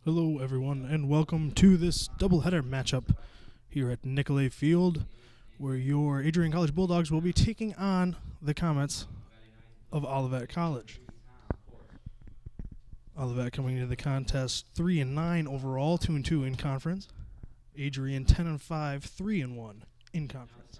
Hello, everyone, and welcome to this doubleheader matchup here at Nicolay Field, where your Adrian College Bulldogs will be taking on the Comets of Olivet College. Olivet coming into the contest 3-9 overall, 2-2 in conference. Adrian 10-5, 3-1 in conference.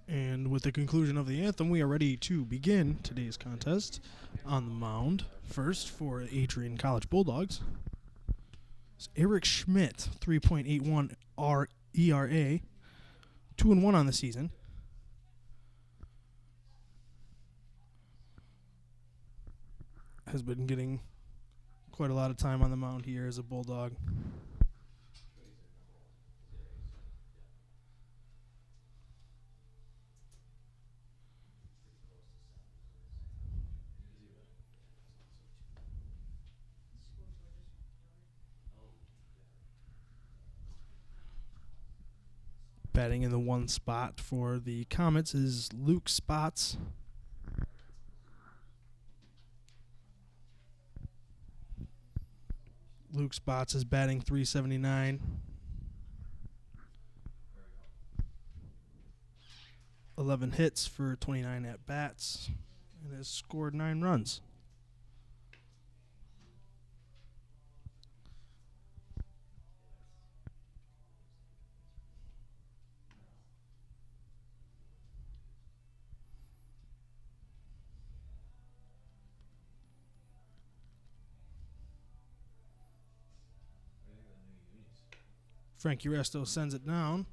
And with the conclusion of the anthem, we are ready to begin today's contest. On the mound, first for Adrian College Bulldogs, is Eric Schmidt, 3.81 ERA, 2-1 on the season. Has been getting quite a lot of time on the mound here as a Bulldog. Batting in the one spot for the Comets is Luke Spots. Luke Spots is batting .379. 11 hits for 29 at-bats and has scored 9 runs. Frankie Resto sends it down,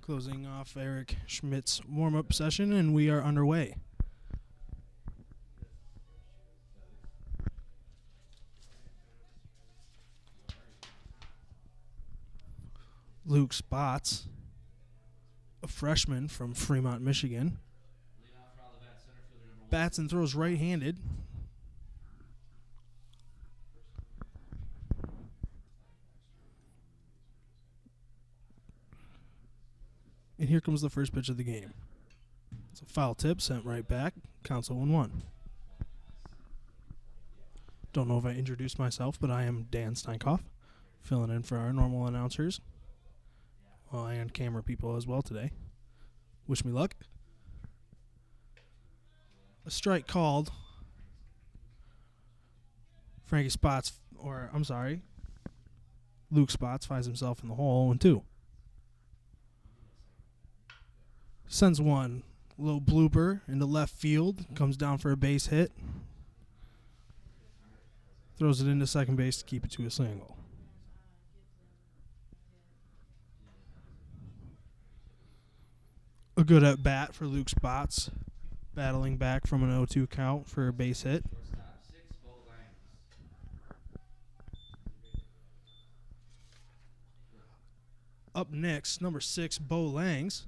closing off Eric Schmidt's warm-up session, and we are underway. Luke Spots, a freshman from Fremont, Michigan, bats and throws right-handed. And here comes the first pitch of the game. It's a foul tip sent right back. Counts 0-1. Don't know if I introduced myself, but I am Dan Steinkoff, filling in for our normal announcers and camera people as well today. Wish me luck. A strike called. Luke Spots finds himself in the hole 0-2. Sends one. Little blooper into left field. Comes down for a base hit. Throws it into second base to keep it to a single. A good at bat for Luke Spots. Battling back from an 0-2 count for a base hit. Up next, number 6, Bo Langs.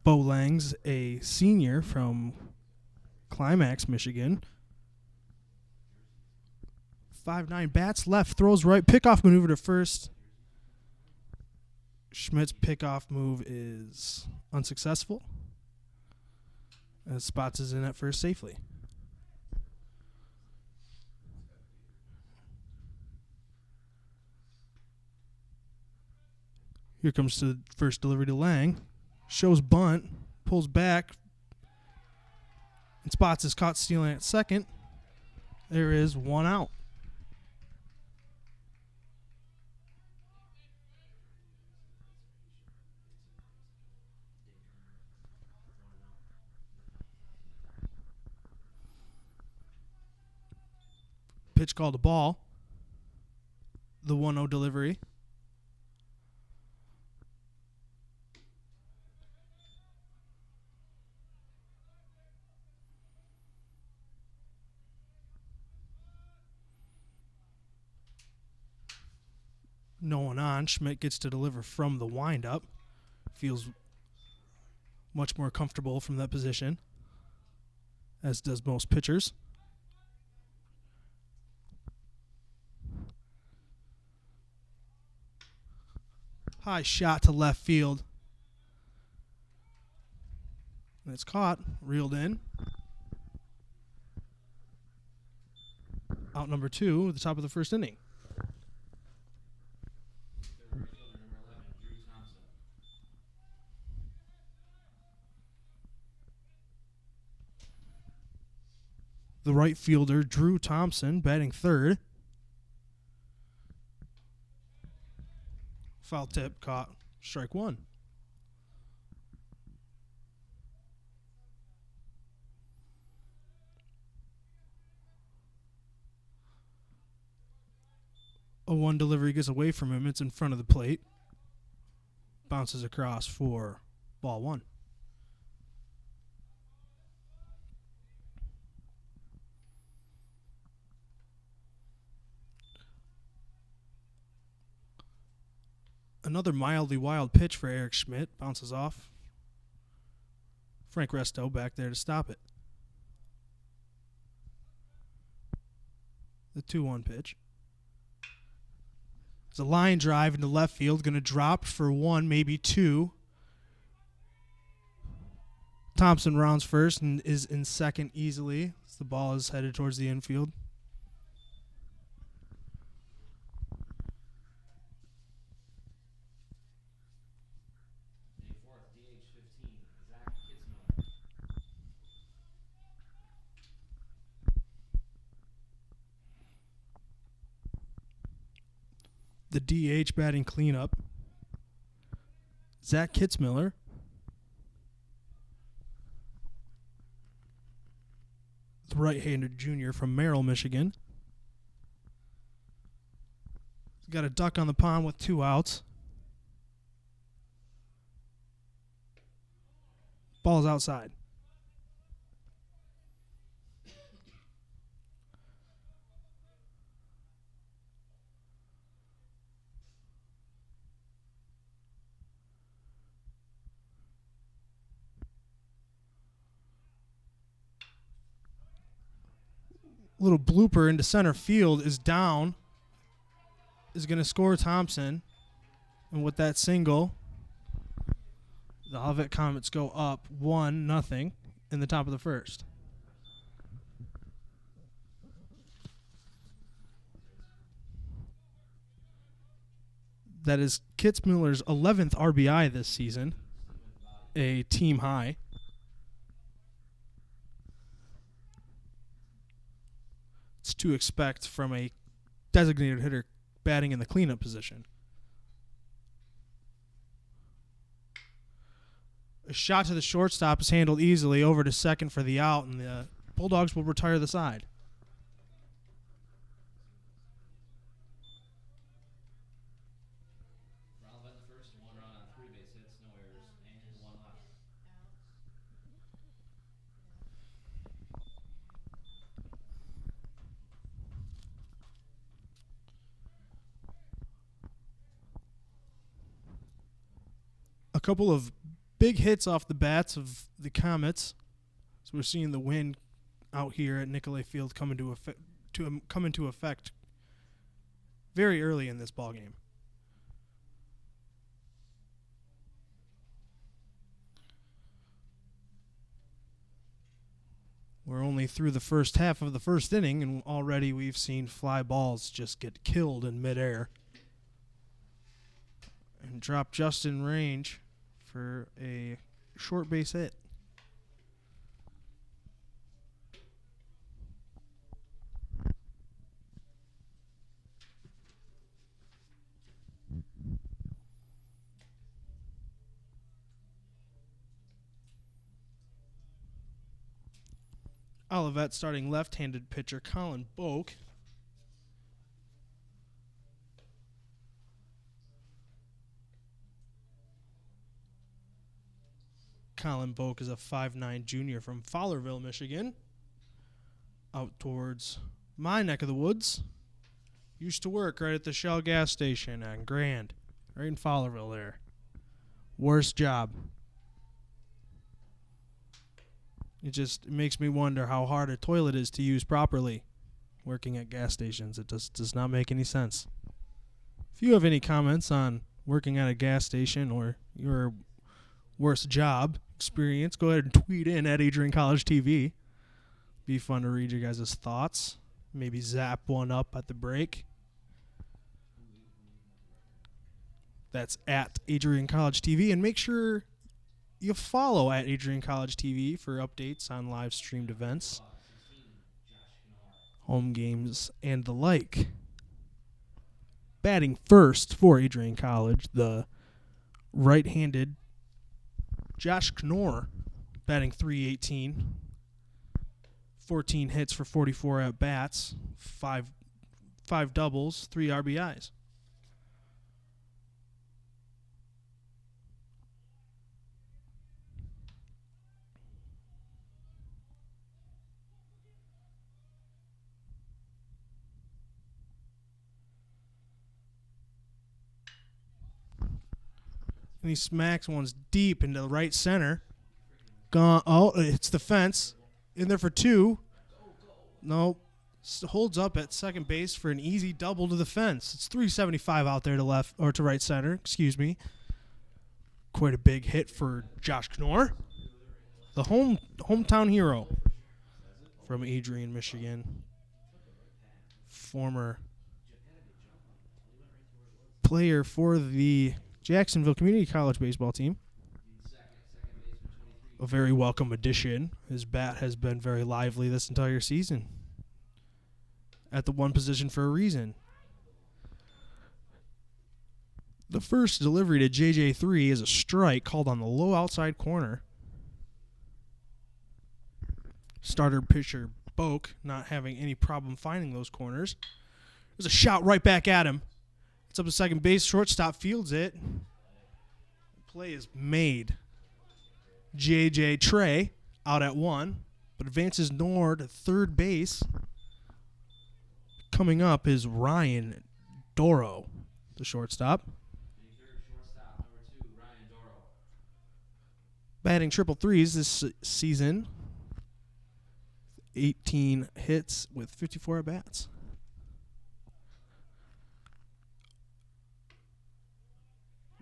Bo Langs, a senior from Climax, Michigan. 5'9", bats left, throws right, pickoff maneuver to first. Schmidt's pickoff move is unsuccessful. As Spots is in at first safely. Here comes the first delivery to Lang. Shows bunt. Pulls back. And Spots is caught stealing at second. There is one out. Pitch called a ball. The 1-0 delivery. No one on. Schmidt gets to deliver from the windup. Feels much more comfortable from that position, as does most pitchers. High shot to left field. And it's caught, reeled in. Out number 2 at the top of the first inning. The right fielder, Drew Thompson, batting third. Foul tip, caught, strike one. A 1 delivery gets away from him. It's in front of the plate. Bounces across for ball 1. Another mildly wild pitch for Eric Schmidt. Bounces off. Frank Resto back there to stop it. The 2-1 pitch. It's a line drive into left field. Going to drop for 1, maybe 2. Thompson rounds first and is in second easily as the ball is headed towards the infield. The DH batting cleanup. Zach Kitzmiller. The right-handed junior from Merrill, Michigan. He's got a duck on the pond with 2 outs. Ball's outside. Little blooper into center field is down. Is going to score Thompson. And with that single, the Olivet Comets go up 1-0 in the top of the first. That is Kitzmiller's 11th RBI this season. a team high. It's to expect from a designated hitter batting in the cleanup position. A shot to the shortstop is handled easily over to second for the out, and the Bulldogs will retire the side. Olivet the first, 1 run on 3 base hits, no errors, and 1 left. A couple of big hits off the bats of the Comets. So we're seeing the wind out here at Nicolay Field come into effect very early in this ballgame. We're only through the first half of the first inning, and already we've seen fly balls just get killed in midair and drop just in range for a short base hit. Olivet starting left-handed pitcher Colin Boak. Colin Boak is a 5'9" junior from Fowlerville, Michigan. Out towards my neck of the woods. Used to work right at the Shell gas station on Grand, right in Fowlerville there. Worst job. It just makes me wonder how hard a toilet is to use properly working at gas stations. It does not make any sense. If you have any comments on working at a gas station or your worst job experience, go ahead and tweet in at Adrian College TV. Be fun to read your guys' thoughts. Maybe zap one up at the break. That's at Adrian College TV. And make sure you follow at Adrian College TV for updates on live streamed events, home games, and the like. Batting first for Adrian College, the right-handed Josh Knorr, batting .318, 14 hits for 44 at-bats, five doubles, 3 RBIs. And he smacks ones deep into the right center. Gone. Oh, it's the fence. In there for 2. Nope. Holds up at second base for an easy double to the fence. It's 375 out there to left or to right center. Excuse me. Quite a big hit for Josh Knorr, the hometown hero from Adrian, Michigan. Former player for the Jacksonville Community College baseball team. A very welcome addition. His bat has been very lively this entire season. At the one position for a reason. The first delivery to JJ3 is a strike called on the low outside corner. Starter pitcher Boak not having any problem finding those corners. There's a shot right back at him. It's up to second base. Shortstop fields it. Play is made. J.J. Trey out at 1, but advances Knorr to third base. Coming up is Ryan Doro, the shortstop. Batting triple threes this season. 18 hits with 54 at-bats.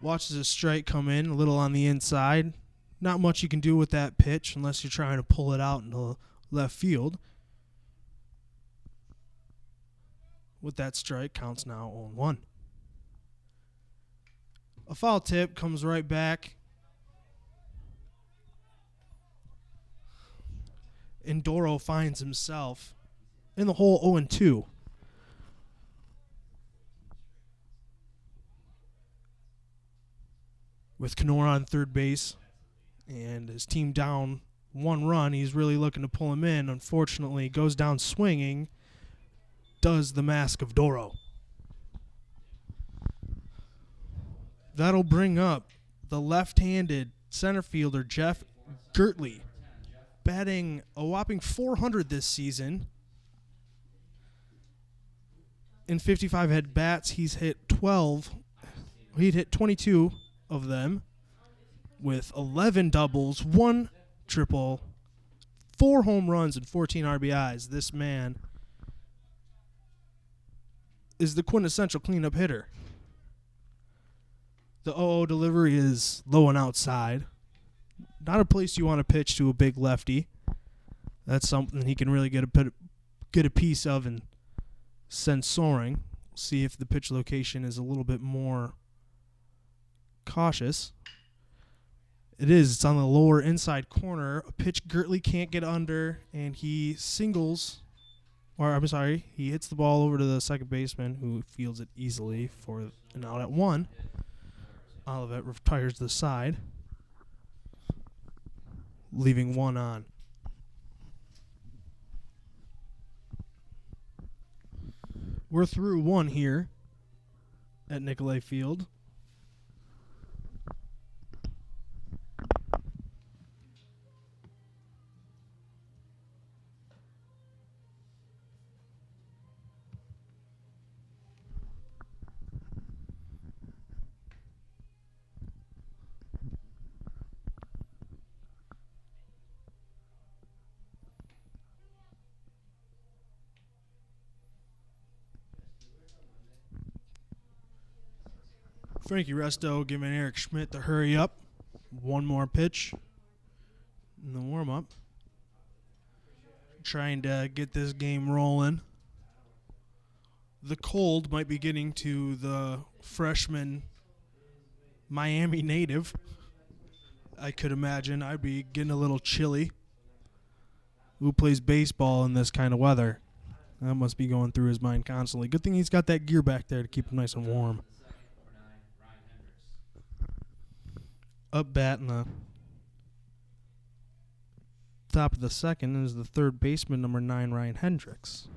Watches a strike come in, a little on the inside. Not much you can do with that pitch unless you're trying to pull it out into left field. With that strike, counts now 0-1. A foul tip comes right back. and Doro finds himself in the hole 0-2. With Kenora on third base and his team down 1 run, he's really looking to pull him in. Unfortunately, goes down swinging, does the mask of Doro. That'll bring up the left-handed center fielder, Jeff Gertley, batting a whopping .400 this season. In 55 at-bats, he's hit 12. He'd hit 22 of them with 11 doubles, 1 triple, 4 home runs, and 14 RBIs. This man is the quintessential cleanup hitter. The 0-0 delivery is low and outside. Not a place you want to pitch to a big lefty. That's something he can really get a piece of and send soaring. See if the pitch location is a little bit more cautious. It is. It's on the lower inside corner. A pitch Gertley can't get under, and he singles. Or, I'm sorry, he hits the ball over to the second baseman, who fields it easily for an out at 1. Olivet retires the side, leaving 1 on. We're through 1 here at Nicolay Field. Frankie Resto giving Eric Schmidt to hurry up. 1 more pitch in the warm-up. Trying to get this game rolling. The cold might be getting to the freshman Miami native. I could imagine. I'd be getting a little chilly. Who plays baseball in this kind of weather? That must be going through his mind constantly. Good thing he's got that gear back there to keep him nice and warm. Up bat in the top of the second is the third baseman, number 9, Ryan Hendricks.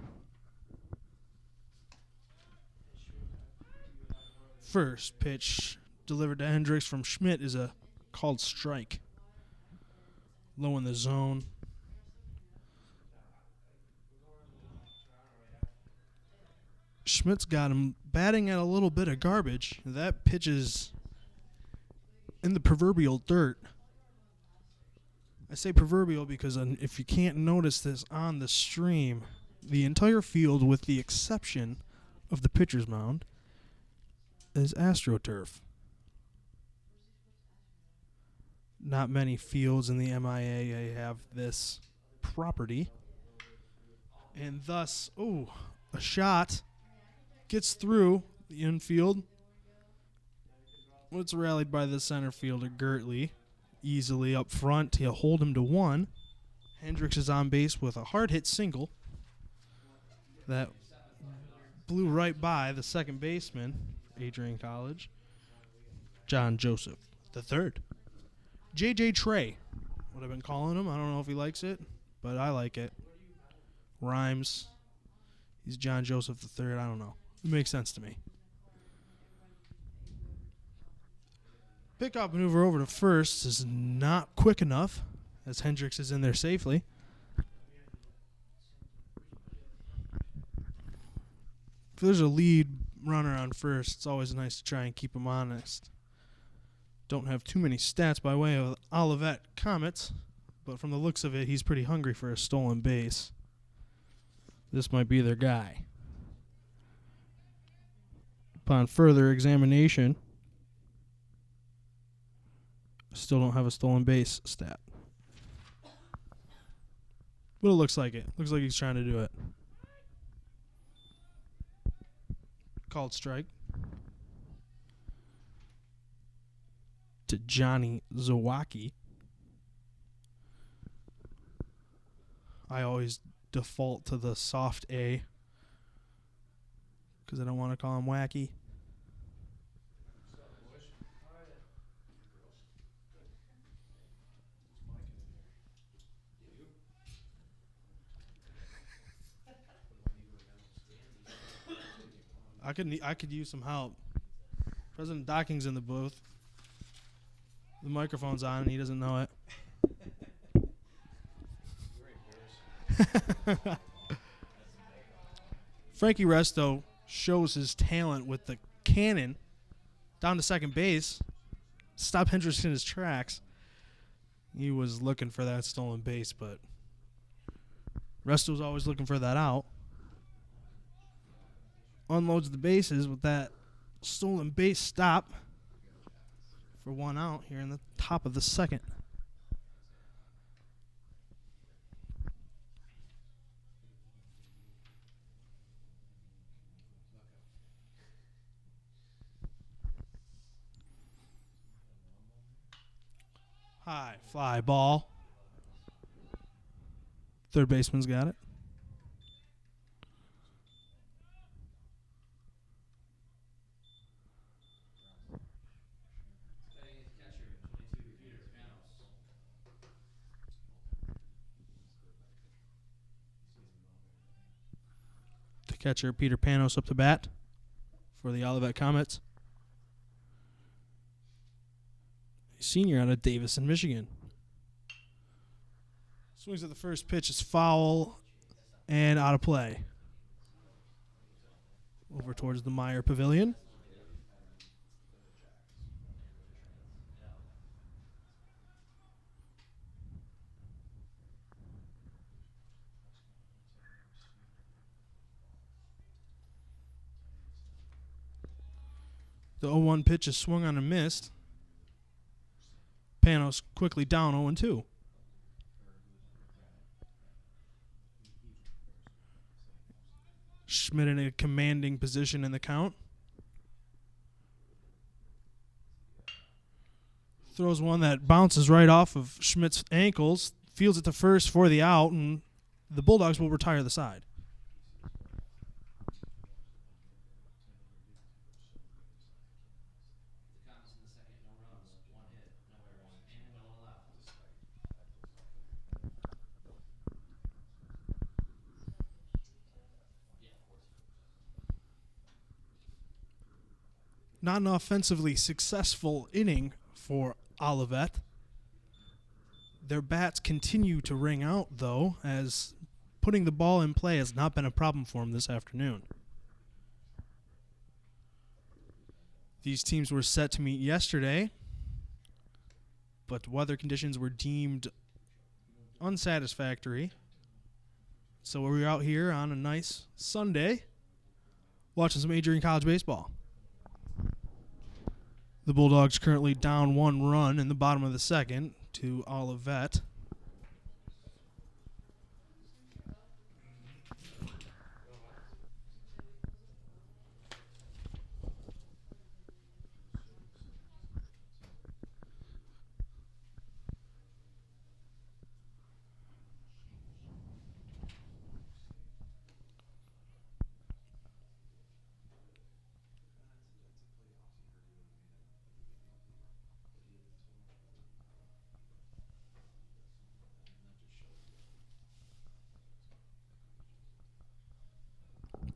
First pitch delivered to Hendricks from Schmidt is a called strike. Low in the zone. Schmidt's got him batting at a little bit of garbage. That pitch is in the proverbial dirt. I say proverbial because if you can't notice this on the stream, the entire field, with the exception of the pitcher's mound, is AstroTurf. Not many fields in the MIAA have this property. And thus, a shot gets through the infield. It's rallied by the center fielder, Gertley. Easily up front. He'll hold him to 1. Hendricks is on base with a hard hit single that blew right by the second baseman, Adrian College, John Joseph III. J.J. Trey, what I've been calling him. I don't know if he likes it, but I like it. Rhymes. He's John Joseph III. I don't know. It makes sense to me. Pickoff maneuver over to first is not quick enough, as Hendricks is in there safely. If there's a lead runner on first, it's always nice to try and keep him honest. Don't have too many stats by way of Olivet Comets, but from the looks of it, he's pretty hungry for a stolen base. This might be their guy. Upon further examination, still don't have a stolen base stat. But it looks like it. Looks like he's trying to do it. Called strike to Johnny Zawacki. I always default to the soft A because I don't want to call him wacky. I could use some help. President Docking's in the booth. The microphone's on and he doesn't know it. Frankie Resto shows his talent with the cannon down to second base. Stop Hendricks in his tracks. He was looking for that stolen base, but Resto's always looking for that out. Unloads the bases with that stolen base stop for 1 out here in the top of the second. High fly ball. Third baseman's got it. The catcher, Peter Panos, up to bat for the Olivet Comets. Senior out of Davison, Michigan. Swings at the first pitch. It's foul and out of play. Over towards the Meyer Pavilion. The 0-1 pitch is swung on and missed. Panos quickly down 0-2. Schmidt in a commanding position in the count. Throws one that bounces right off of Schmidt's ankles. Fields it to first for the out, and the Bulldogs will retire the side. Not an offensively successful inning for Olivet. Their bats continue to ring out, though, as putting the ball in play has not been a problem for them this afternoon. These teams were set to meet yesterday, but weather conditions were deemed unsatisfactory. So we're out here on a nice Sunday watching some Adrian College baseball. The Bulldogs currently down 1 run in the bottom of the second to Olivet.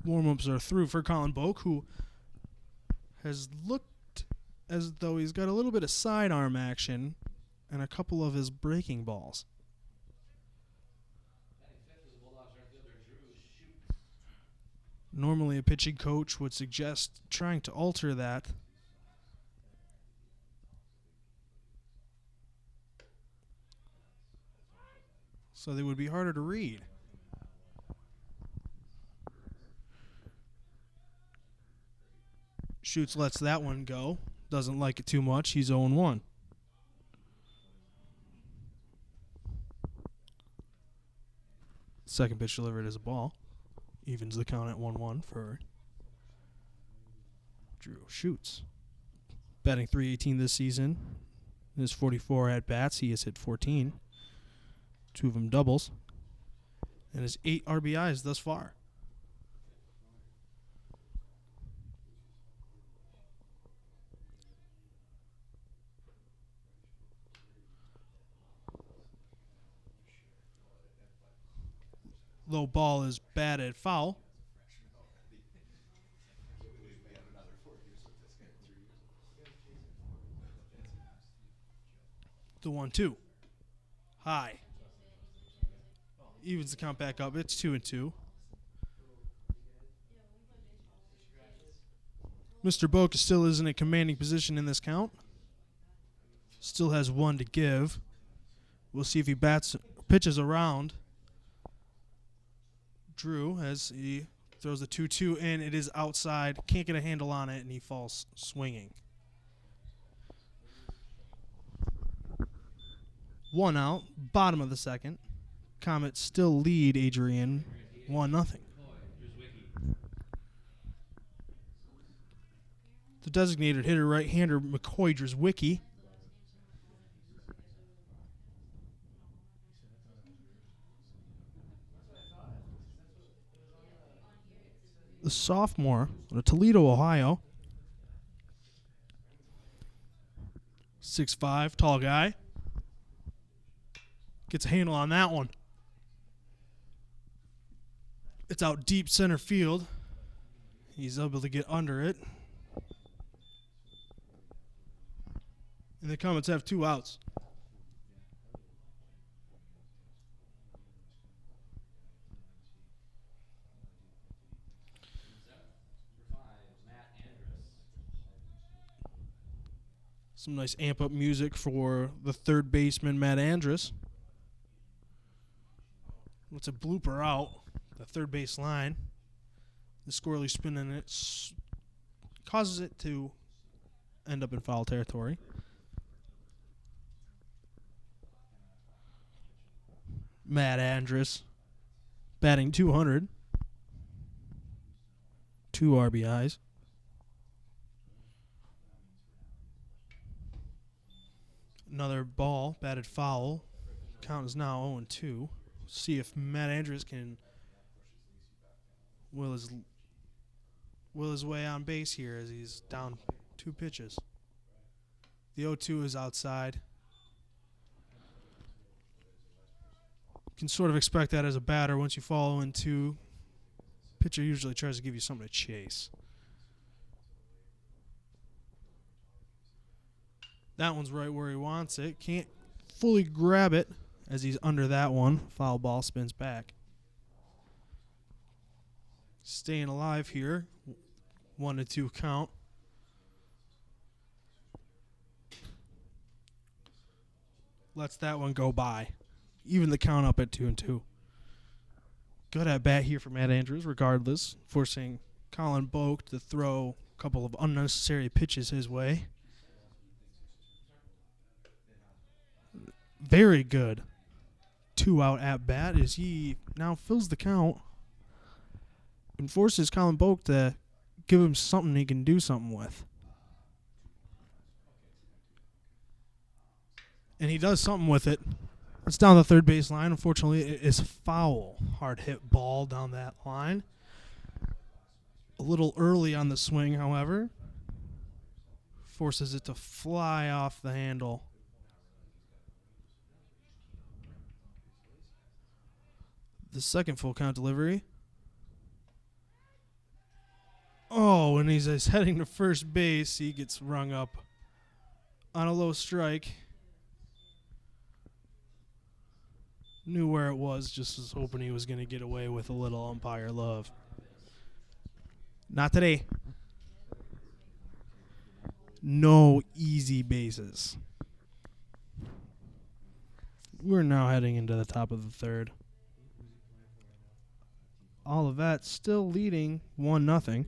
Warm-ups are through for Colin Boak, who has looked as though he's got a little bit of sidearm action and a couple of his breaking balls. Normally a pitching coach would suggest trying to alter that. So they would be harder to read. Shoots lets that one go. Doesn't like it too much. He's 0-1. Second pitch delivered as a ball. Evens the count at 1-1 for Drew Shoots. Batting .318 this season. In his 44 at-bats, he has hit 14. 2 of them doubles. and his 8 RBIs thus far. Low ball is batted foul. The 1-2. High. Evens the count back up. It's 2-2. Mr. Boca still is in a commanding position in this count. Still has 1 to give. We'll see if he pitches around Drew as he throws the 2-2 in. It is outside. Can't get a handle on it, and he falls swinging. 1 out. Bottom of the second. Comets still lead Adrian 1-0. The designated hitter, right-hander McCoy Drzwicki. The sophomore out of Toledo, Ohio. 6'5", tall guy. Gets a handle on that one. It's out deep center field. He's able to get under it. And the Comets have 2 outs. Some nice amp up music for the third baseman, Matt Andrus. It's a blooper out, the third base line. The squirrely spin in it causes it to end up in foul territory. Matt Andrus batting .200. 2 RBIs. Another ball, batted foul. Count is now 0-2. See if Matt Andrus can will his way on base here as he's down 2 pitches. The 0-2 is outside. You can sort of expect that as a batter. Once you fall into, pitcher usually tries to give you something to chase. That one's right where he wants it. Can't fully grab it as he's under that one. Foul ball spins back. Staying alive here. 1-2 count. Lets that one go by. Even the count up at 2-2. Good at bat here for Matt Andrus, regardless, forcing Colin Boak to throw a couple of unnecessary pitches his way. Very good 2-out at bat as he now fills the count and forces Colin Boak to give him something he can do something with. And he does something with it. It's down the third base line. Unfortunately, it is foul. Hard hit ball down that line. A little early on the swing, however. Forces it to fly off the handle. The second full count delivery. Oh, and he's heading to first base. He gets rung up on a low strike. Knew where it was, just was hoping he was going to get away with a little umpire love. Not today. No easy bases. We're now heading into the top of the third. Olivet still leading 1-0.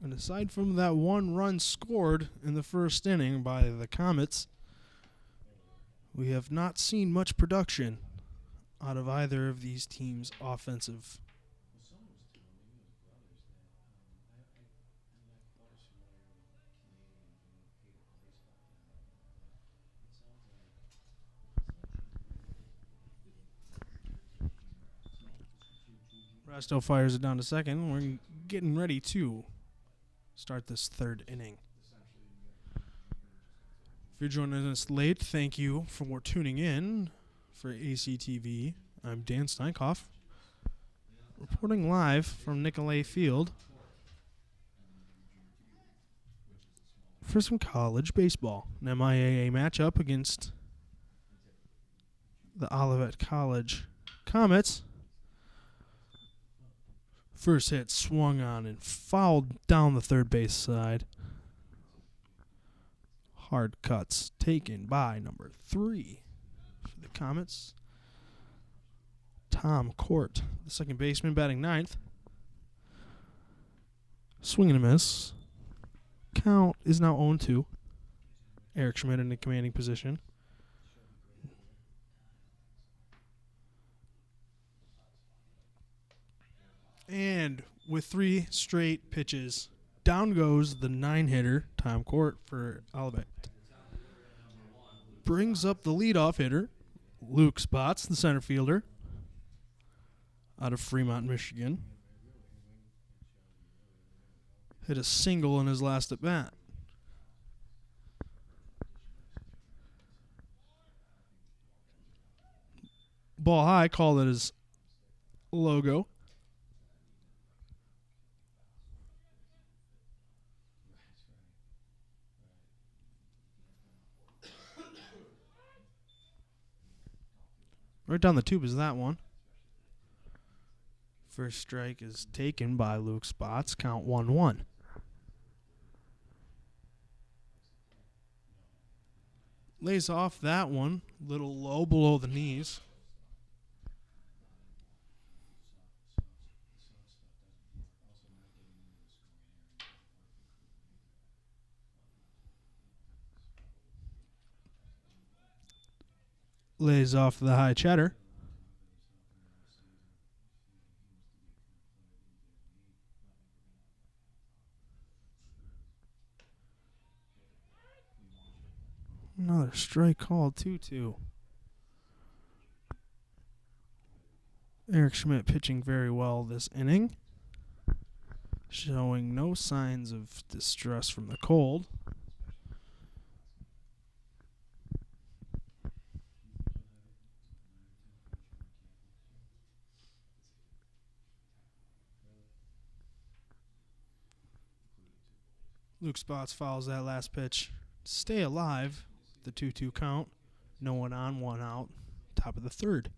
And aside from that 1 run scored in the first inning by the Comets, we have not seen much production out of either of these teams' offensive. Resto fires it down to second. We're getting ready to start this third inning. If you're joining us late, thank you for tuning in for ACTV. I'm Dan Steinkoff, reporting live from Nicolay Field for some college baseball. An MIAA matchup against the Olivet College Comets. First hit swung on and fouled down the third base side. Hard cuts taken by number 3 for the Comets. Tom Court, the second baseman, batting ninth. Swing and a miss. Count is now 0-2. Eric Schmidt in the commanding position. And with 3 straight pitches, down goes the 9-hitter, Tom Court, for Olivet. Brings up the leadoff hitter, Luke Spots, the center fielder, out of Fremont, Michigan. Hit a single in his last at-bat. Ball high, called it his logo. Right down the tube is that one. First strike is taken by Luke Spots. Count 1-1. Lays off that one. Little low below the knees. Lays off the high cheddar. Another strike called 2-2. Eric Schmidt pitching very well this inning, showing no signs of distress from the cold. Luke Spots fouls that last pitch. Stay alive. The 2-2 count. No one on, one out. Top of the third.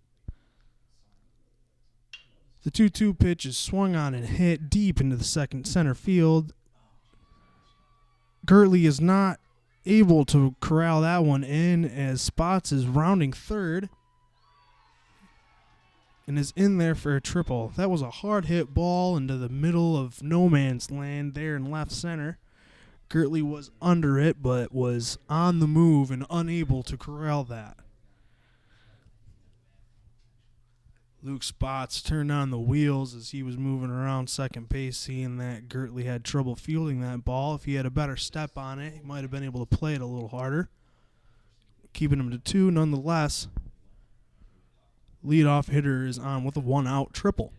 The 2-2 pitch is swung on and hit deep into the second center field. Gertley is not able to corral that one in as Spots is rounding third and is in there for a triple. That was a hard hit ball into the middle of no man's land there in left center. Gertley was under it, but was on the move and unable to corral that. Luke Spots turned on the wheels as he was moving around second base, seeing that Gertley had trouble fielding that ball. If he had a better step on it, he might have been able to play it a little harder. Keeping him to 2 nonetheless. Leadoff hitter is on with a 1-out triple.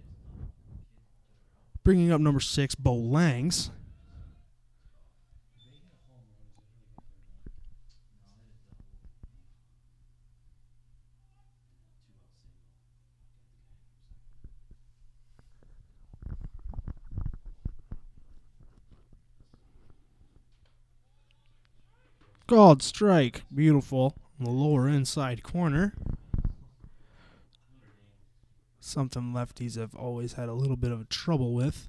Bringing up number 6, Bo Langs. Called strike. Beautiful. In the lower inside corner. Something lefties have always had a little bit of trouble with.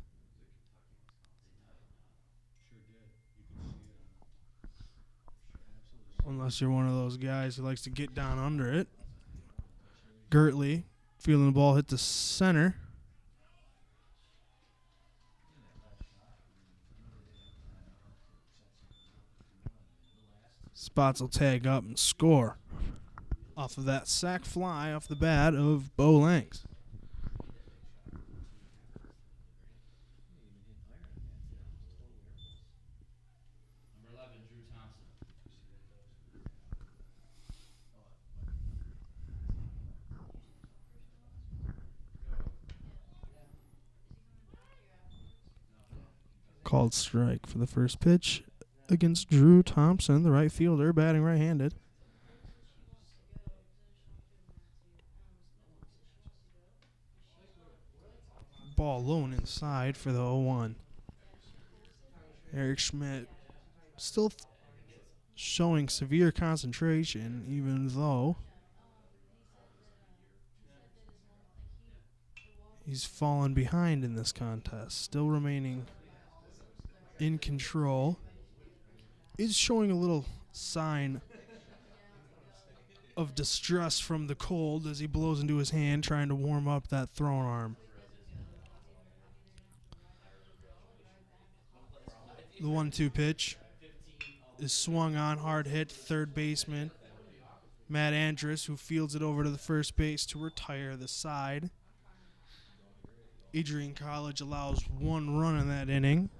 Unless you're one of those guys who likes to get down under it. Gertley feeling the ball hit the center. Spots will tag up and score. off of that sac fly off the bat of Bo Langs. Number 11, Drew Thompson. Called strike for the first pitch against Drew Thompson, the right fielder, batting right-handed. Ball low and inside for the 0-1. Eric Schmidt still showing severe concentration, even though he's fallen behind in this contest. Still remaining in control. Is showing a little sign of distress from the cold as he blows into his hand, trying to warm up that throwing arm. The 1-2 pitch is swung on, hard hit, third baseman Matt Andrus, who fields it over to the first base to retire the side. Adrian College allows 1 run in that inning,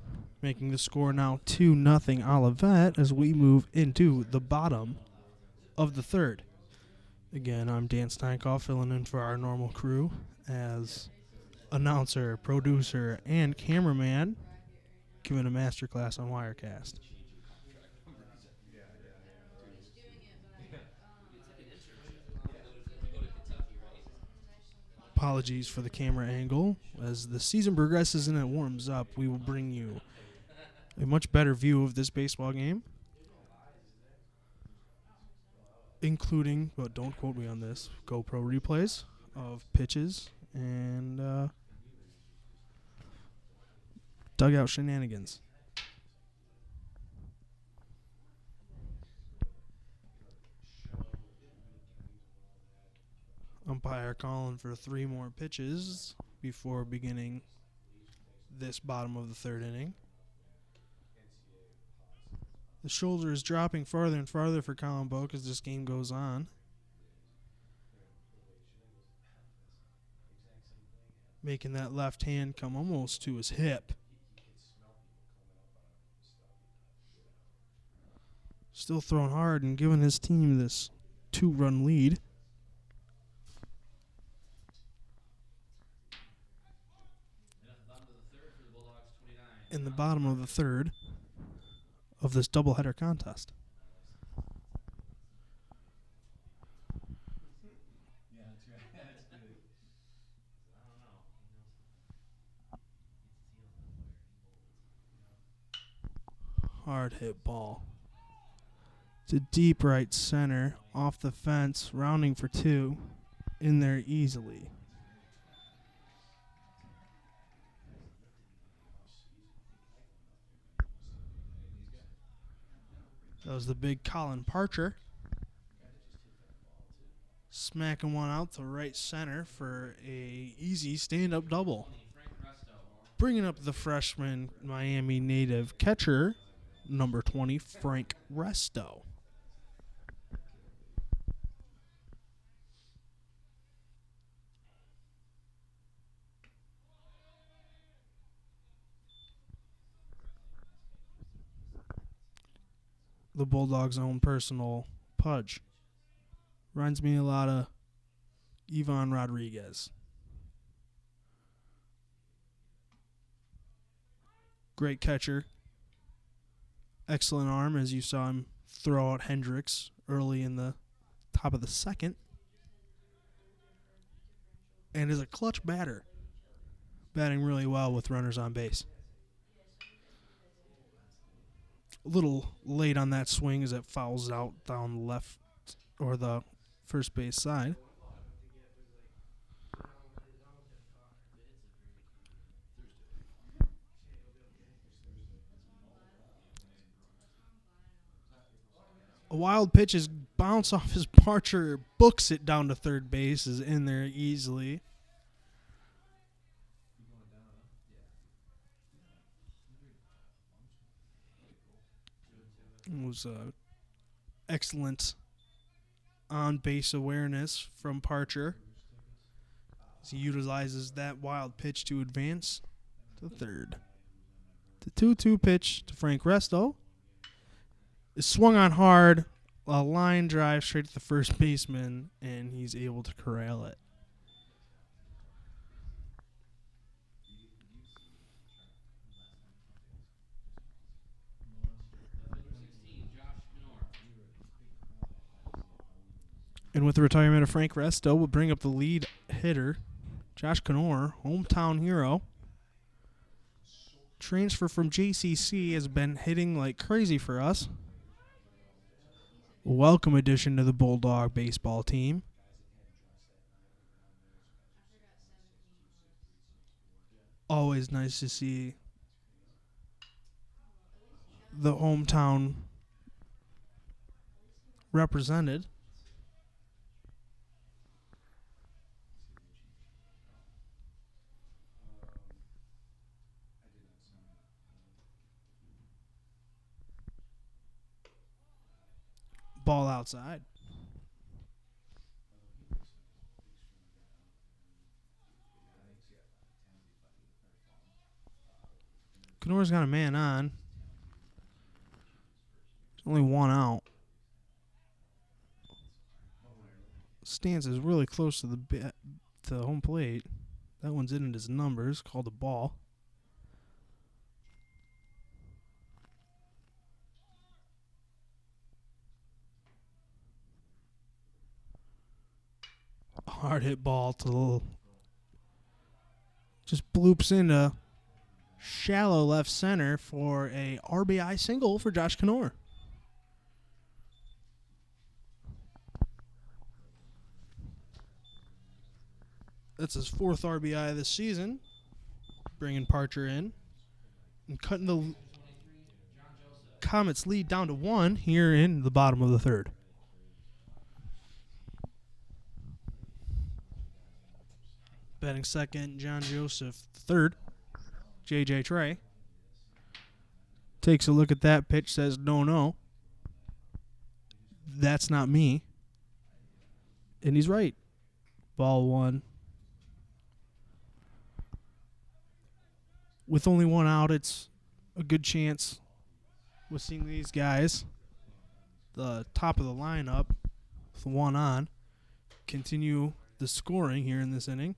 making the score now 2-0 Olivet as we move into the bottom of the third. Again, I'm Dan Steinkoff, filling in for our normal crew as announcer, producer, and cameraman, giving a masterclass on Wirecast. Apologies for the camera angle. As the season progresses and it warms up, we will bring you a much better view of this baseball game, including, but don't quote me on this, GoPro replays of pitches and dugout shenanigans. Umpire calling for 3 more pitches before beginning this bottom of the third inning. The shoulder is dropping farther and farther for Colin Boak as this game goes on, making that left hand come almost to his hip. Still throwing hard and giving his team this 2-run lead. In the bottom of the third of this doubleheader contest. Hard hit ball to deep right center, off the fence, rounding for 2, in there easily. That was the big Colin Parcher. Smacking one out to right center for a easy stand-up double. Bringing up the freshman Miami native catcher, number 20, Frank Resto. The Bulldogs' own personal Pudge. Reminds me a lot of Ivan Rodriguez. Great catcher. Excellent arm, as you saw him throw out Hendricks early in the top of the second. And is a clutch batter. Batting really well with runners on base. A little late on that swing as it fouls out down the left or the first base side. A wild pitch is bounce off his Parcher, books it down to third base, is in there easily. It was excellent on base awareness from Parcher as he utilizes that wild pitch to advance to third. The 2-2 pitch to Frank Resto is swung on hard, a line drive straight to the first baseman, and he's able to corral it. And with the retirement of Frank Resto, we'll bring up the lead hitter, Josh Knorr, hometown hero. Transfer from JCC has been hitting like crazy for us. Welcome addition to the Bulldog baseball team. Always nice to see the hometown represented. Ball outside. Knorr's got a man on. There's only one out. Stance is really close to the home plate. That one's in his numbers, called a ball. Hard hit ball to the just bloops into shallow left center for a RBI single for Josh Knorr. That's his fourth RBI this season, bringing Parcher in and cutting the Comets lead down to 1 here in the bottom of the third. Batting second, John Joseph. Third, J.J. Trey. Takes a look at that pitch, says, no. That's not me. And he's right. Ball one. With only one out, it's a good chance with seeing these guys, the top of the lineup, with one on, continue the scoring here in this inning.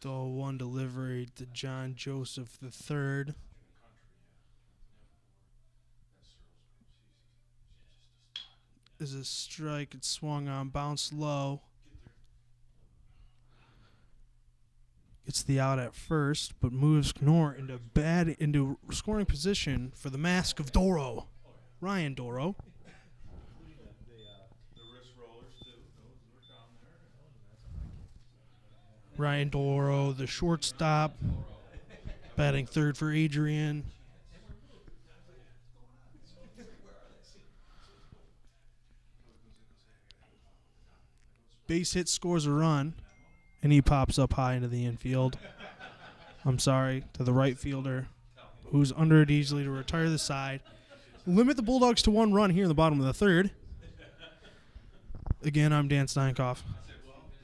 The 1 delivery to John Joseph III. Is a strike. It's swung on, bounced low. Gets the out at first, but moves Knorr into scoring position for the Mask of Doro, Ryan Doro. Ryan Doro, the shortstop, batting third for Adrian. Base hit, scores a run, and he pops up high into the infield. I'm sorry, to the right fielder, who's under it easily to retire the side. Limit the Bulldogs to 1 run here in the bottom of the third. Again, I'm Dan Steinkoff,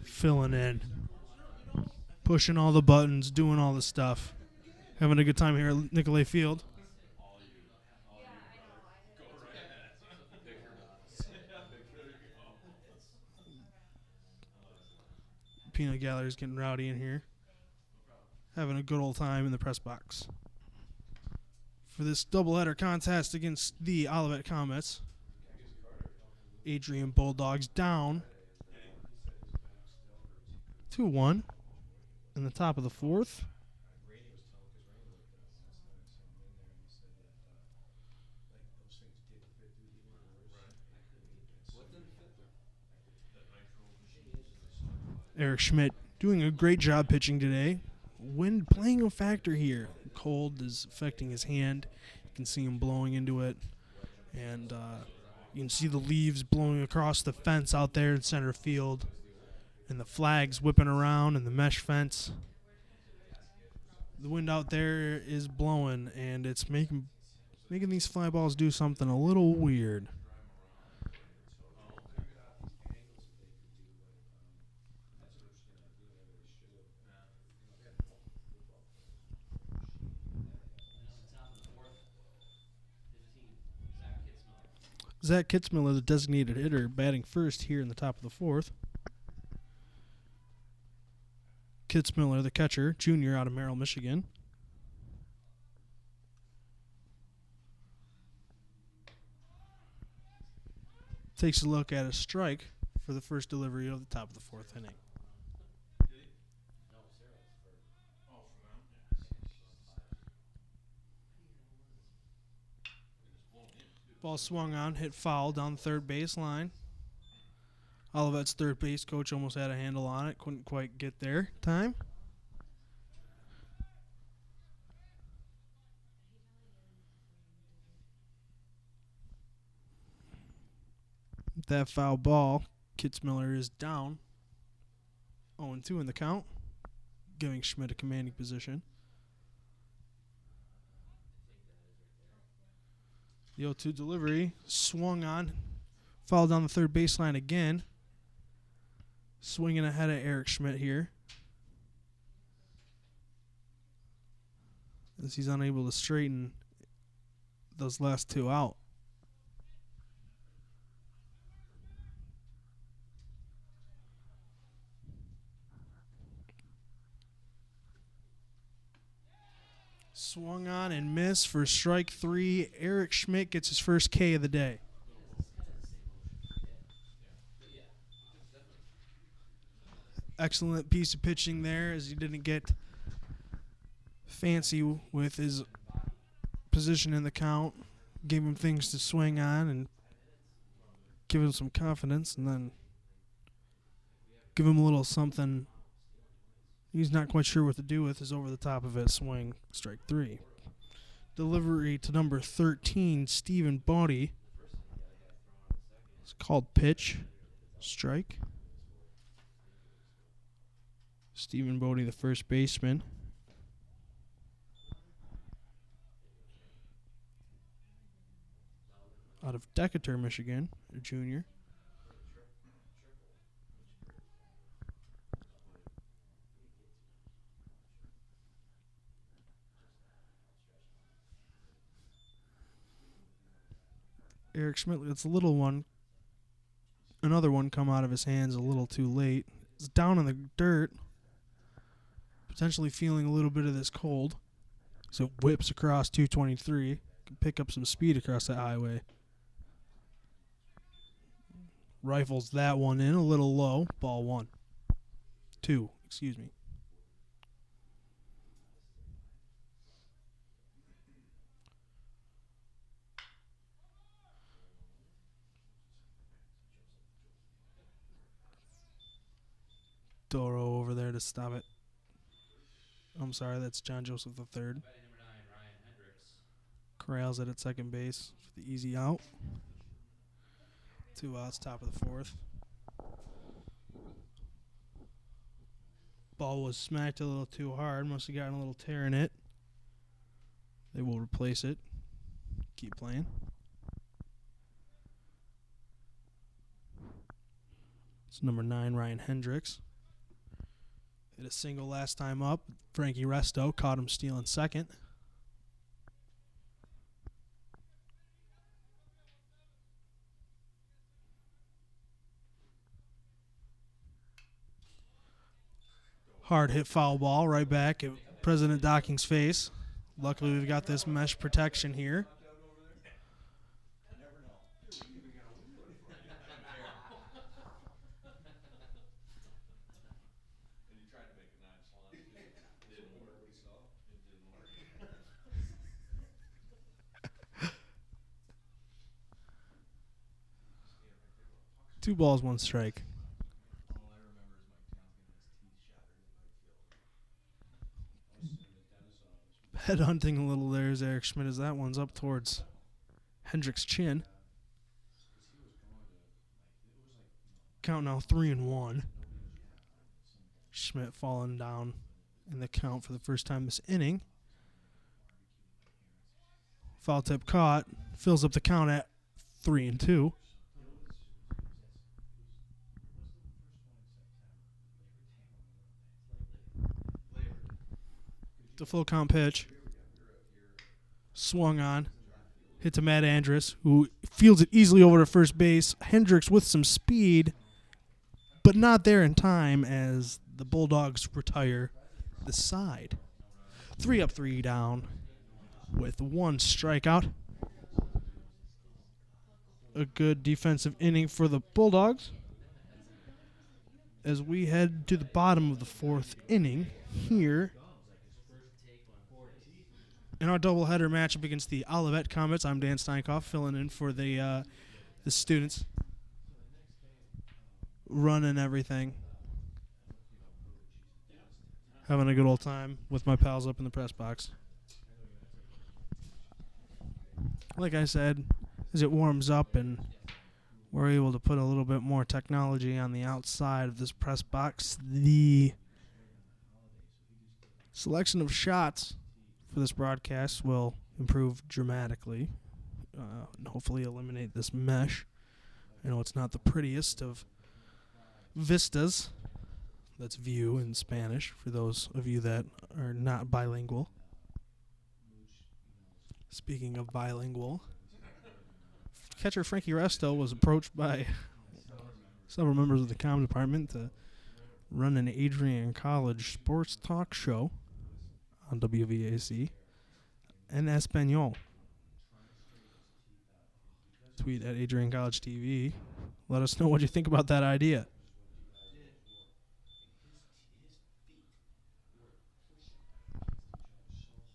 filling in. Pushing all the buttons, doing all the stuff. Having a good time here at Nicolay Field. Peanut Gallery's getting rowdy in here. Having a good old time in the press box. For this doubleheader contest against the Olivet Comets. Adrian Bulldogs down 2-1. In the top of the fourth. Eric Schmidt doing a great job pitching today. Wind playing a factor here. Cold is affecting his hand. You can see him blowing into it. And you can see the leaves blowing across the fence out there in center field. And the flags whipping around in the mesh fence. The wind out there is blowing, and it's making these fly balls do something a little weird. Zach Kitzmiller, the designated hitter, batting first here in the top of the fourth. Kitzmiller, the catcher, junior out of Merrill, Michigan. Takes a look at a strike for the first delivery of the top of the fourth inning. Ball swung on, hit foul down the third base line. Olivet's third base coach almost had a handle on it. Couldn't quite get there. Time. That foul ball, Kitzmiller is down. 0-2 in the count, giving Schmidt a commanding position. The 0-2 delivery swung on, fouled down the third baseline again. Swinging ahead of Eric Schmidt here, as he's unable to straighten those last two out. Swung on and missed for strike three. Eric Schmidt gets his first K of the day. Excellent piece of pitching there, as he didn't get fancy with his position in the count. Gave him things to swing on and give him some confidence, and then give him a little something he's not quite sure what to do with his over the top of it swing. Strike three. Delivery to number 13, Stephen Baudy. It's called pitch. Strike. Stephen Baudy, the first baseman. Out of Decatur, Michigan, a junior. Eric Schmidt gets a little one. Another one come out of his hands a little too late. It's down in the dirt. Potentially feeling a little bit of this cold. So whips across 223. Can pick up some speed across that highway. Rifles that one in a little low. Ball one. Two, excuse me. Doro over there to stop it. I'm sorry, that's John Joseph III. Corrals it at second base for the easy out. 2 outs, top of the fourth. Ball was smacked a little too hard. Must have gotten a little tear in it. They will replace it. Keep playing. It's number 9, Ryan Hendricks. Hit a single last time up. Frankie Resto caught him stealing second. Hard hit foul ball right back at President Docking's face. Luckily, we've got this mesh protection here. Two balls, one strike. headhunting a little there as Eric Schmidt as that one's up towards Hendrick's chin. Count now 3-1. Schmidt falling down in the count for the first time this inning. Foul tip caught. Fills up the count at 3-2. The full count pitch. Swung on. Hit to Matt Andrus, who fields it easily over to first base. Hendricks with some speed, but not there in time as the Bulldogs retire the side. 3 up, 3 down with 1 strikeout. A good defensive inning for the Bulldogs as we head to the bottom of the 4th inning here in our doubleheader matchup against the Olivet Comets. I'm Dan Steinkoff, filling in for the students, running everything, having a good old time with my pals up in the press box. Like I said, as it warms up and we're able to put a little bit more technology on the outside of this press box, the selection of shots for this broadcast will improve dramatically and hopefully eliminate this mesh. I know it's not the prettiest of vistas. That's view in Spanish for those of you that are not bilingual. Speaking of bilingual, catcher Frankie Resto was approached by several members of the comm department to run an Adrian College sports talk show on WVAC and Espanol. Tweet at Adrian College TV. Let us know what you think about that idea.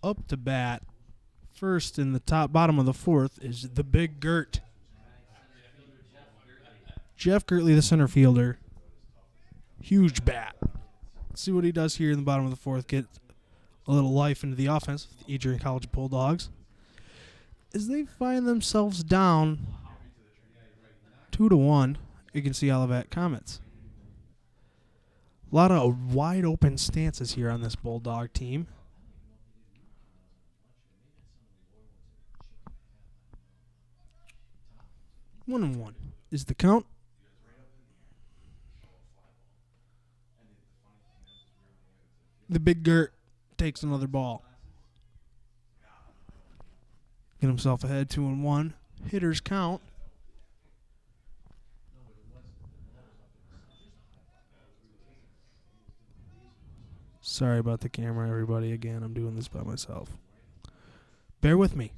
Up to bat, first in the bottom of the 4th, is the Big Gert. Jeff Gertley, the center fielder. Huge bat. Let's see what he does here in the bottom of the 4th. Get a little life into the offense of the Adrian College Bulldogs as they find themselves down 2-1 against the Olivet Comets. A lot of wide open stances here on this Bulldog team. 1-1 is the count. The Big Gert takes another ball. Get himself ahead 2-1. Hitters count. Sorry about the camera, everybody. Again, I'm doing this by myself. Bear with me.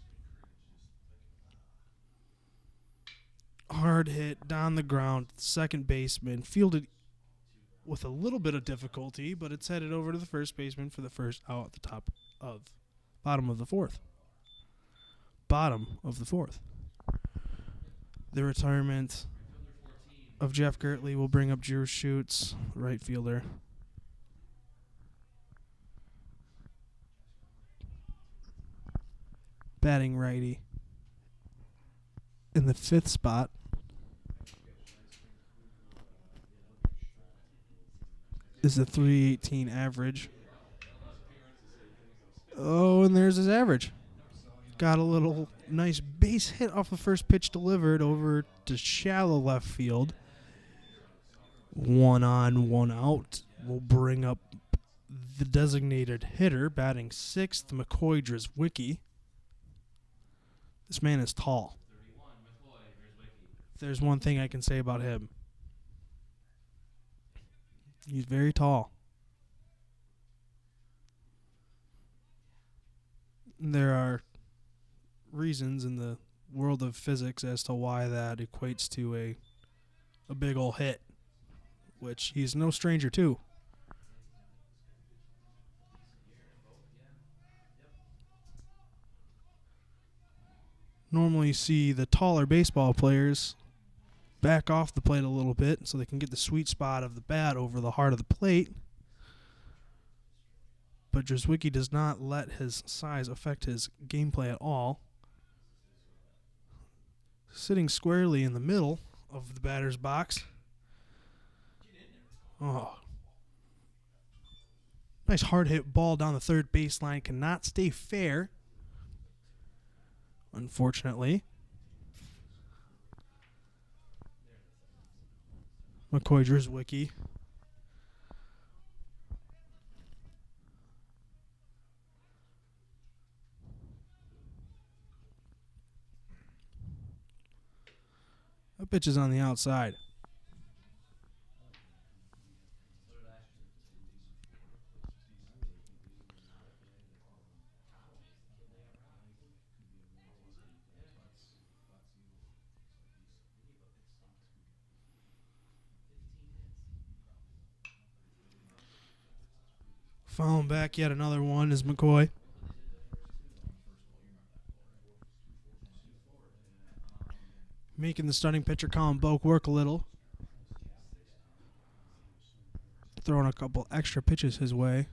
Hard hit down the ground. Second baseman fielded with a little bit of difficulty, but it's headed over to the first baseman for the first out at the bottom of the 4th. Bottom of the 4th. The retirement of Jeff Gertley will bring up Drew Schutz, right fielder. Batting righty. In the 5th spot is a .318 average. Oh, and there's his average. Got a little nice base hit off the first pitch delivered over to shallow left field. 1 on, 1 out. Will bring up the designated hitter, batting 6th, McCoy Drzwicki. This man is tall. If there's one thing I can say about him, he's very tall. There are reasons in the world of physics as to why that equates to a big ol' hit, which he's no stranger to. Normally you see the taller baseball players back off the plate a little bit so they can get the sweet spot of the bat over the heart of the plate. but Drzwicki does not let his size affect his gameplay at all. Sitting squarely in the middle of the batter's box. Oh. Nice hard hit ball down the third baseline. Cannot stay fair, unfortunately. McCoy Drzwicki. That pitch is on the outside. Following back yet another one is McCoy. Making the starting pitcher Colin Boak work a little. Throwing a couple extra pitches his way.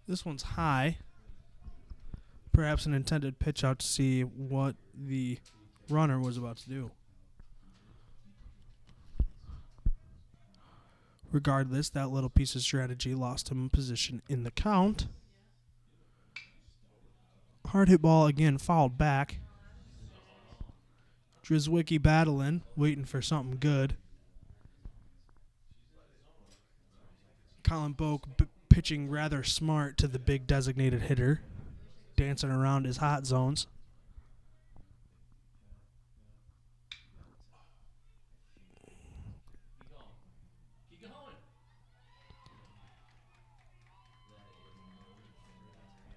This one's high. Perhaps an intended pitch out to see what the runner was about to do. Regardless, that little piece of strategy lost him position in the count. Hard hit ball again, fouled back. Drzwicki battling, waiting for something good. Colin Boak pitching rather smart to the big designated hitter, dancing around his hot zones.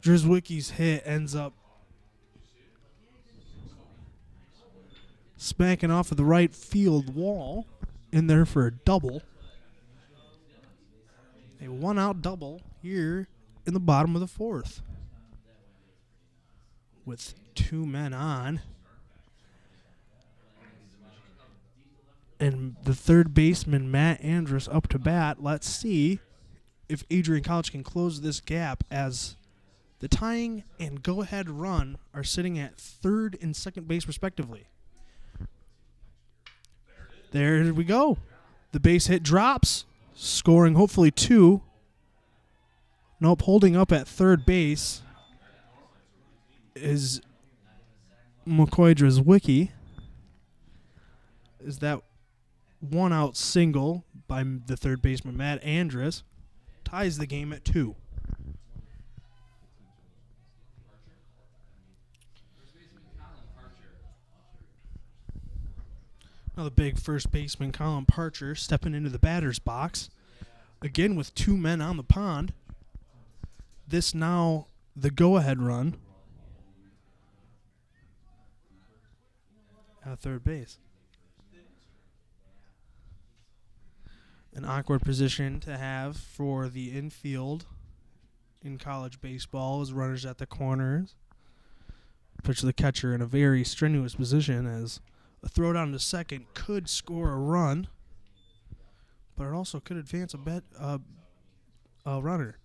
Drzwicki's hit ends up spanking off of the right field wall, in there for a double. A one-out double here in the bottom of the fourth. With two men on. And the third baseman, Matt Andrus, up to bat. Let's see if Adrian College can close this gap, as the tying and go-ahead run are sitting at third and second base respectively. There we go. The base hit drops, scoring hopefully two. Nope, holding up at third base is McCoy Drzwicki. Is that one-out single by the third baseman, Matt Andrus, ties the game at 2. Now the big first baseman, Colin Parcher, stepping into the batter's box. Again with two men on the pond. This now the go-ahead run at third base. An awkward position to have for the infield in college baseball as runners at the corners. Puts the catcher in a very strenuous position, as a throw down to second could score a run, but it also could advance a runner.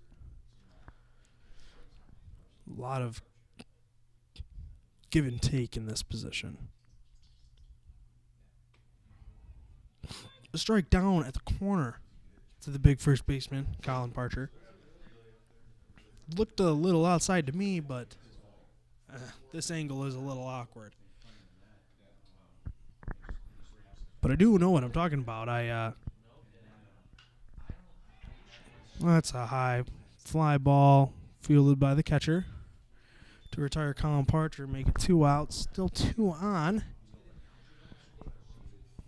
A lot of give and take in this position. A strike down at the corner to the big first baseman, Colin Parcher. Looked a little outside to me, but this angle is a little awkward. But I do know what I'm talking about. That's a high fly ball fielded by the catcher to retire Colin Parcher, make it 2 outs, still 2 on.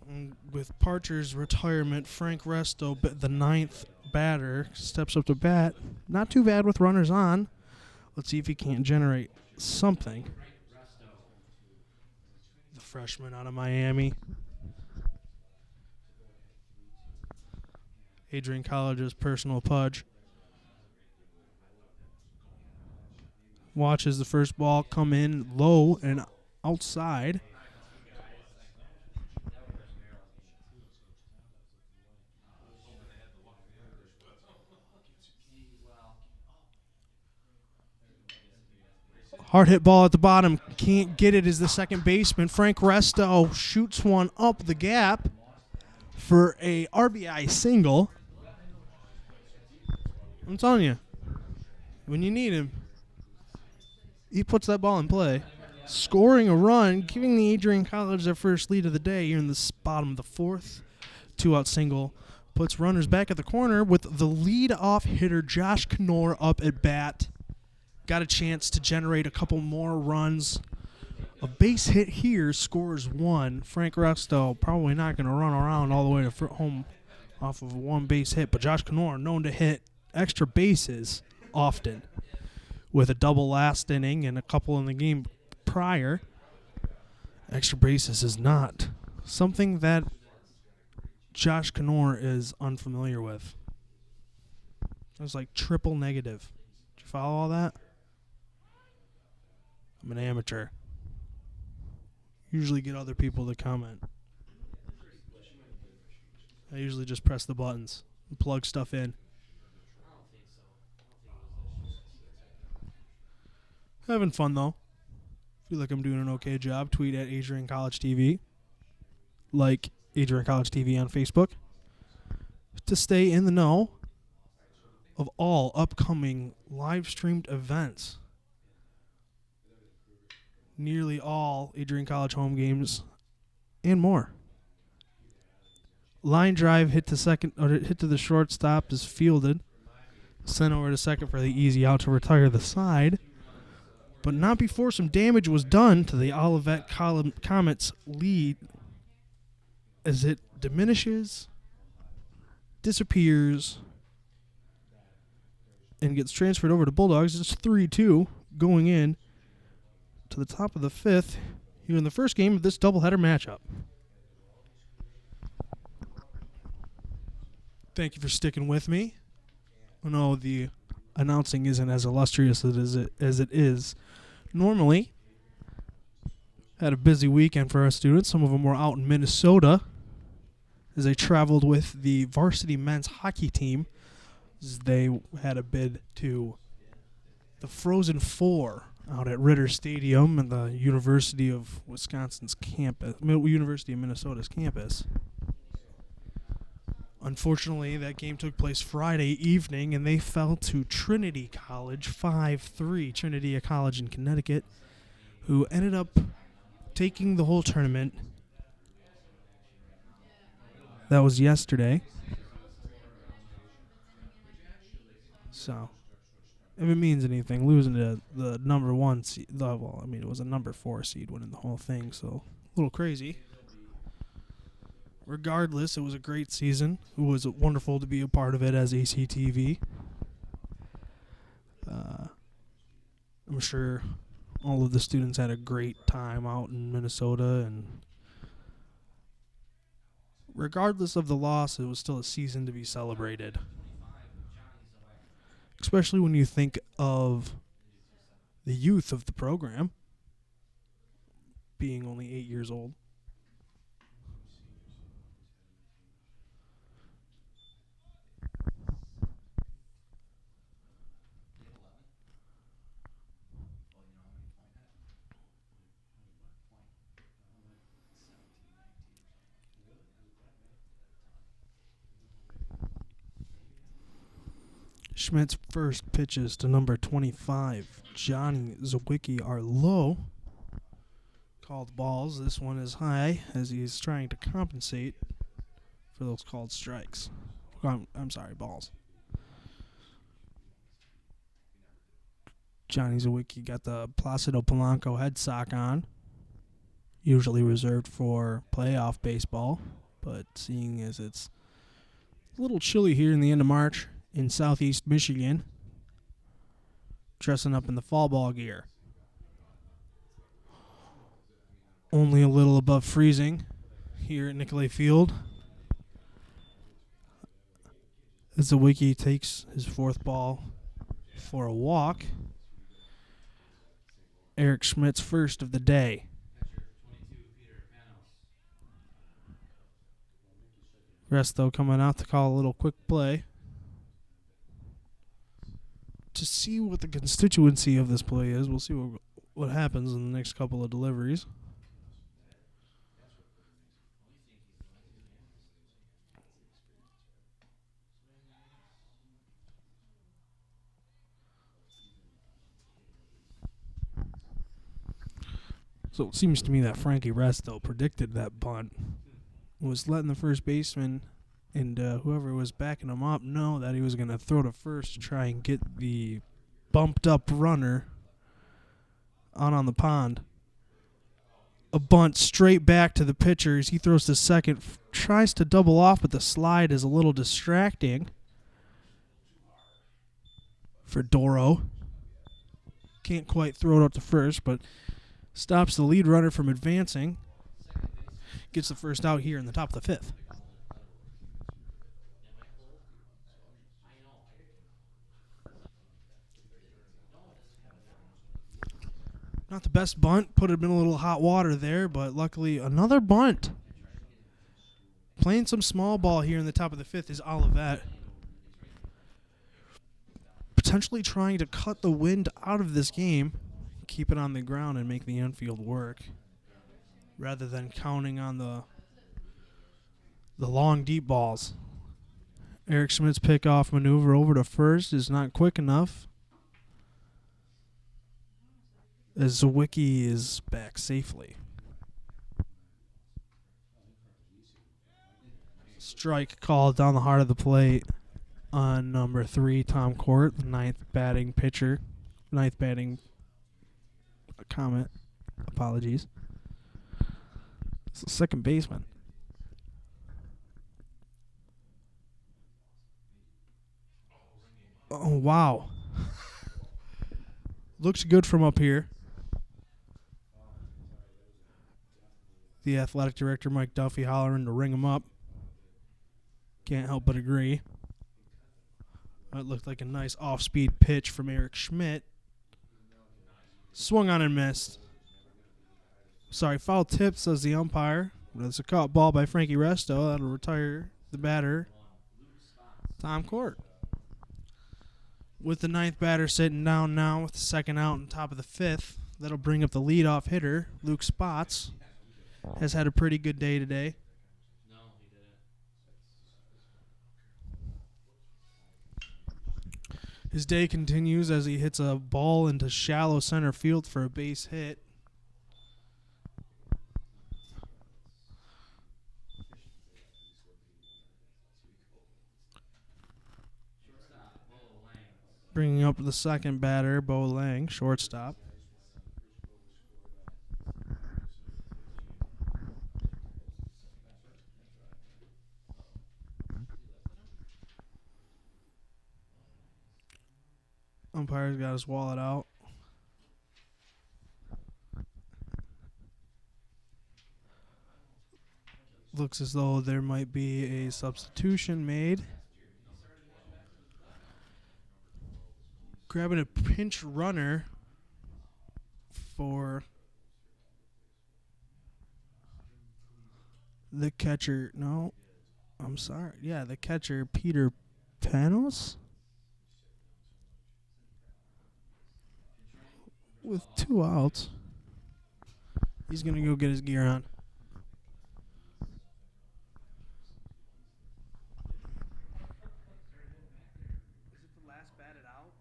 And with Parcher's retirement, Frank Resto, the 9th batter, steps up to bat. Not too bad with runners on. Let's see if he can't generate something. The freshman out of Miami. Adrian College's personal pudge. Watches the first ball come in low and outside. Hard hit ball at the bottom. Can't get it as the second baseman. Frank Resto shoots one up the gap for a RBI single. I'm telling you, when you need him, he puts that ball in play. Scoring a run, giving the Adrian College their first lead of the day here in the bottom of the fourth. 2-out single puts runners back at the corner with the lead-off hitter Josh Knorr up at bat. Got a chance to generate a couple more runs. A base hit here scores one. Frank Resto probably not going to run around all the way to home off of a one base hit, but Josh Knorr known to hit extra bases often with a double last inning and a couple in the game prior. Extra bases is not something that Josh Knorr is unfamiliar with. It was like triple negative. Did you follow all that? I'm an amateur. Usually get other people to comment. I usually just press the buttons and plug stuff in. Having fun though. Feel like I'm doing an okay job. Tweet at Adrian College TV. Like Adrian College TV on Facebook. To stay in the know of all upcoming live streamed events. Nearly all Adrian College home games and more. Line drive hit to second or hit to the shortstop is fielded. Sent over to second for the easy out to retire the side. But not before some damage was done to the Olivet Comets lead as it diminishes, disappears, and gets transferred over to Bulldogs. It's 3-2 going in to the top of the fifth here in the first game of this doubleheader matchup. Thank you for sticking with me. I know the announcing isn't as illustrious as it is normally. Had a busy weekend for our students. Some of them were out in Minnesota as they traveled with the varsity men's hockey team. As they had a bid to the Frozen Four out at Ritter Stadium and the University of Wisconsin's campus, University of Minnesota's campus. Unfortunately, that game took place Friday evening, and they fell to Trinity College 5-3. Trinity, a college in Connecticut, who ended up taking the whole tournament. That was yesterday. So, if it means anything, losing to the number one seed, it was a number 4 seed winning the whole thing, so a little crazy. Regardless, it was a great season. It was wonderful to be a part of it as ACTV. I'm sure all of the students had a great time out in Minnesota, and regardless of the loss, it was still a season to be celebrated. Especially when you think of the youth of the program being only 8 years old. Schmidt's first pitches to number 25, Johnny Zawicki, are low. Called balls. This one is high as he's trying to compensate for those called strikes. I'm sorry, balls. Johnny Zawicki got the Placido Polanco head sock on, usually reserved for playoff baseball, but seeing as it's a little chilly here in the end of March in southeast Michigan, dressing up in the fall ball gear. Only a little above freezing here at Nicolay Field. As Zawicki takes his fourth ball for a walk. Eric Schmidt's first of the day. Resto coming out to call a little quick play. To see what the constituency of this play is, we'll see what happens in the next couple of deliveries. So it seems to me that Frankie Resto predicted that bunt, was letting the first baseman and whoever was backing him up know that he was going to throw to first to try and get the bumped up runner out on the pond. A bunt straight back to the pitcher as he throws to second, tries to double off, but the slide is a little distracting for Doro. Can't quite throw it up to first, but stops the lead runner from advancing. Gets the first out here in the top of the fifth. Not the best bunt. Put him in a little hot water there, but luckily another bunt. Playing some small ball here in the top of the fifth is Olivet. Potentially trying to cut the wind out of this game, keep it on the ground and make the infield work, rather than counting on the long deep balls. Eric Schmidt's pickoff maneuver over to first is not quick enough, as Zawicki is back safely. Strike called down the heart of the plate on number 3, Tom Court, the ninth batting comment. Apologies. It's the second baseman. Oh, wow. Looks good from up here. The athletic director, Mike Duffy, hollering to ring him up. Can't help but agree. That looked like a nice off-speed pitch from Eric Schmidt. Swung on and missed. Sorry, foul tip, says the umpire. But it's a caught ball by Frankie Resto. That'll retire the batter, Tom Court. With the ninth batter sitting down now with the second out on top of the fifth, that'll bring up the leadoff hitter, Luke Spots. Has had a pretty good day today. No, he didn't. His day continues as he hits a ball into shallow center field for a base hit. Bringing up the second batter, Bo Lang, shortstop. Umpire's got his wallet out. Looks as though there might be a substitution made. Grabbing a pinch runner for the catcher. No, I'm sorry. Yeah, the catcher, Peter Panos. With 2 outs. He's going to go get his gear on. Is it the last batted out?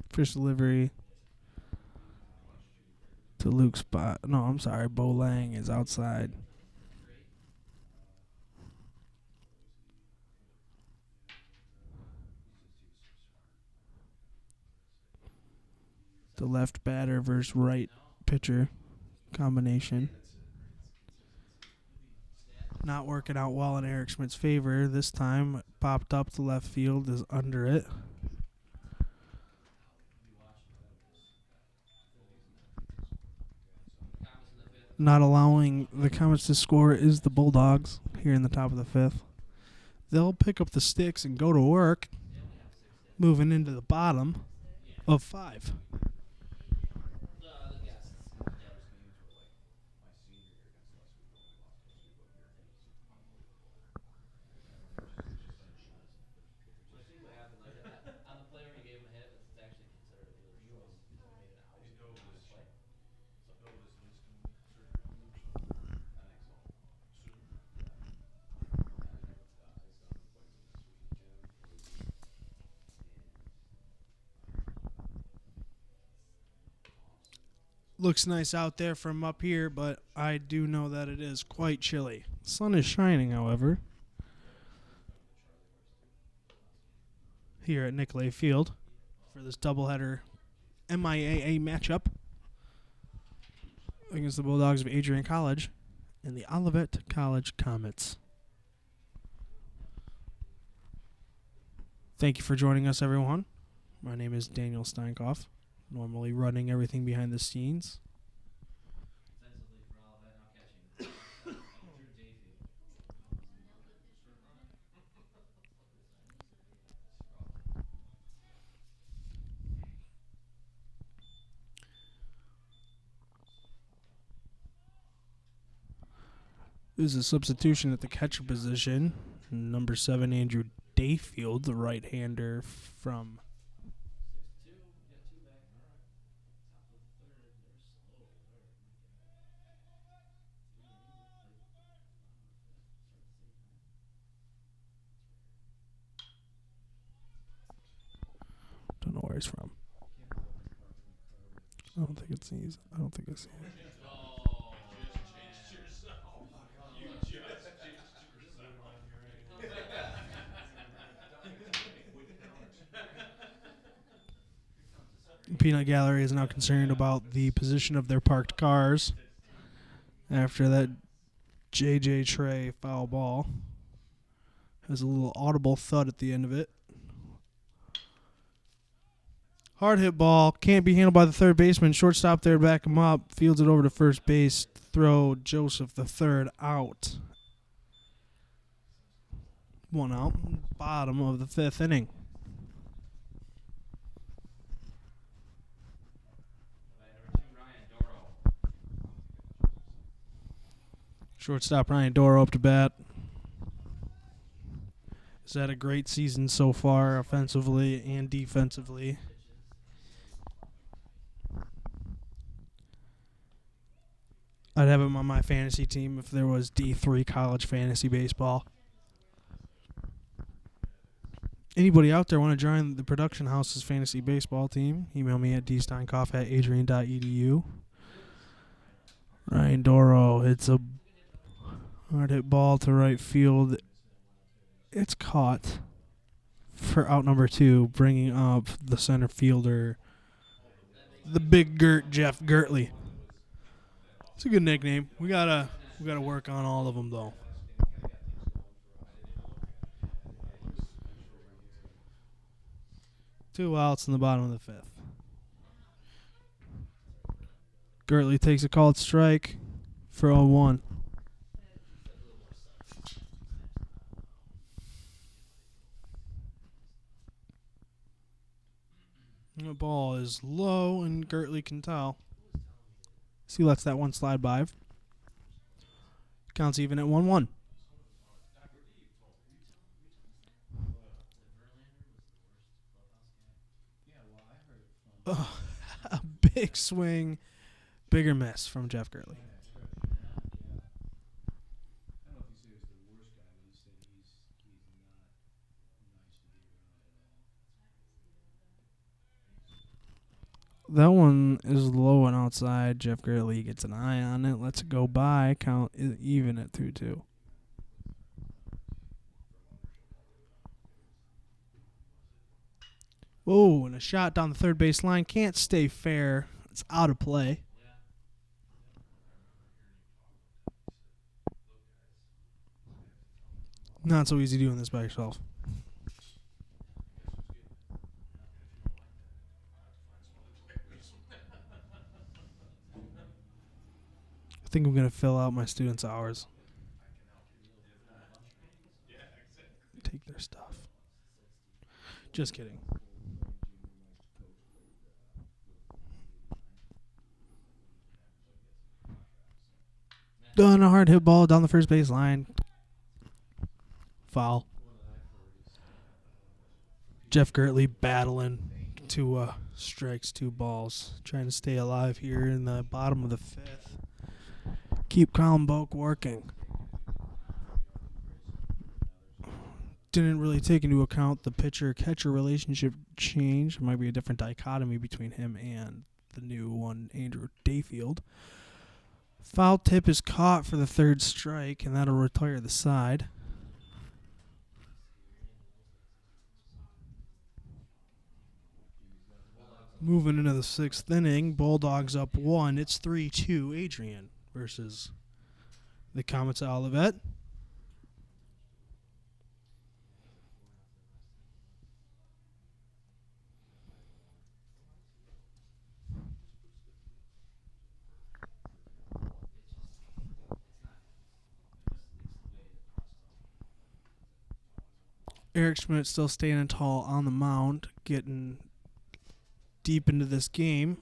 First delivery to Luke Spot. No, I'm sorry. Bo Lang is outside. The left batter versus right pitcher combination. Not working out well in Eric Schmidt's favor. This time, popped up to left field, is under it. Not allowing the Comets to score is the Bulldogs here in the top of the fifth. They'll pick up the sticks and go to work, moving into the bottom of 5. Looks nice out there from up here, but I do know that it is quite chilly. The sun is shining, however, here at Nicolay Field for this doubleheader MIAA matchup against the Bulldogs of Adrian College and the Olivet College Comets. Thank you for joining us, everyone. My name is Daniel Steinkoff, normally running everything behind the scenes. Defensively for Olivet, now catching. Andrew Dayfield. There's a substitution at the catcher position. Number 7, Andrew Dayfield, the right-hander from 6-2. We got 2 back. All right. Top of the third. They're slow. Don't know where he's from. I don't think it's he's. I don't think it's. Peanut Gallery is now concerned about the position of their parked cars after that J.J. Trey foul ball. Has a little audible thud at the end of it. Hard hit ball. Can't be handled by the third baseman. Shortstop there, back him up. Fields it over to first base. Throw Joseph the third out. 1 out. Bottom of the 5th inning. Number 2, Ryan Doro. Shortstop Ryan Doro up to bat. Has had a great season so far, offensively and defensively. I'd have him on my fantasy team if there was D3 college fantasy baseball. Anybody out there want to join the production house's fantasy baseball team? Email me at dsteinkoff@adrian.edu. Ryan Doro hits a hard hit ball to right field. It's caught for out number 2, bringing up the center fielder, the big Gert, Jeff Gertley. It's a good nickname. We gotta work on all of them though. Two outs in the bottom of the 5th. Gertley takes a called strike for 0-1. The ball is low, and Gertley can tell. So he lets that one slide by. Counts even at 1-1. A big swing, bigger miss from Jeff Gertley. That one is low and outside. Jeff Gertley gets an eye on it. Lets it go by. Count is even at 2-2. Whoa, and a shot down the third base line. Can't stay fair. It's out of play. Not so easy doing this by yourself. I think I'm going to fill out my students' hours. Take their stuff. Just kidding. Done a hard hit ball down the first base line. Foul. Jeff Gertley battling 2 strikes, 2 balls. Trying to stay alive here in the bottom of the 5th. Keep Colin Boak working. Didn't really take into account the pitcher-catcher relationship change. There might be a different dichotomy between him and the new one, Andrew Dayfield. Foul tip is caught for the third strike, and that'll retire the side. Moving into the sixth inning, Bulldogs up 1. It's 3-2 Adrian versus the Comets of Olivet. Eric Schmidt still standing tall on the mound, getting deep into this game.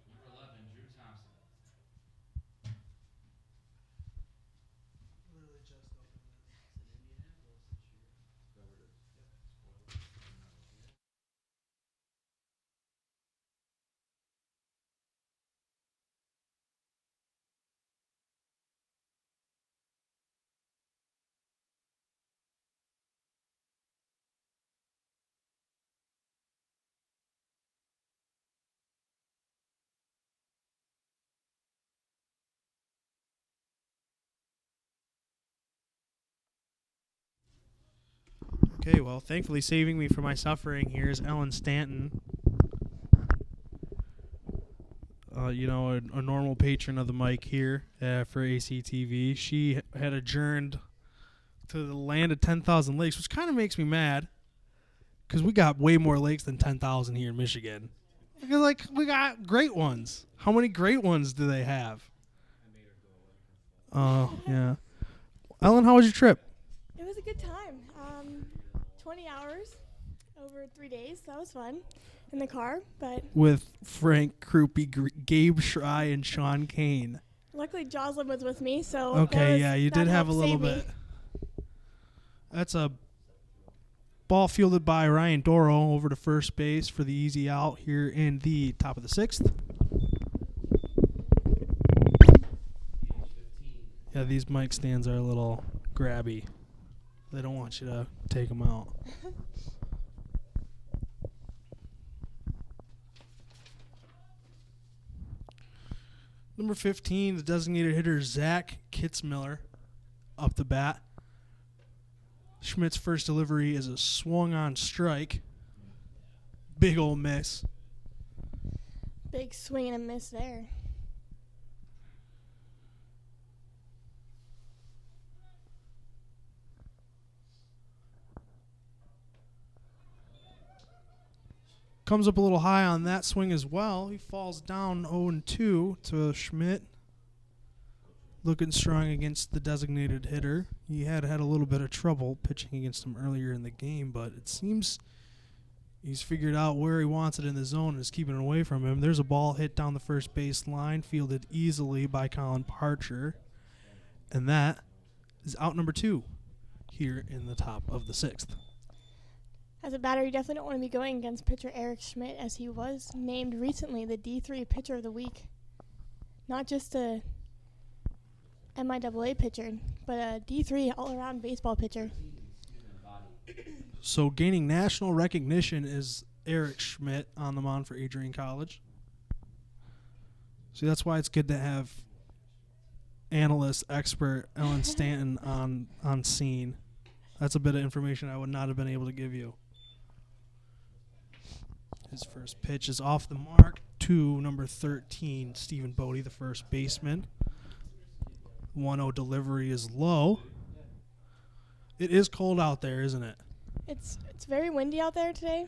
Number 11, Drew Thompson. It's in Indianapolis this year. Okay, well, thankfully saving me from my suffering here is Ellen Stanton. A normal patron of the mic here for ACTV. She had adjourned to the land of 10,000 lakes, which kind of makes me mad because we got way more lakes than 10,000 here in Michigan. Because, we got great ones. How many great ones do they have? Oh, yeah. Ellen, how was your trip? It was a good time. 20 hours over 3 days. That was fun in the car, but With Frank Krupe, Gabe Schrei, and Sean Kane. luckily Jocelyn was with me, so Okay, yeah, you did that have a helped little save me. bit. That's a ball fielded by Ryan Doro over to first base for the easy out here in the top of the sixth. Yeah, these mic stands are a little grabby. They don't want you to take them out. Number 15, the designated hitter, Zach Kitzmiller, up the bat. Schmidt's first delivery is a swung-on strike. Big ol' miss. Big swing and a miss there. Comes up a little high on that swing as well. He falls down 0-2 to Schmidt. Looking strong against the designated hitter. He had a little bit of trouble pitching against him earlier in the game, but it seems he's figured out where he wants it in the zone and is keeping it away from him. There's a ball hit down the first base line, fielded easily by Colin Parcher. And that is out number 2 here in the top of the sixth. As a batter, you definitely don't want to be going against pitcher Eric Schmidt, as he was named recently the D3 Pitcher of the Week. Not just a MIAA pitcher, but a D3 all-around baseball pitcher. So gaining national recognition is Eric Schmidt on the mound for Adrian College. See, that's why it's good to have analyst, expert Ellen Stanton on scene. That's a bit of information I would not have been able to give you. His first pitch is off the mark to number 13, Stephen Bodie, the first baseman. 1-0 delivery is low. It is cold out there, isn't it? It's very windy out there today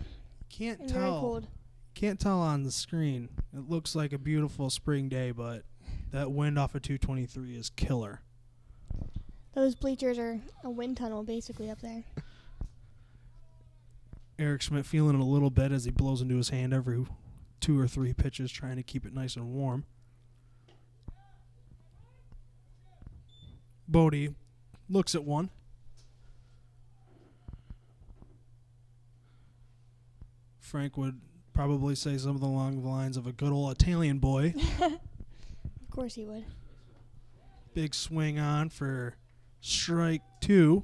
Can't and very tell. cold. can't tell on the screen. It looks like a beautiful spring day, but that wind off of 223 is killer. Those bleachers are a wind tunnel basically up there. Eric Schmidt feeling it a little bit as he blows into his hand every 2 or 3 pitches, trying to keep it nice and warm. Bodie looks at one. Frank would probably say something along the lines of a good old Italian boy. Of course he would. Big swing on for strike 2.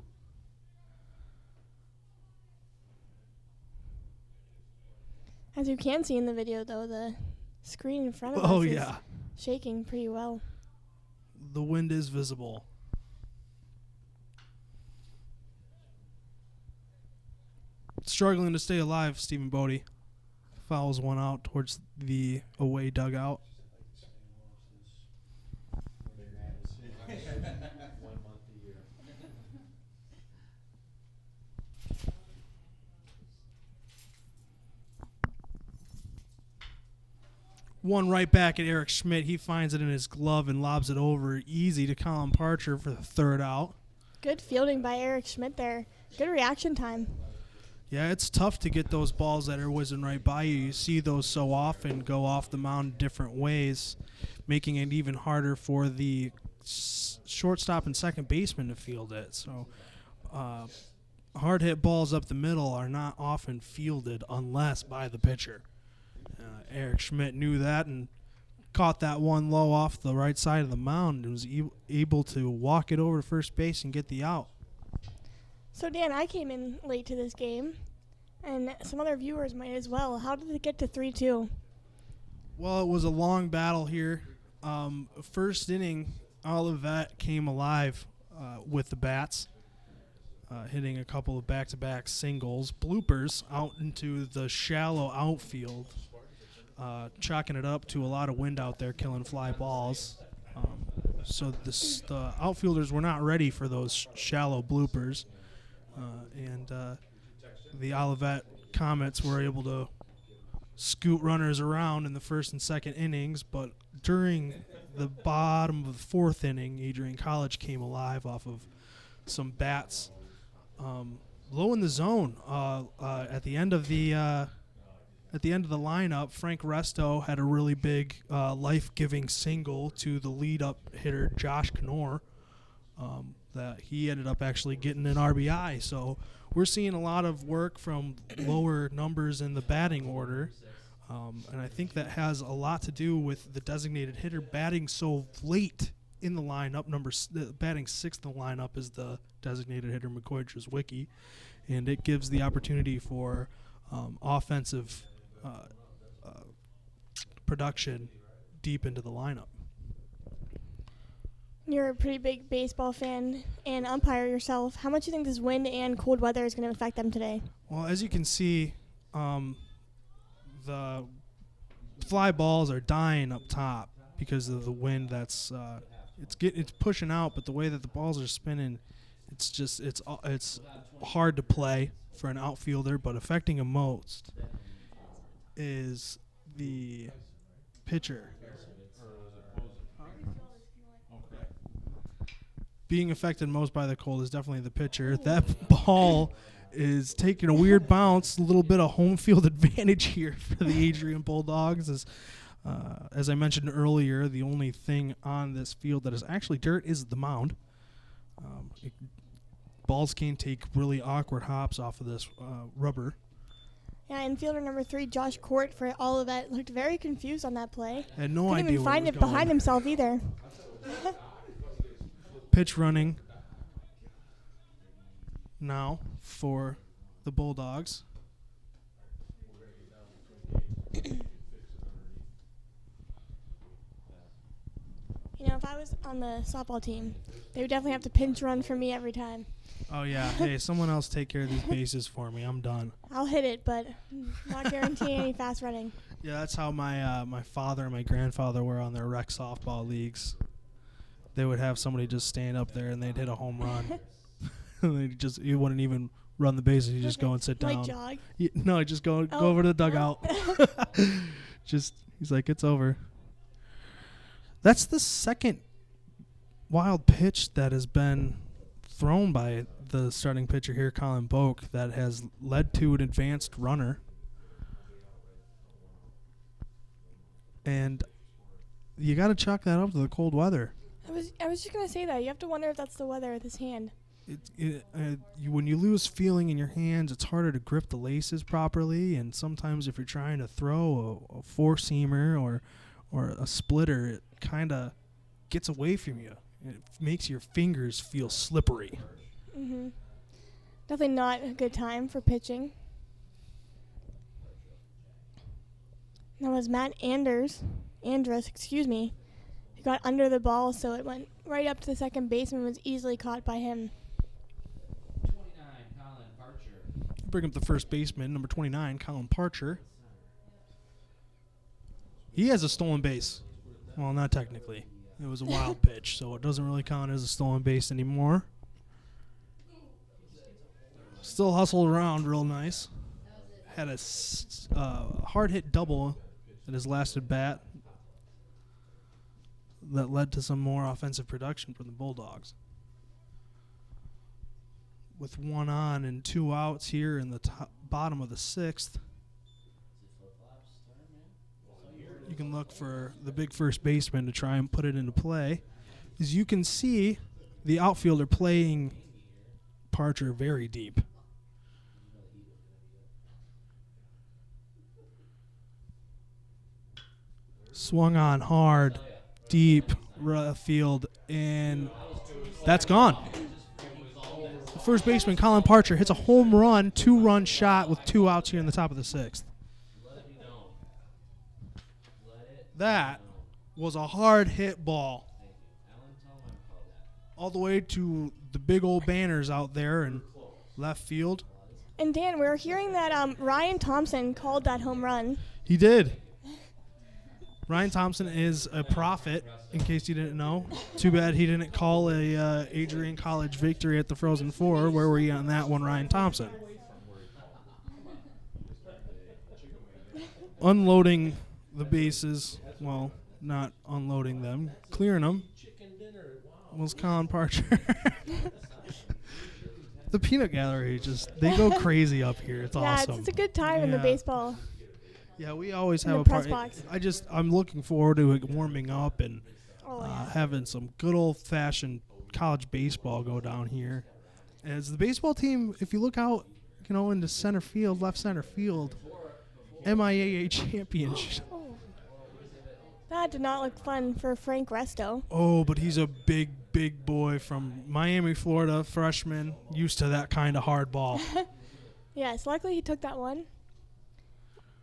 As you can see in the video, though, the screen in front of Oh, us yeah. is shaking pretty well. The wind is visible. Struggling to stay alive, Stephen Bodie fouls one out towards the away dugout. One right back at Eric Schmidt. He finds it in his glove and lobs it over easy to Colin Parcher for the third out. Good fielding by Eric Schmidt there. Good reaction time. Yeah, it's tough to get those balls that are whizzing right by you. You see those so often go off the mound different ways, making it even harder for the shortstop and second baseman to field it. So hard hit balls up the middle are not often fielded unless by the pitcher. Eric Schmidt knew that and caught that one low off the right side of the mound and was able to walk it over to first base and get the out. So, Dan, I came in late to this game, and some other viewers might as well. How did it get to 3-2? Well, it was a long battle here. First inning, Olivet came alive with the bats, hitting a couple of back-to-back singles. Bloopers out into the shallow outfield, chalking it up to a lot of wind out there, killing fly balls. So the outfielders were not ready for those shallow bloopers. And the Olivet Comets were able to scoot runners around in the first and second innings, but during the bottom of the fourth inning, Adrian College came alive off of some bats low in the zone. At the end of the lineup, Frank Resto had a really big life-giving single to the lead-up hitter Josh Knorr. That he ended up actually getting an RBI. So we're seeing a lot of work from lower numbers in the batting order. And I think that has a lot to do with the designated hitter batting so late in the lineup. Batting sixth in the lineup is the designated hitter McCoy Trzwicki. And it gives the opportunity for offensive production deep into the lineup. You're a pretty big baseball fan and umpire yourself. How much do you think this wind and cold weather is going to affect them today? Well, as you can see, the fly balls are dying up top because of the wind. That's it's pushing out, but the way that the balls are spinning, it's hard to play for an outfielder. But affecting him most is the pitcher. Being affected most by the cold is definitely the pitcher. That ball is taking a weird bounce, a little bit of home field advantage here for the Adrian Bulldogs. As I mentioned earlier, the only thing on this field that is actually dirt is the mound. Balls can take really awkward hops off of this rubber. Yeah, infielder number 3, Josh Court for Olivet, looked very confused on that play. Had no Couldn't idea even where find it it was going. behind himself either. Pitch running now for the Bulldogs. You know, if I was on the softball team, they would definitely have to pinch run for me every time. Oh, yeah. Hey, someone else take care of these bases for me. I'm done. I'll hit it, but not guaranteeing any fast running. Yeah, that's how my father and my grandfather were on their rec softball leagues. They would have somebody just stand up there and they'd hit a home run. You wouldn't even run the bases. You just go and sit Light down. jog. No, just go over to the dugout. He's like, it's over. That's the second wild pitch that has been thrown by the starting pitcher here, Colin Boak, that has led to an advanced runner. And you got to chalk that up to the cold weather. I was just gonna say that. You have to wonder if that's the weather with his hand. When you lose feeling in your hands, it's harder to grip the laces properly. And sometimes if you're trying to throw a four-seamer or a splitter, it kind of gets away from you. It makes your fingers feel slippery. Mm-hmm. Definitely not a good time for pitching. That was Matt Andrus, he got under the ball, so it went right up to the second baseman, was easily caught by him. 29, Colin Parcher. Bring up the first baseman, number 29, Colin Parcher. He has a stolen base. Well, not technically. It was a wild pitch, so it doesn't really count as a stolen base anymore. Still hustled around real nice. Had a hard-hit double in his last at-bat that led to some more offensive production from the Bulldogs. With 1 on and 2 outs here in the bottom of the 6th. You can look for the big first baseman to try and put it into play. As you can see, the outfielder playing Parcher very deep. Swung on hard, deep left field, and that's gone. The first baseman, Colin Parcher, hits a home run, 2-run shot with 2 outs here in the top of the 6th. That was a hard hit ball. All the way to the big old banners out there in left field. And Dan, we were hearing that Ryan Thompson called that home run. He did. Ryan Thompson is a prophet, in case you didn't know. Too bad he didn't call a Adrian College victory at the Frozen Four. Where were you on that one, Ryan Thompson? Unloading the bases, well, not unloading them, clearing them, was Colin Parcher. The peanut gallery, they go crazy up here. It's awesome. Yeah, it's a good time in the baseball. Yeah, we always In have the a press party. box. I'm looking forward to it warming up and Yeah. having some good old-fashioned college baseball go down here. As the baseball team, if you look out, into center field, left center field, MIAA championship. That did not look fun for Frank Resto. Oh, but he's a big, big boy from Miami, Florida, freshman, used to that kind of hard ball. Yes, luckily he took that one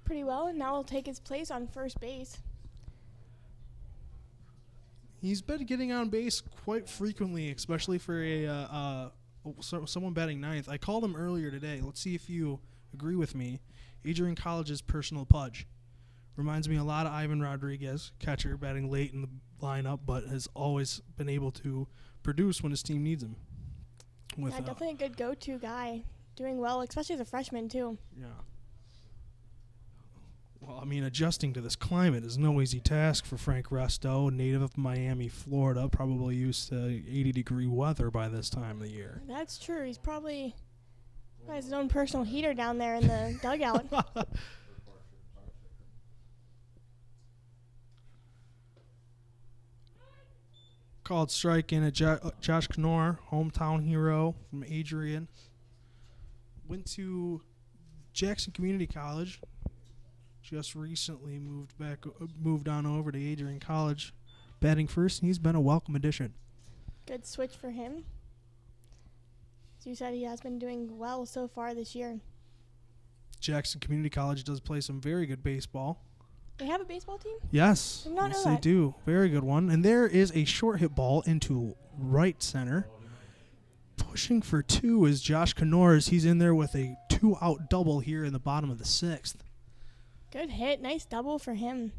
pretty well, and now he'll take his place on first base. He's been getting on base quite frequently, especially for someone batting ninth. I called him earlier today. Let's see if you agree with me. Adrian College's personal pudge. Reminds me a lot of Ivan Rodriguez, catcher, batting late in the lineup, but has always been able to produce when his team needs him. Definitely a good go-to guy. Doing well, especially as a freshman, too. Yeah. Well, adjusting to this climate is no easy task for Frank Resto, native of Miami, Florida, probably used to 80-degree weather by this time of the year. That's true. He's probably has his own personal heater down there in the dugout. Called strike in at Josh Knorr, hometown hero from Adrian. Went to Jackson Community College. Just recently moved on over to Adrian College, batting first, and he's been a welcome addition. Good switch for him. As you said, he has been doing well so far this year. Jackson Community College does play some very good baseball. They have a baseball team? Yes. I did not know they that. do. Very good one. And there is a short hit ball into right center. Pushing for 2 is Josh Knorrs. He's in there with a 2-out double here in the bottom of the 6th. Good hit. Nice double for him.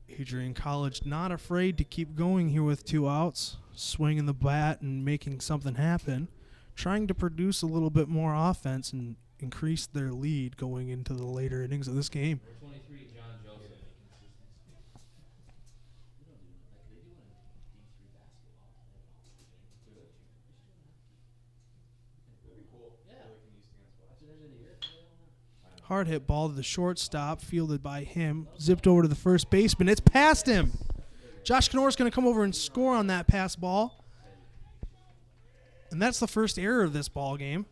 Adrian College not afraid to keep going here with 2 outs, swinging the bat and making something happen. trying to produce a little bit more offense and increase their lead going into the later innings of this game. Number 23, John Joseph. Hard hit ball to the shortstop, fielded by him, zipped over to the first baseman. It's past him. Josh Knorr's going to come over and score on that pass ball. And that's the first error of this ball game.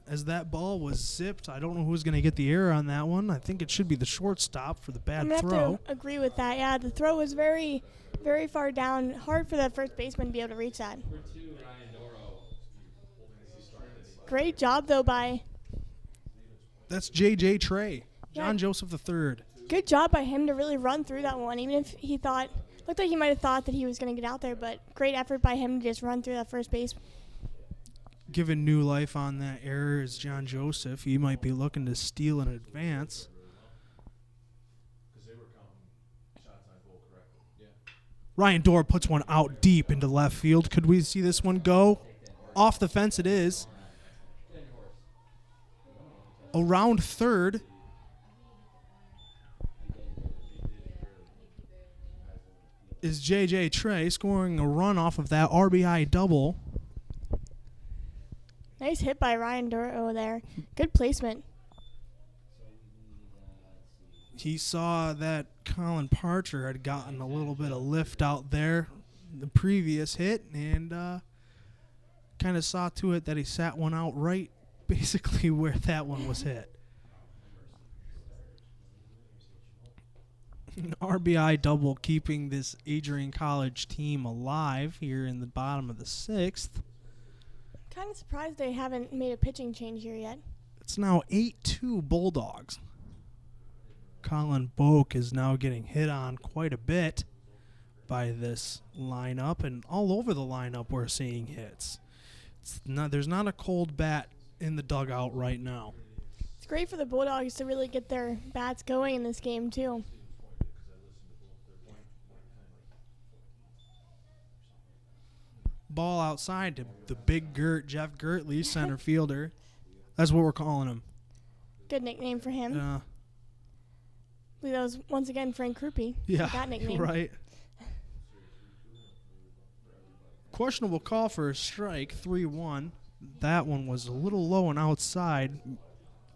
As that ball was zipped, I don't know who's going to get the error on that one. I think it should be the shortstop for the bad I'm going to throw. have to agree with that. Yeah, the throw was very, very far down. Hard for that first baseman to be able to reach that. Number 2, Ryan Doro. Great job, though, by... That's J.J. Trey, Yeah. John Joseph III. Good job by him to really run through that one, even if he thought... Looked like he might have thought that he was going to get out there, but great effort by him to just run through that first base. Given new life on that error is John Joseph. He might be looking to steal in advance. Ryan Dorr puts one out deep into left field. Could we see this one go? Off the fence it is. Around third. Is J.J. Trey scoring a run off of that RBI double. Nice hit by Ryan Duro there. Good placement. He saw that Colin Parcher had gotten a little bit of lift out there the previous hit and kind of saw to it that he sat one out right basically where that one was hit. An RBI double keeping this Adrian College team alive here in the bottom of the sixth. Kind of surprised they haven't made a pitching change here yet. It's now 8-2 Bulldogs. Colin Boak is now getting hit on quite a bit by this lineup, and all over the lineup we're seeing hits. There's not a cold bat in the dugout right now. It's great for the Bulldogs to really get their bats going in this game, too. Ball outside to the big Gert, Jeff Gertley, center fielder. That's what we're calling him. Good nickname for him. I believe that was, once again, Frank Krupe. Yeah, That nickname. right. Questionable call for a strike, 3-1. That one was a little low and outside.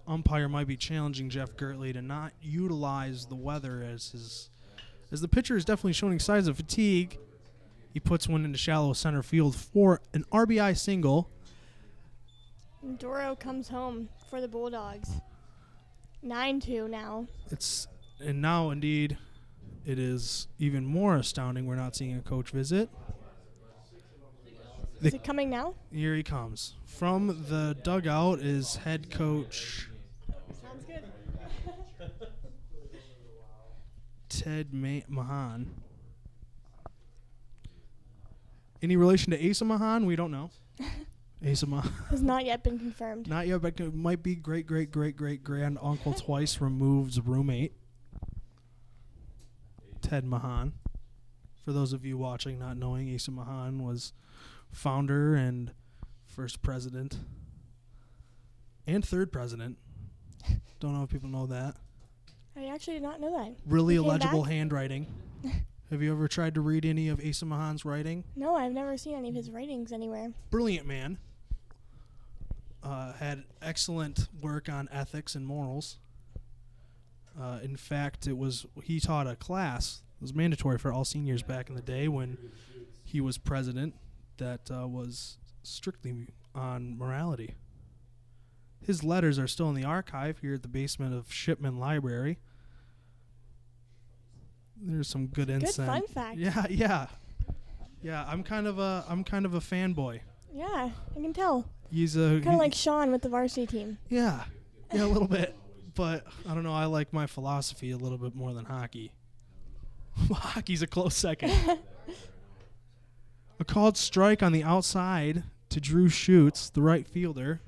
Umpire might be challenging Jeff Gertley to not utilize the weather as the pitcher is definitely showing signs of fatigue. He puts one into shallow center field for an RBI single. Doro comes home for the Bulldogs. 9-2 now. And now, indeed, it is even more astounding we're not seeing a coach visit. Is it coming now? Here he comes. From the dugout is head coach Sounds good. Ted Mahan. Any relation to Asa Mahan? We don't know. Asa Mahan. Has not yet been confirmed. Not yet, but it might be great uncle twice removed's roommate. Ted Mahan. For those of you watching not knowing, Asa Mahan was founder and first president and third president. Don't know if people know that. I actually did not know that. Really He came illegible back? handwriting. Have you ever tried to read any of Asa Mahan's writing? No, I've never seen any of his writings anywhere. Brilliant man. Had excellent work on ethics and morals. In fact, he taught a class. It was mandatory for all seniors back in the day when he was president that was strictly on morality. His letters are still in the archive here at the basement of Shipman Library. There's some good Good insight. fun fact. Yeah. I'm kind of a fanboy. Yeah, I can tell. He's Kind of like Sean with the varsity team. Yeah, a little bit. But I don't know. I like my philosophy a little bit more than hockey. Hockey's a close second. A called strike on the outside to Drew Schutz, the right fielder.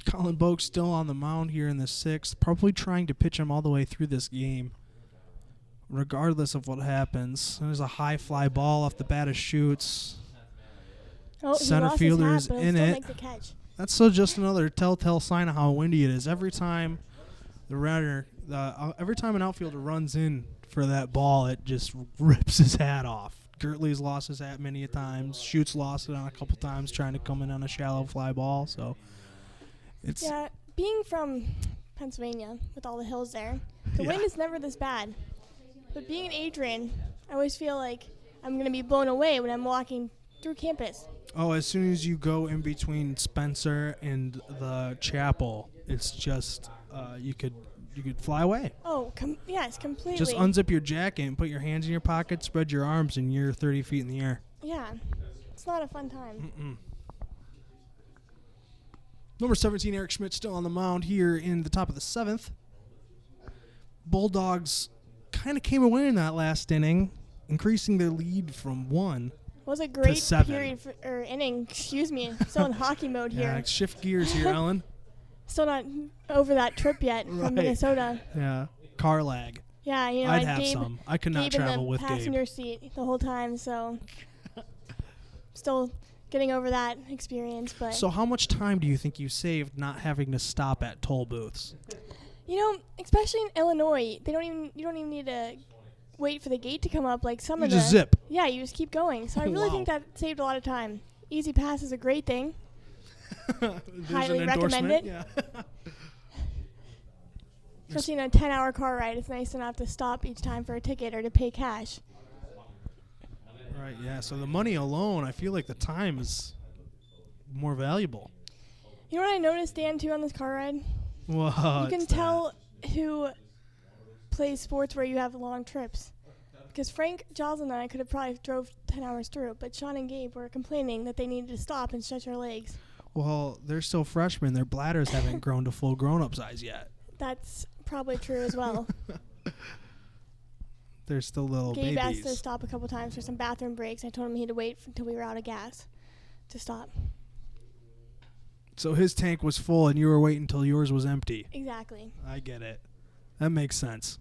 Colin Boak still on the mound here in the sixth, probably trying to pitch him all the way through this game, regardless of what happens. There's a high fly ball off the bat of Schutz. Oh, Center he lost fielder's his hat, but in he'll still it. make the catch. That's so just another telltale sign of how windy it is. Every time every time an outfielder runs in for that ball, it just rips his hat off. Gertley's lost his hat many a times. Schuetz lost it on a couple times trying to come in on a shallow fly ball. So it's Yeah, being from Pennsylvania with all the hills there, the Yeah. wind is never this bad. But being in Adrian, I always feel like I'm going to be blown away when I'm walking through campus. Oh, as soon as you go in between Spencer and the chapel, it's just you could fly away. Oh, yes, completely. Just unzip your jacket and put your hands in your pocket, spread your arms, and you're 30 feet in the air. Yeah, it's not a fun time. Mm-mm. Number 17, Eric Schmidt, still on the mound here in the top of the 7th. Bulldogs kind of came away in that last inning, increasing their lead from 1. It was a great 7. period or inning. Excuse me, I'm still in hockey mode here. Yeah, shift gears here, Ellen. Still not over that trip yet Right. from Minnesota. Yeah, car lag. Yeah, you know, I'd I have Gabe, some. I could not Gabe in travel the with passenger Gabe. seat the whole time, so still getting over that experience. But So how much time do you think you saved not having to stop at toll booths? you know, especially in Illinois, you don't even need to wait for the gate to come up like some You of just the zip. Yeah, you just keep going. So I really think Wow. that saved a lot of time. Easy Pass is a great thing. There's Highly an recommend endorsement. it. Yeah. Especially in a 10-hour car ride, it's nice to not have to stop each time for a ticket or to pay cash. Right, yeah. So the money alone, I feel like the time is more valuable. You know what I noticed, Dan, too, on this car ride? Whoa. You can tell who plays sports where you have long trips. Because Frank, Jocelyn, and I could have probably drove 10 hours through, but Sean and Gabe were complaining that they needed to stop and stretch their legs. Well, they're still freshmen. Their bladders haven't grown to full grown-up size yet. That's probably true as well. They're still little Gabe asked to babies. stop a couple times for some bathroom breaks. I told him he had to wait until we were out of gas to stop. So his tank was full and you were waiting until yours was empty. Exactly. I get it. That makes sense.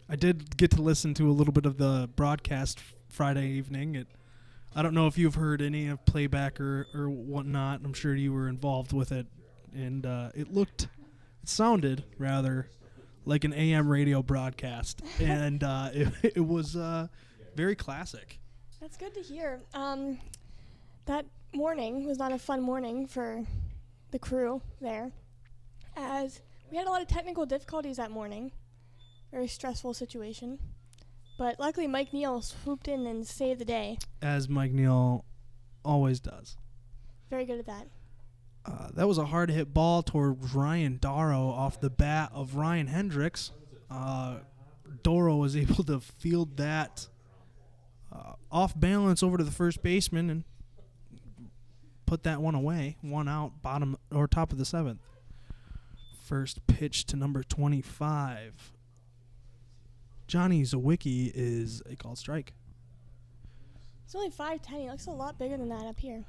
I did get to listen to a little bit of the broadcast Friday evening. I don't know if you've heard any of playback or whatnot. I'm sure you were involved with it. And it sounded rather like an AM radio broadcast. And it was very classic. That's good to hear. That morning was not a fun morning for the crew there, as we had a lot of technical difficulties that morning. Very stressful situation. But luckily Mike Neal swooped in and saved the day. As Mike Neal always does. Very good at that. That was a hard-hit ball toward Ryan Darrow off the bat of Ryan Hendricks. Darrow was able to field that off balance over to the first baseman and put that one away. One out, bottom or top of the 7th. First pitch to number 25. Johnny Zawicki is a called strike. He's only 5'10". He looks a lot bigger than that up here.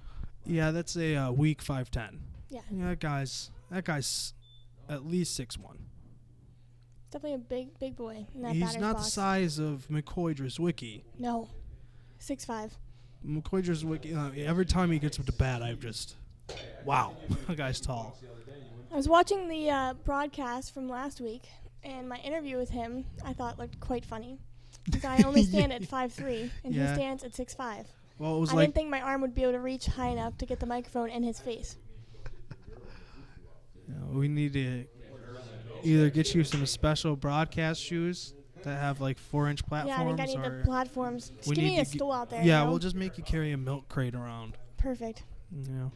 Yeah, that's a weak 5'10". Yeah. Yeah, that guy's at least 6'1". Definitely a big boy in that He's batter's not box. the size of McCoy Drzwicki. No. 6'5". McCoy Drzwicki, every time he gets up to bat, I'm just, wow, that guy's tall. I was watching the broadcast from last week, and my interview with him I thought looked quite funny. Because I only stand at 5'3", and Yeah. he stands at 6'5". Well, it was I like didn't think my arm would be able to reach high enough to get the microphone in his face. we need to either get you some special broadcast shoes that have like 4-inch platforms. Yeah, I think I need or the platforms. Just we give need me to a stool out there. Yeah, you know? we'll just make you carry a milk crate around. Perfect. Yeah.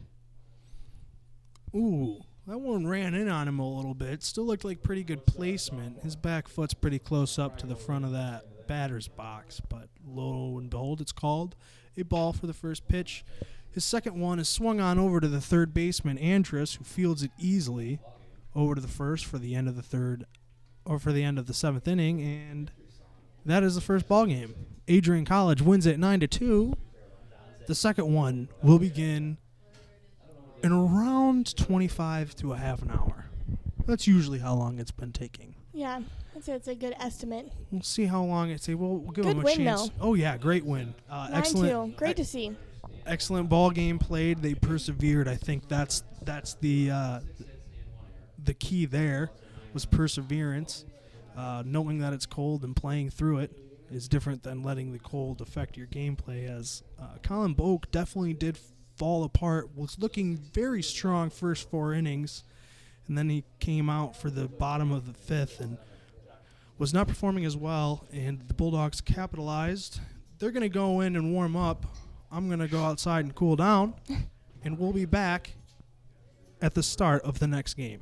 Ooh, that one ran in on him a little bit. Still looked like pretty good placement. His back foot's pretty close up to the front of that batter's box, but lo and behold, it's called a ball for the first pitch. His second one is swung on over to the third baseman, Andrus, who fields it easily over to the first for the end of the third, or for the end of the 7th inning, and that is the first ball game. Adrian College wins it 9-2. The second one will begin in around 25 to a half an hour. That's usually how long it's been taking. Yeah, I'd say it's a good estimate. We'll see how long it takes. We'll give Good them a win, chance. though. Oh yeah, great win. 9-2. Great to see. Excellent ball game played. They persevered. I think that's the key there was perseverance. Knowing that it's cold and playing through it is different than letting the cold affect your gameplay. As Colin Boak definitely did fall apart. Was looking very strong first 4 innings, and then he came out for the bottom of the 5th and was not performing as well. And the Bulldogs capitalized. They're going to go in and warm up. I'm going to go outside and cool down, and we'll be back at the start of the next game.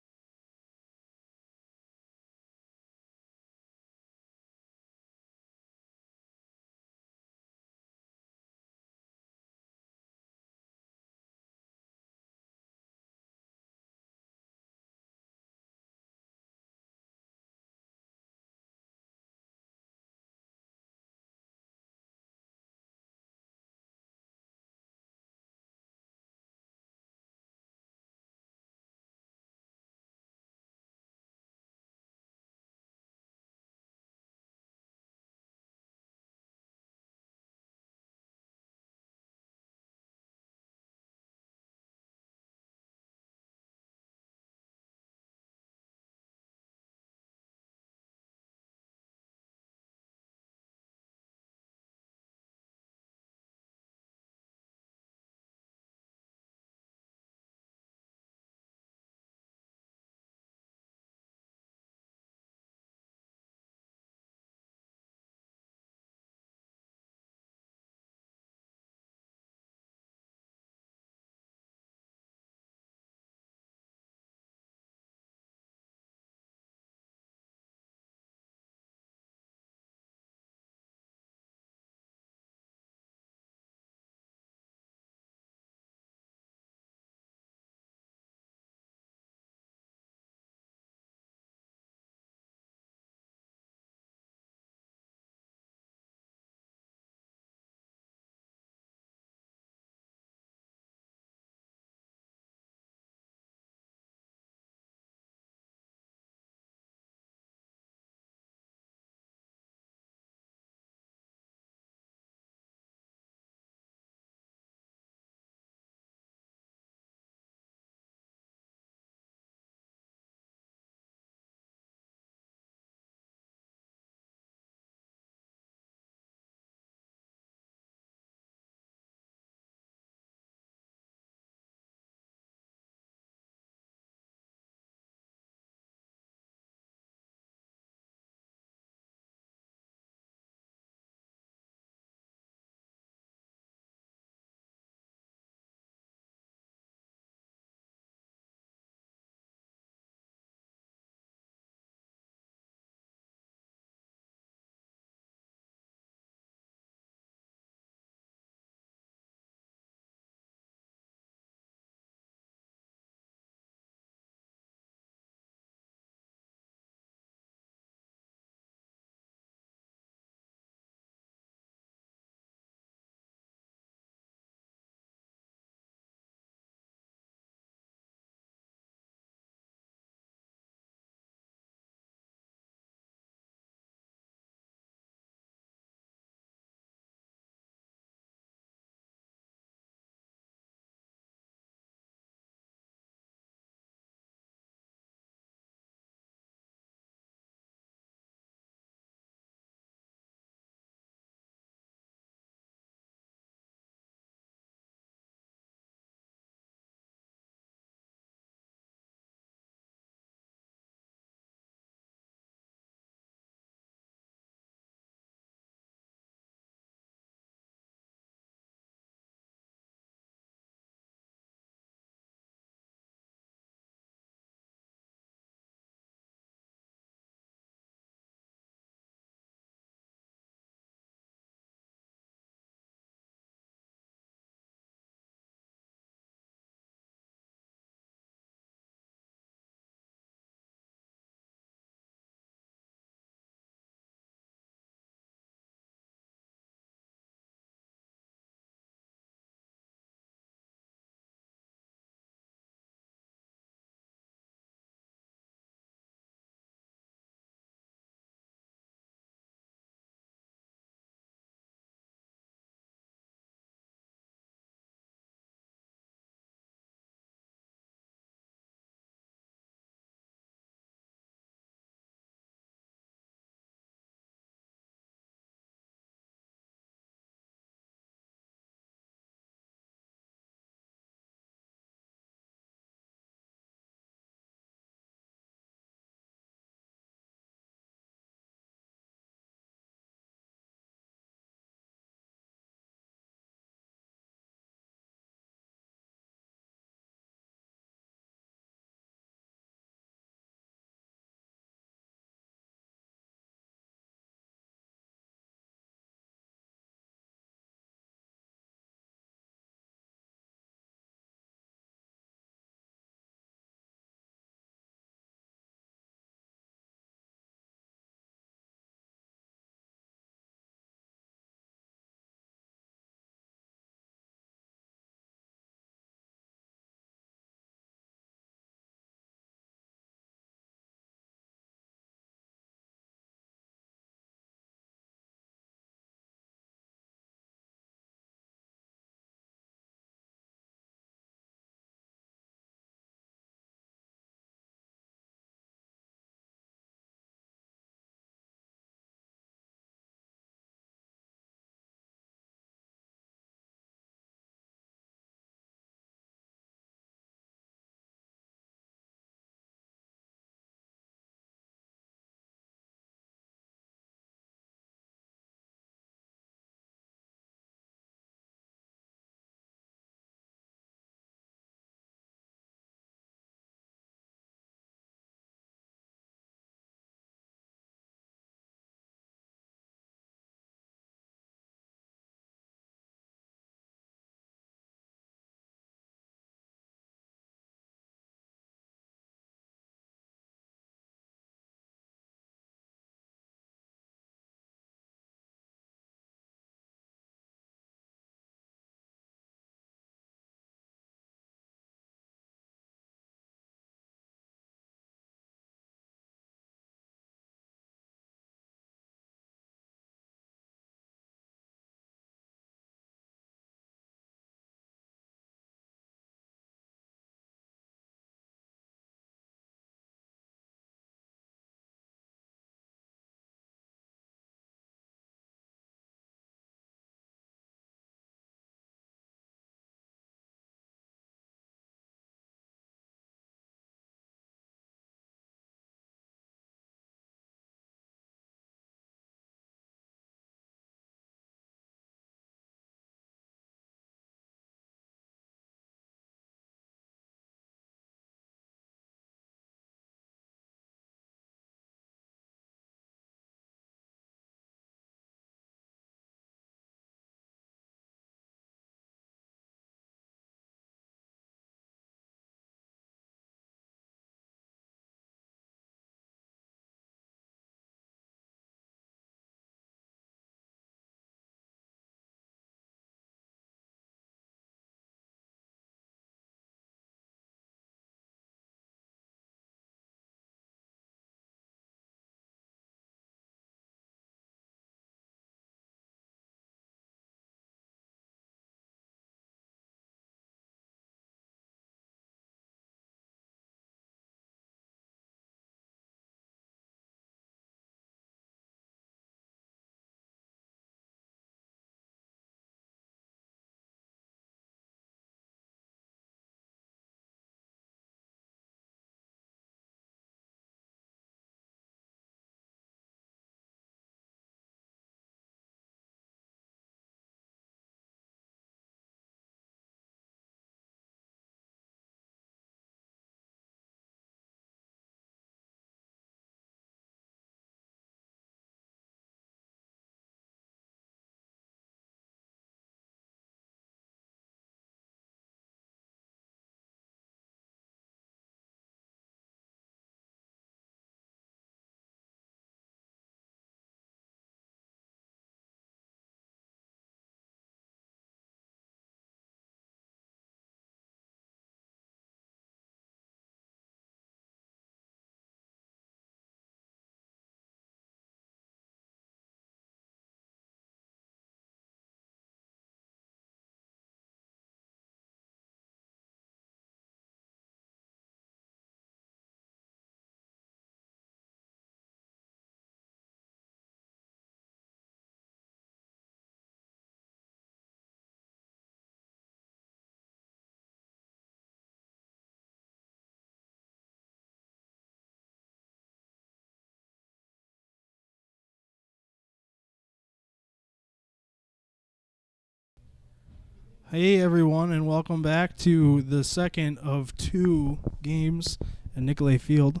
Hey everyone, and welcome back to the second of two games at Nicolay Field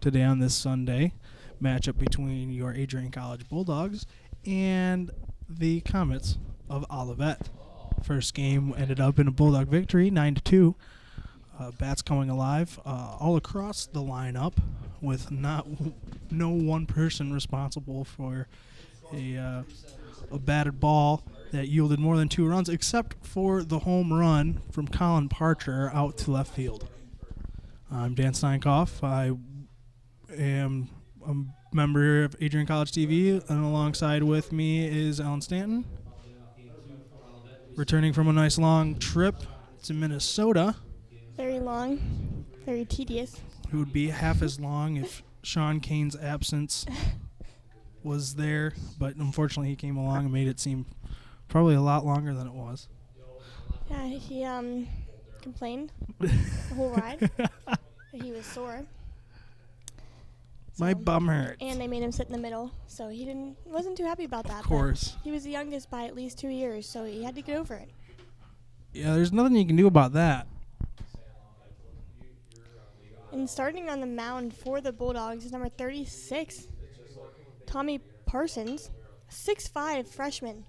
today on this Sunday. Matchup between your Adrian College Bulldogs and the Comets of Olivet. First game ended up in a Bulldog victory, 9-2. Bats coming alive all across the lineup with no one person responsible for a batted ball that yielded more than 2 runs, except for the home run from Colin Parcher out to left field. I'm Dan Steinkoff. I am a member of Adrian College TV, and alongside with me is Alan Stanton, returning from a nice long trip to Minnesota. Very long, very tedious. It would be half as long if Sean Kane's absence was there, but unfortunately he came along and made it seem probably a lot longer than it was. Yeah, he complained the whole ride that he was sore. My So- bum hurts. And they made him sit in the middle, so he wasn't too happy about that. Of course. But he was the youngest by at least 2 years, so he had to get over it. Yeah, there's nothing you can do about that. And starting on the mound for the Bulldogs is number 36, Tommy Parsons, 6'5" freshman.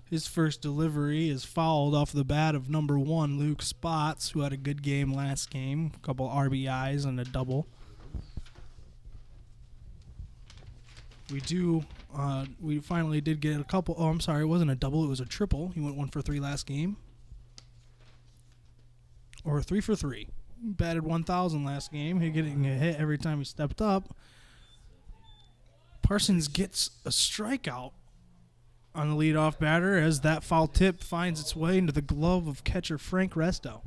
His first delivery is fouled off the bat of number 1, Luke Spots, who had a good game last game. A couple RBIs and a double. We finally did get a couple. Oh, I'm sorry, it wasn't a double, it was a triple. He went 1 for 3 last game. Or 3 for 3. He batted 1,000 last game. He getting a hit every time he stepped up. Parsons gets a strikeout on the leadoff batter as that foul tip finds its way into the glove of catcher Frank Resto.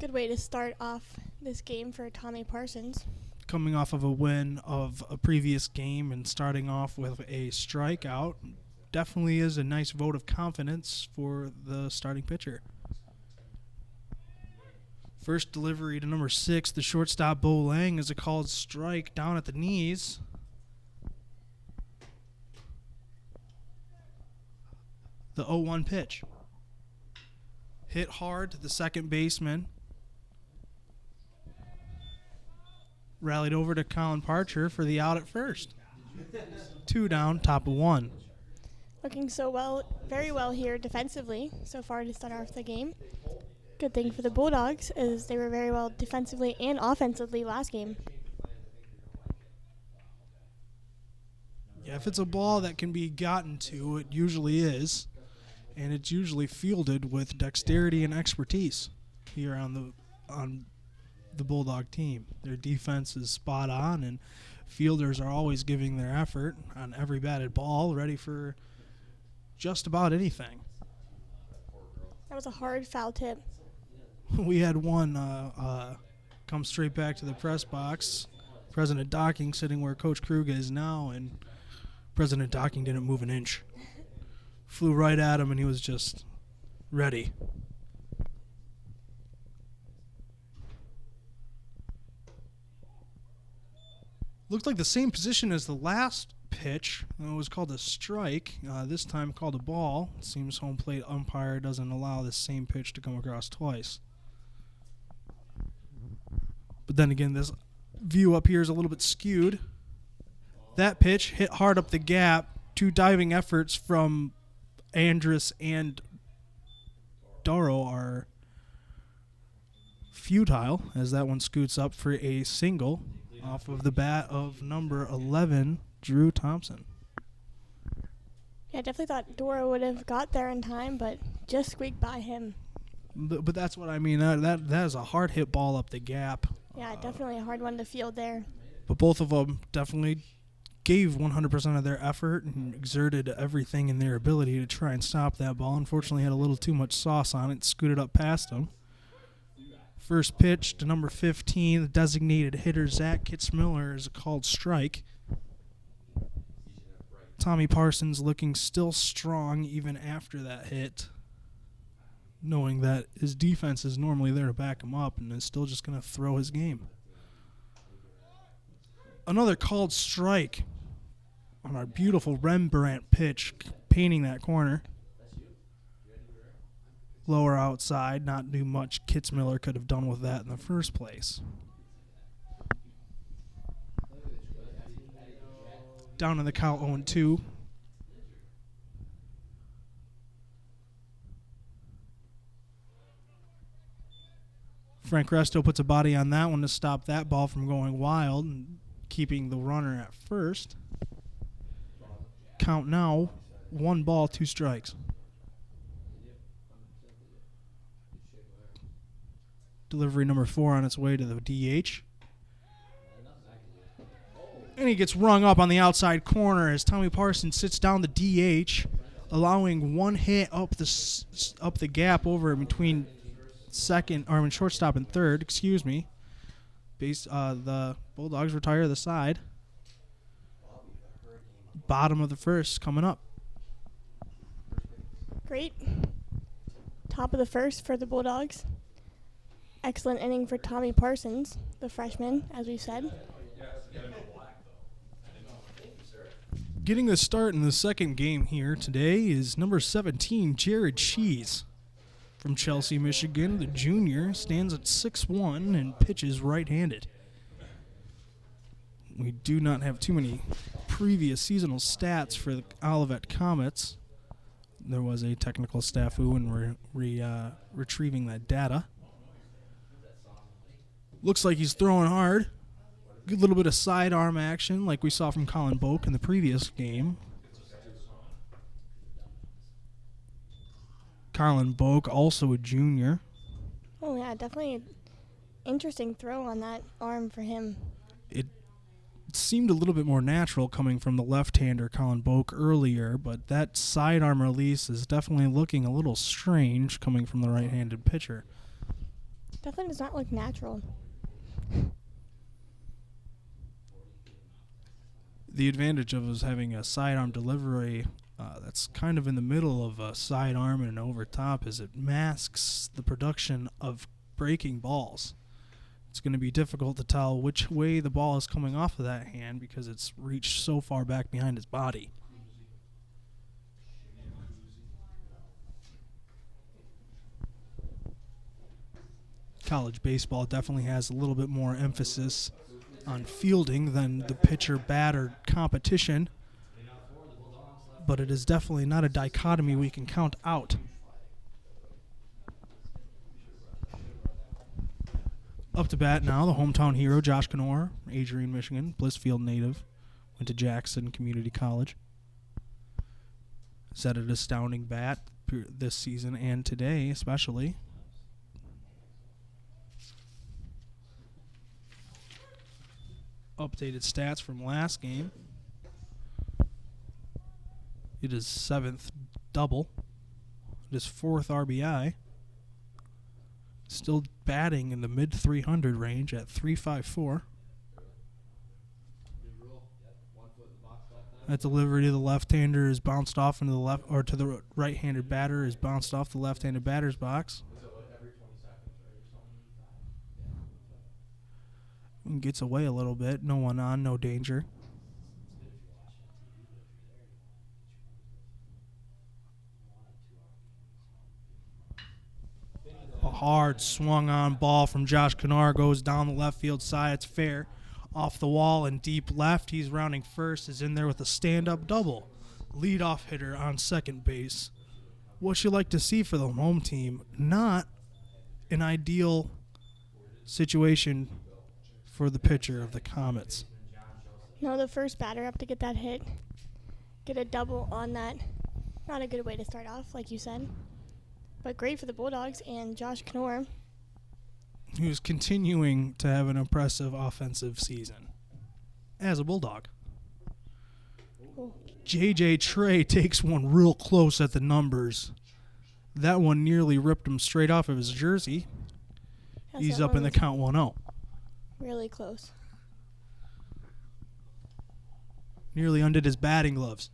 Good way to start off this game for Tommy Parsons. Coming off of a win of a previous game and starting off with a strikeout definitely is a nice vote of confidence for the starting pitcher. First delivery to number 6, the shortstop Bo Lang, is a called strike down at the knees. The 0-1 pitch. Hit hard to the second baseman. Rallied over to Colin Parcher for the out at first. 2 down, top of 1. Looking very well here defensively so far to start off the game. Good thing for the Bulldogs is they were very well defensively and offensively last game. Yeah, if it's a ball that can be gotten to, it usually is. And it's usually fielded with dexterity and expertise here on the Bulldog team. Their defense is spot on, and fielders are always giving their effort on every batted ball, ready for just about anything. That was a hard foul tip. We had one come straight back to the press box. President Docking sitting where Coach Krug is now, and President Docking didn't move an inch. Flew right at him, and he was just ready. Looked like the same position as the last pitch. It was called a strike. This time called a ball. It seems home plate umpire doesn't allow this same pitch to come across twice. But then again, this view up here is a little bit skewed. That pitch hit hard up the gap. 2 diving efforts from Andrus and Doro are futile as that one scoots up for a single off of the bat of number 11, Drew Thompson. Yeah, I definitely thought Dora would have got there in time, but just squeaked by him. But that's what I mean. That is a hard hit ball up the gap. Yeah, definitely a hard one to field there. But both of them definitely gave 100% of their effort and exerted everything in their ability to try and stop that ball. Unfortunately, had a little too much sauce on it, scooted up past them. First pitch to number 15, the designated hitter, Zach Kitzmiller, is a called strike. Tommy Parsons looking still strong even after that hit, knowing that his defense is normally there to back him up and is still just going to throw his game. Another called strike on our beautiful Rembrandt pitch, painting that corner. lower outside. Not too much Kitzmiller could have done with that in the first place. Down in the count 0-2. Frank Resto puts a body on that one to stop that ball from going wild and keeping the runner at first. Count now, 1 ball, 2 strikes. Delivery number 4 on its way to the DH. And he gets rung up on the outside corner as Tommy Parsons sits down the DH, allowing 1 hit up the gap over between shortstop and third. Excuse me. The Bulldogs retire the side. Bottom of the first coming up. Great. Top of the first for the Bulldogs. Excellent inning for Tommy Parsons, the freshman, as we said. Getting the start in the second game here today is number 17, Jared Cheese. From Chelsea, Michigan, the junior stands at 6'1" and pitches right-handed. We do not have too many previous seasonal stats for the Olivet Comets. There was a technical snafu and we're retrieving that data. Looks like he's throwing hard. Good little bit of sidearm action like we saw from Colin Boak in the previous game. Colin Boak, also a junior. Oh, yeah, definitely an interesting throw on that arm for him. It seemed a little bit more natural coming from the left-hander Colin Boak earlier, but that sidearm release is definitely looking a little strange coming from the right-handed pitcher. Definitely does not look natural. The advantage of us having a sidearm delivery that's kind of in the middle of a sidearm and an over top is it masks the production of breaking balls. It's going to be difficult to tell which way the ball is coming off of that hand because it's reached so far back behind his body. College baseball definitely has a little bit more emphasis on fielding than the pitcher-batter competition, but it is definitely not a dichotomy we can count out. Up to bat now, the hometown hero, Josh Knorr, Adrian, Michigan, Blissfield native, went to Jackson Community College. Set an astounding bat this season and today especially. Updated stats from last game. It is 7th double. It is 4th RBI. Still batting in the mid 300 range at 354. That delivery to the left-hander is bounced off into the left, or to the right-handed batter is bounced off the left-handed batter's box. And gets away a little bit. No one on, no danger. A hard swung on ball from Josh Kennard goes down the left field side. It's fair. Off the wall and deep left. He's rounding first. Is in there with a stand-up double. Leadoff hitter on second base. What you like to see for the home team. Not an ideal situation for the pitcher of the Comets. No, the first batter up to get that hit. Get a double on that. Not a good way to start off, like you said. But great for the Bulldogs and Josh Knorr. Who's continuing to have an impressive offensive season as a Bulldog. Cool. J.J. Trey takes one real close at the numbers. That one nearly ripped him straight off of his jersey. Yes, He's that up one in the was count 1-0. really close. Nearly undid his batting gloves.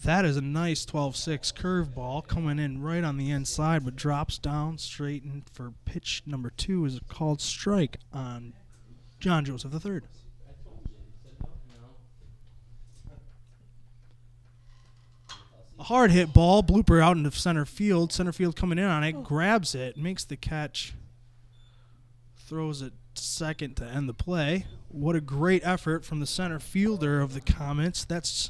That is a nice 12-6 curveball coming in right on the inside, but drops down straight in for pitch number 2 is a called strike on John Joseph III. A hard hit ball, blooper out into center field. Center field coming in on it, grabs it, makes the catch, throws it to second to end the play. What a great effort from the center fielder of the Comets. That's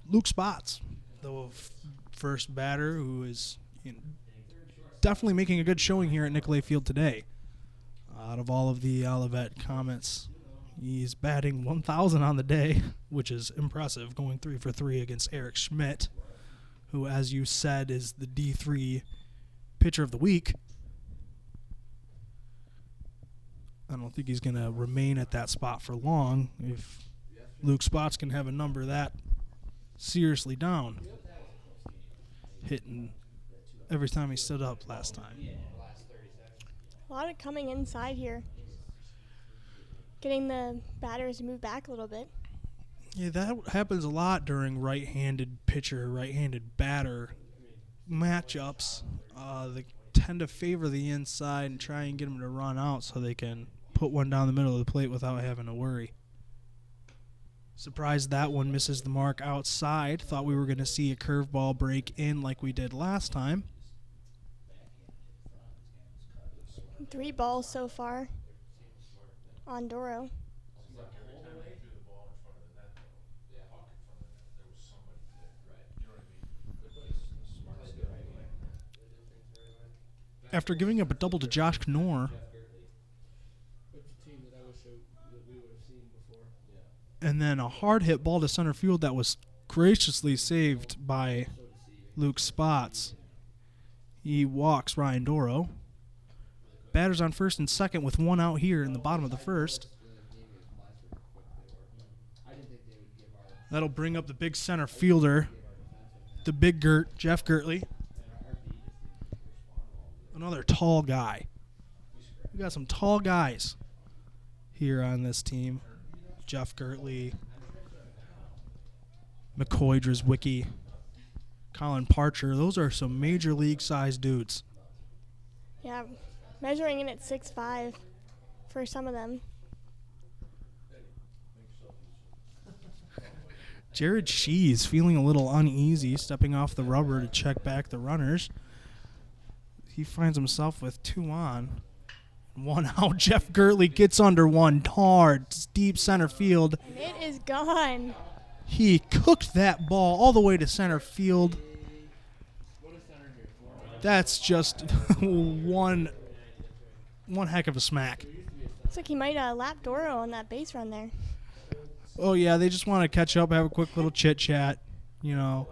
Luke Spots, the first batter who is definitely making a good showing here at Nicolay Field today. Out of all of the Olivet Comets, he's batting 1,000 on the day, which is impressive, going 3 for 3 against Eric Schmidt, who, as you said, is the D3 pitcher of the week. I don't think he's going to remain at that spot for long if Luke Spots can have a number that seriously down, hitting every time he stood up last time. A lot of coming inside here. Getting the batters to move back a little bit. Yeah, that happens a lot during right-handed pitcher, right-handed batter matchups. They tend to favor the inside and try and get them to run out so they can put one down the middle of the plate without having to worry. Surprised that one misses the mark outside. Thought we were going to see a curveball break in like we did last time. 3 balls so far on Doro. After giving up a double to Josh Knorr, and then a hard hit ball to center field that was graciously saved by Luke Spots, he walks Ryan Doro. Batters on first and second with 1 out here in the bottom of the first. That'll bring up the big center fielder, the big Gert, Jeff Gertley. Another tall guy. We got some tall guys here on this team. Jeff Gertley, McCoy Drzwicki, Colin Parcher. Those are some major league size dudes. Yeah, measuring in at 6'5" for some of them. Jared Shees feeling a little uneasy, stepping off the rubber to check back the runners. He finds himself with 2 on. 1 out. Jeff Gertley gets under one hard, deep center field. And it is gone. He cooked that ball all the way to center field. That's just one heck of a smack. Looks like he might lap Doro on that base run there. Oh, yeah, they just want to catch up, have a quick little chit-chat, you know.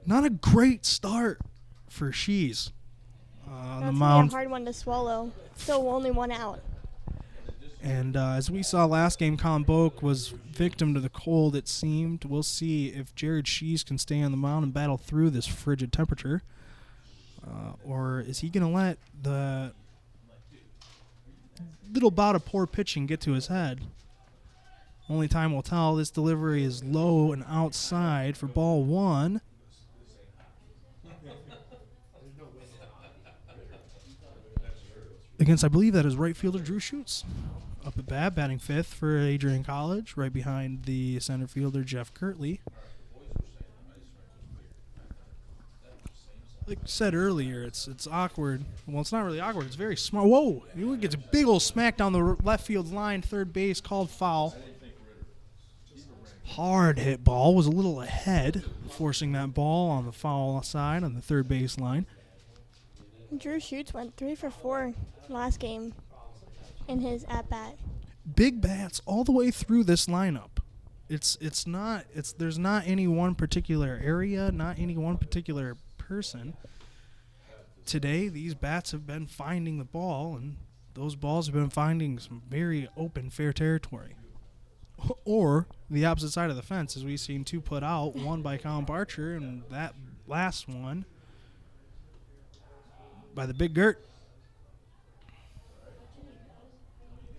Not a great start for Shees on the That's mound. a hard one to swallow. Still only 1 out. And as we saw last game, Colin Boak was victim to the cold, it seemed. We'll see if Jared Shees can stay on the mound and battle through this frigid temperature. Or is he going to let the little bout of poor pitching get to his head? Only time will tell. This delivery is low and outside for ball 1. Against, I believe that is right fielder Drew Schutz. Up at bat, batting 5th for Adrian College, right behind the center fielder Jeff Gertley. Like I said earlier, it's awkward. Well, it's not really awkward. It's very smart. Whoa! He gets a big old smack down the left field line, third base, called foul. Hard hit ball, was a little ahead, forcing that ball on the foul side on the third base line. Drew Schutz went 3 for 4 last game in his at-bat. Big bats all the way through this lineup. There's not any one particular area, not any one particular person. Today, these bats have been finding the ball, and those balls have been finding some very open, fair territory. Or the opposite side of the fence, as we've seen 2 put out, one by Colin Parcher, and that last one by the big Gert.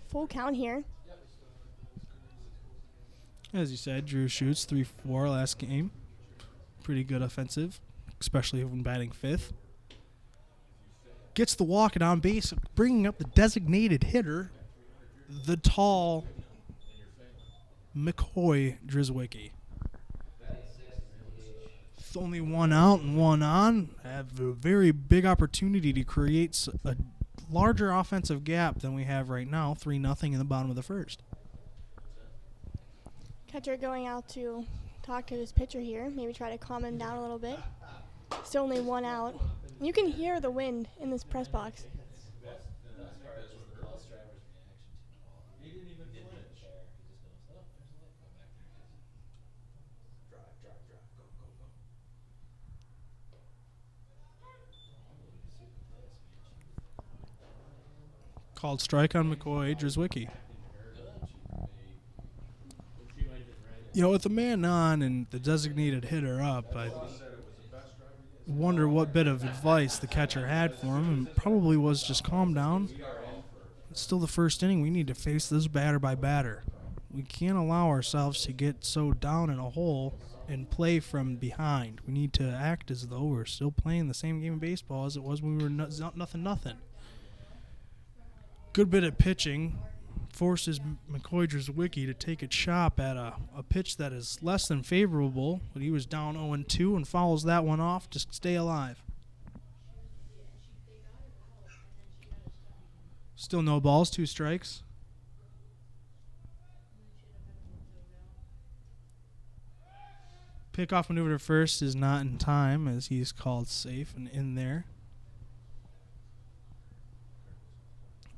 Full count here. As you said, Drew Schutz 3-4 last game. Pretty good offensive, especially when batting 5th. Gets the walk and on base, bringing up the designated hitter, the tall McCoy Drizwicki. With only one out and one on, have a very big opportunity to create a larger offensive gap than we have right now, 3-0 in the bottom of the first. Catcher going out to talk to his pitcher here, maybe try to calm him down a little bit. Still only one out. You can hear the wind in this press box. Called strike on McCoy Drizwicki. With the man on and the designated hitter up, I wonder what bit of advice the catcher had for him, and probably was just calm down. It's still the first inning. We need to face this batter by batter. We can't allow ourselves to get so down in a hole and play from behind. We need to act as though we're still playing the same game of baseball as it was when we were nothing. Good bit of pitching forces McCoy Drizwicki to take a chop at a pitch that is less than favorable, but he was down 0-2 and fouls that one off to stay alive. Still no balls, 2 strikes. Pickoff maneuver to first is not in time as he's called safe and in there.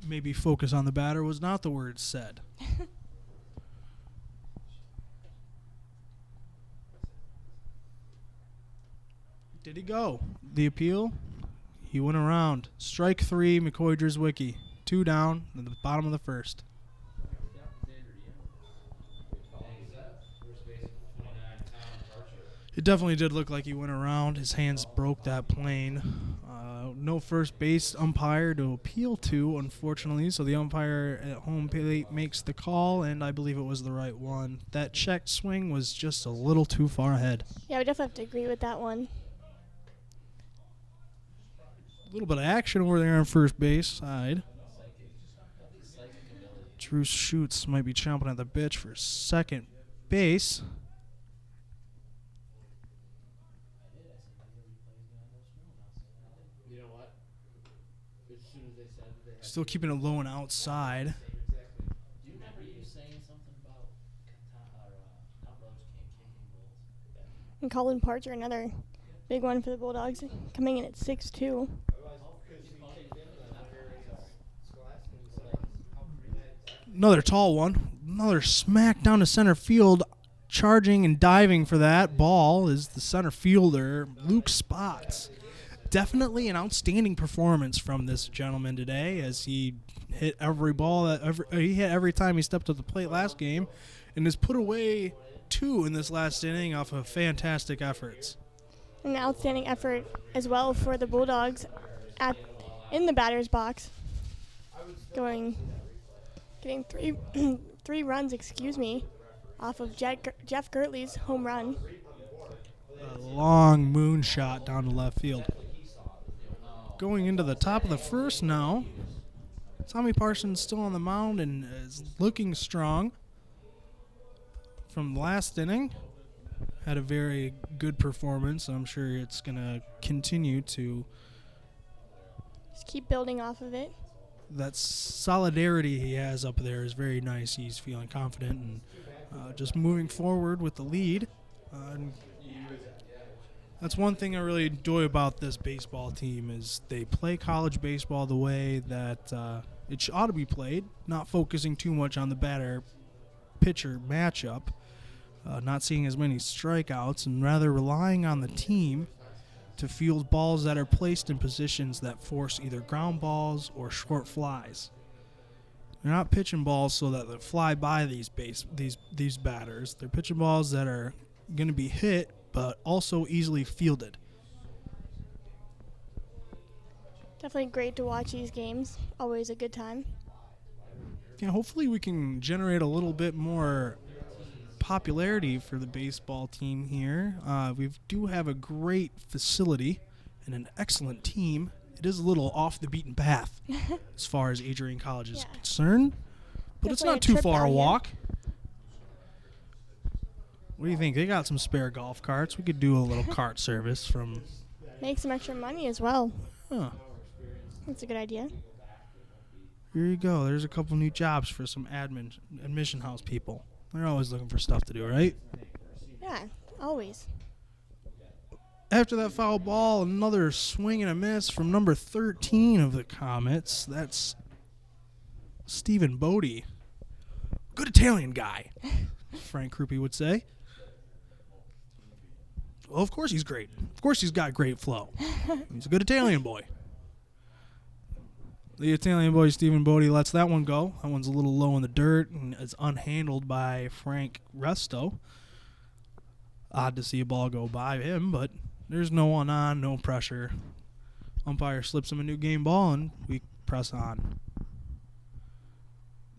Maybe focus on the batter was not the word said. Did he go? The appeal? He went around. Strike 3, McCoy Drizwicki. 2 down at the bottom of the first. It definitely did look like he went around. His hands broke that plane. No first base umpire to appeal to, unfortunately, so the umpire at home plate makes the call, and I believe it was the right one. That checked swing was just a little too far ahead. Yeah, we definitely have to agree with that one. A little bit of action over there on first base side. Drew Schutz might be chomping at the bit for second base. Still keeping it low and outside. Do you remember you saying something about Brothers can't kick any goals? And Colin Parcher, another big one for the Bulldogs, coming in at 6'2". Another tall one. Another smack down to center field. Charging and diving for that ball is the center fielder, Luke Spots. Definitely an outstanding performance from this gentleman today as he hit every ball he hit every time he stepped up the plate last game and has put away 2 in this last inning off of fantastic efforts. An outstanding effort as well for the Bulldogs in the batter's box. Getting three runs, off of Jeff Gertley's home run. A long moonshot down to left field. Going into the top of the first now. Tommy Parsons still on the mound and is looking strong. From last inning, had a very good performance. I'm sure it's going to continue to. Just keep building off of it. That solidarity he has up there is very nice. He's feeling confident and just moving forward with the lead. That's one thing I really enjoy about this baseball team is they play college baseball the way that it ought to be played, not focusing too much on the batter-pitcher matchup, not seeing as many strikeouts, and rather relying on the team to field balls that are placed in positions that force either ground balls or short flies. They're not pitching balls so that they fly by these batters. They're pitching balls that are going to be hit but also easily fielded. Definitely great to watch these games. Always a good time. Yeah, hopefully we can generate a little bit more popularity for the baseball team here. We do have a great facility and an excellent team. It is a little off the beaten path as far as Adrian College is concerned, but it's Definitely not too trip far out a here. walk. What do you think? They got some spare golf carts. We could do a little cart service from. Make some extra money as well. Huh. That's a good idea. Here you go. There's a couple new jobs for some admission house people. They're always looking for stuff to do, right? Yeah, always. After that foul ball, another swing and a miss from number 13 of the Comets. That's Stephen Bodie. Good Italian guy, Frank Krupe would say. Well, of course he's great. Of course he's got great flow. He's a good Italian boy. The Italian boy, Stephen Bodie, lets that one go. That one's a little low in the dirt and is unhandled by Frank Resto. Odd to see a ball go by him, but there's no one on, no pressure. Umpire slips him a new game ball, and we press on.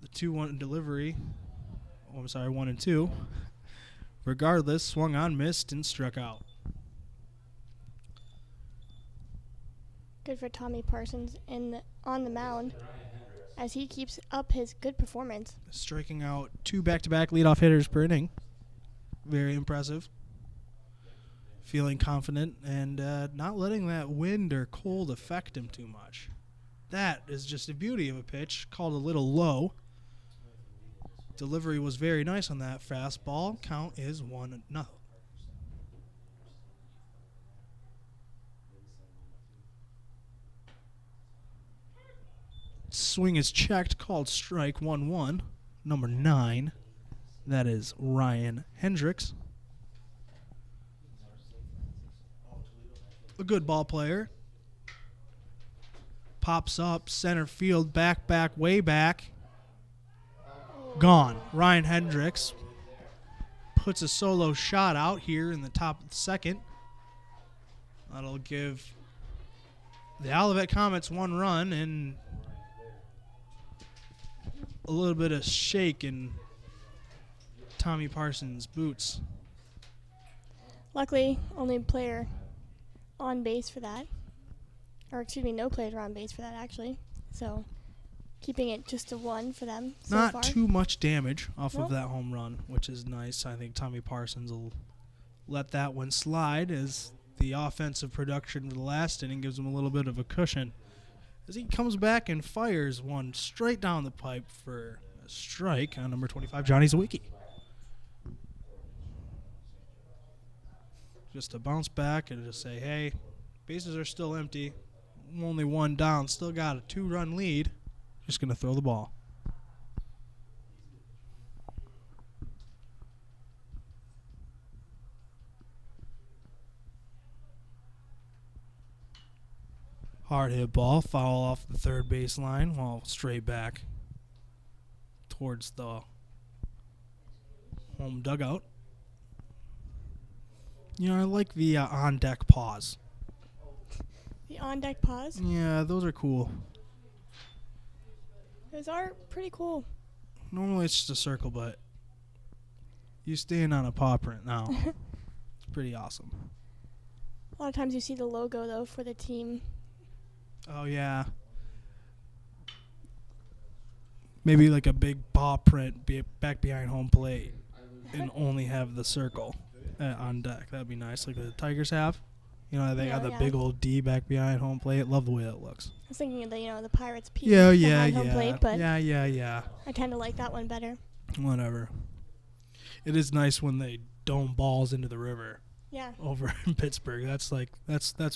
The 2-1 delivery. 1 and 2. Regardless, swung on, missed, and struck out. Good for Tommy Parsons on the mound as he keeps up his good performance. Striking out 2 back-to-back leadoff hitters per inning. Very impressive. Feeling confident and not letting that wind or cold affect him too much. That is just the beauty of a pitch, called a little low. Delivery was very nice on that fastball. Count is 1-0. Swing is checked, called strike 1-1. Number 9. That is Ryan Hendricks. A good ball player. Pops up, center field, back, way back. Gone. Ryan Hendricks puts a solo shot out here in the top of the second. That'll give the Olivet Comets 1 run and a little bit of shake in Tommy Parsons' boots. Luckily, only player on base for that. Or, excuse me, no players are on base for that, actually. So, keeping it just a 1 for them so far. Not too much damage off Nope. of that home run, which is nice. I think Tommy Parsons will let that one slide as the offensive production of the last inning gives him a little bit of a cushion. As he comes back and fires one straight down the pipe for a strike on number 25, Johnny Zawicki. Just to bounce back and just say, hey, bases are still empty. Only 1 down. Still got a 2-run lead. Just going to throw the ball. Hard hit ball. Foul off the third base line while straight back towards the home dugout. You know, I like the on-deck pause. The on-deck pause. Yeah, those are cool. Those are pretty cool. Normally it's just a circle, but you stand on a paw print now. It's pretty awesome. A lot of times you see the logo, though, for the team. Oh, yeah. Maybe like a big paw print back behind home plate and only have the circle on deck. That'd be nice, like the Tigers have. You know, they got the big old D back behind home plate. Love the way that looks. I was thinking of the Pirates P Yeah. behind home plate, but Yeah. I tend to like that one better. Whatever. It is nice when they dome balls into the river. Yeah. Over in Pittsburgh. That's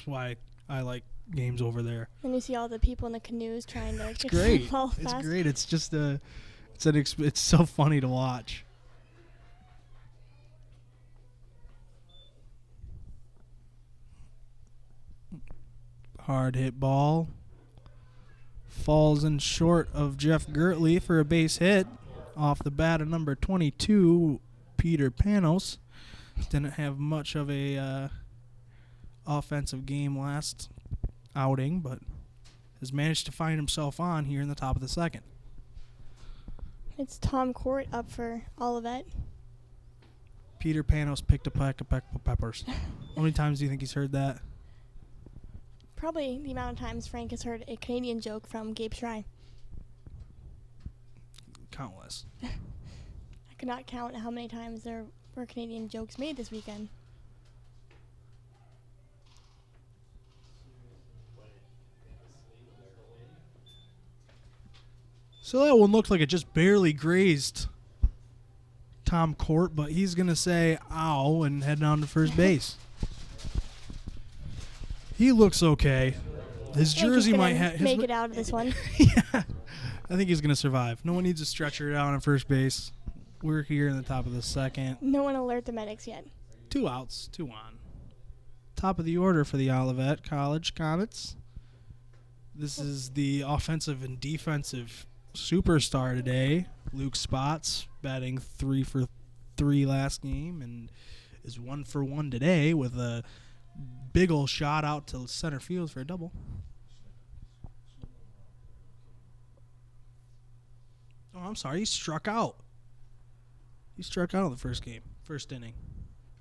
why I like games over there. Then you see all the people in the canoes trying to It's get great. the ball fast. It's great. It's just it's so funny to watch. Hard hit ball. Falls in short of Jeff Gertley for a base hit off the bat of number 22, Peter Panos. Didn't have much of a offensive game last outing, but has managed to find himself on here in the top of the second. It's Tom Court up for Olivet. Peter Panos picked a pack of peppers. How many times do you think he's heard that? Probably the amount of times Frank has heard a Canadian joke from Gabe Schrei. Countless. I could not count how many times there for Canadian jokes made this weekend. So that one looked like it just barely grazed Tom Court, but he's going to say ow and head down to first base. He looks okay. His jersey might make it out of this one. Yeah, I think he's going to survive. No one needs a stretcher down at first base. We're here in the top of the second. No one alert the medics yet. 2 outs, 2 on. Top of the order for the Olivet College Comets. This is the offensive and defensive superstar today. Luke Spots batting 3 for 3 last game and is 1 for 1 today with a big ol' shot out to center field for a double. Oh, I'm sorry. He struck out. He struck out in the first inning.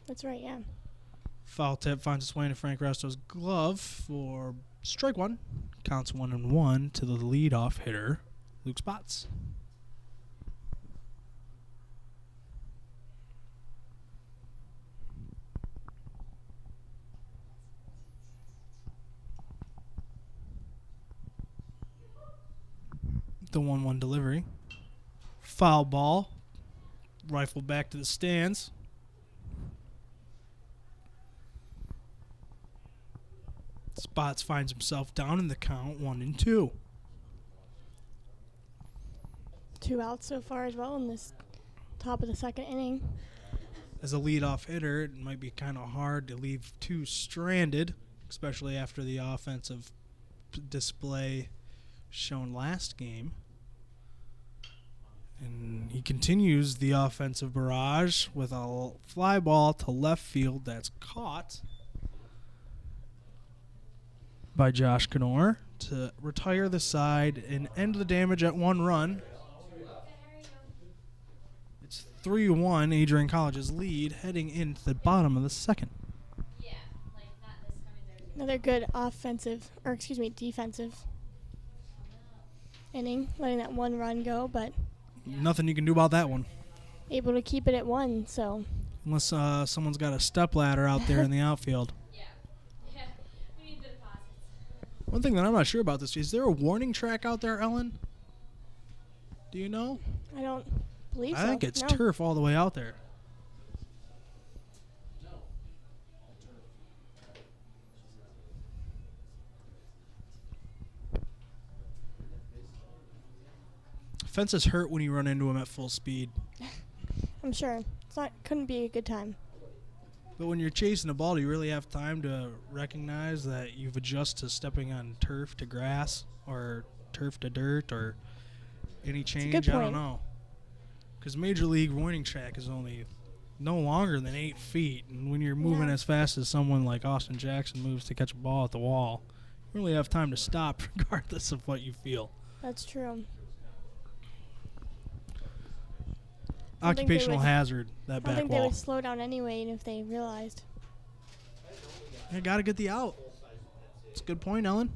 That's right, yeah. Foul tip finds its way into Frank Resto's glove for strike 1. Counts 1-1 to the leadoff hitter, Luke Spots. The 1-1 delivery. Foul ball. Rifle back to the stands. Spots finds himself down in the count 1-2. 2 outs so far as well in this top of the second inning. As a leadoff hitter, it might be kind of hard to leave 2 stranded, especially after the offensive display shown last game. And he continues the offensive barrage with a fly ball to left field that's caught by Josh Knorr to retire the side and end the damage at 1 run. It's 3-1, Adrian College's lead, heading into the bottom of the second. Another good defensive inning, letting that 1 run go, but nothing you can do about that one. Able to keep it at 1, so. Unless someone's got a stepladder out there in the outfield. Yeah, we need the deposits. One thing that I'm not sure about this, is there a warning track out there, Ellen? Do you know? I don't believe so. I think it's no. turf all the way out there. Fences hurt when you run into them at full speed. I'm sure. Couldn't be a good time. But when you're chasing a ball, do you really have time to recognize that you've adjusted to stepping on turf to grass or turf to dirt or any change? That's a good I don't point. know. Because Major League warning track is only no longer than 8 feet. And when you're moving Yeah. as fast as someone like Austin Jackson moves to catch a ball at the wall, you really have time to stop regardless of what you feel. That's true. I think they Occupational would- hazard, that I back think they wall. would slow down anyway if they realized. You got to get the out. It's a good point, Ellen.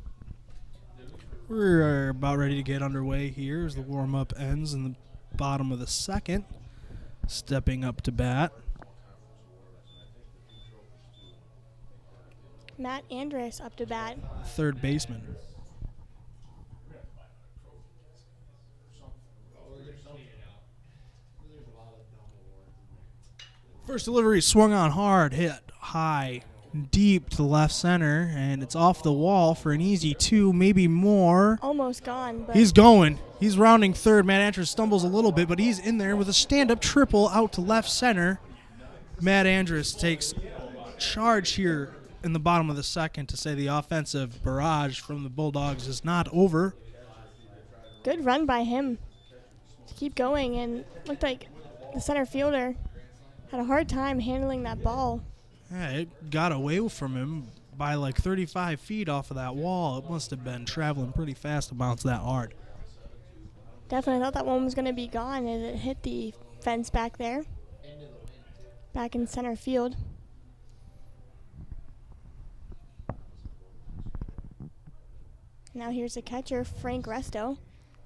We're about ready to get underway here as the warm-up ends in the bottom of the second. Stepping up to bat, Matt Andrus up to bat. third baseman. First delivery swung on hard, hit high, deep to left center, and it's off the wall for an easy 2, maybe more. Almost gone, but He's going. He's rounding third. Matt Andrews stumbles a little bit, but he's in there with a stand-up triple out to left center. Matt Andrews takes charge here in the bottom of the second to say the offensive barrage from the Bulldogs is not over. good run by him to keep going, and looked like the center fielder had a hard time handling that ball. Yeah, it got away from him by like 35 feet off of that wall. It must have been traveling pretty fast to bounce that hard. Definitely thought that one was going to be gone as it hit the fence back there, back in center field. Now here's the catcher, Frank Resto.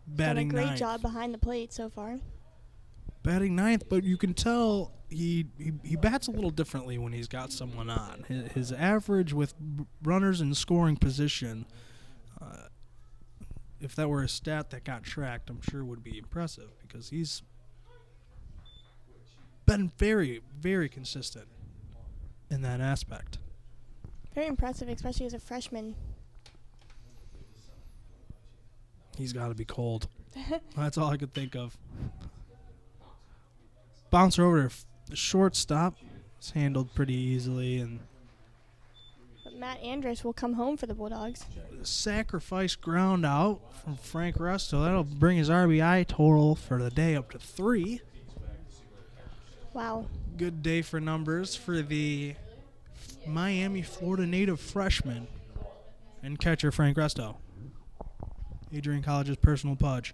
Batting Done a great ninth. job behind the plate so far. batting ninth, but you can tell he bats a little differently when he's got someone on. His average with runners in scoring position, if that were a stat that got tracked, I'm sure would be impressive because he's been very, very consistent in that aspect. Very impressive, especially as a freshman. He's got to be cold. That's all I could think of. Bouncer over to the shortstop. It's handled pretty easily. And But Matt Andrus will come home for the Bulldogs. sacrifice ground out from Frank Resto. That'll bring his RBI total for the day up to 3. Wow. Good day for numbers for the Miami, Florida native freshman and catcher Frank Resto. Adrian College's personal pudge.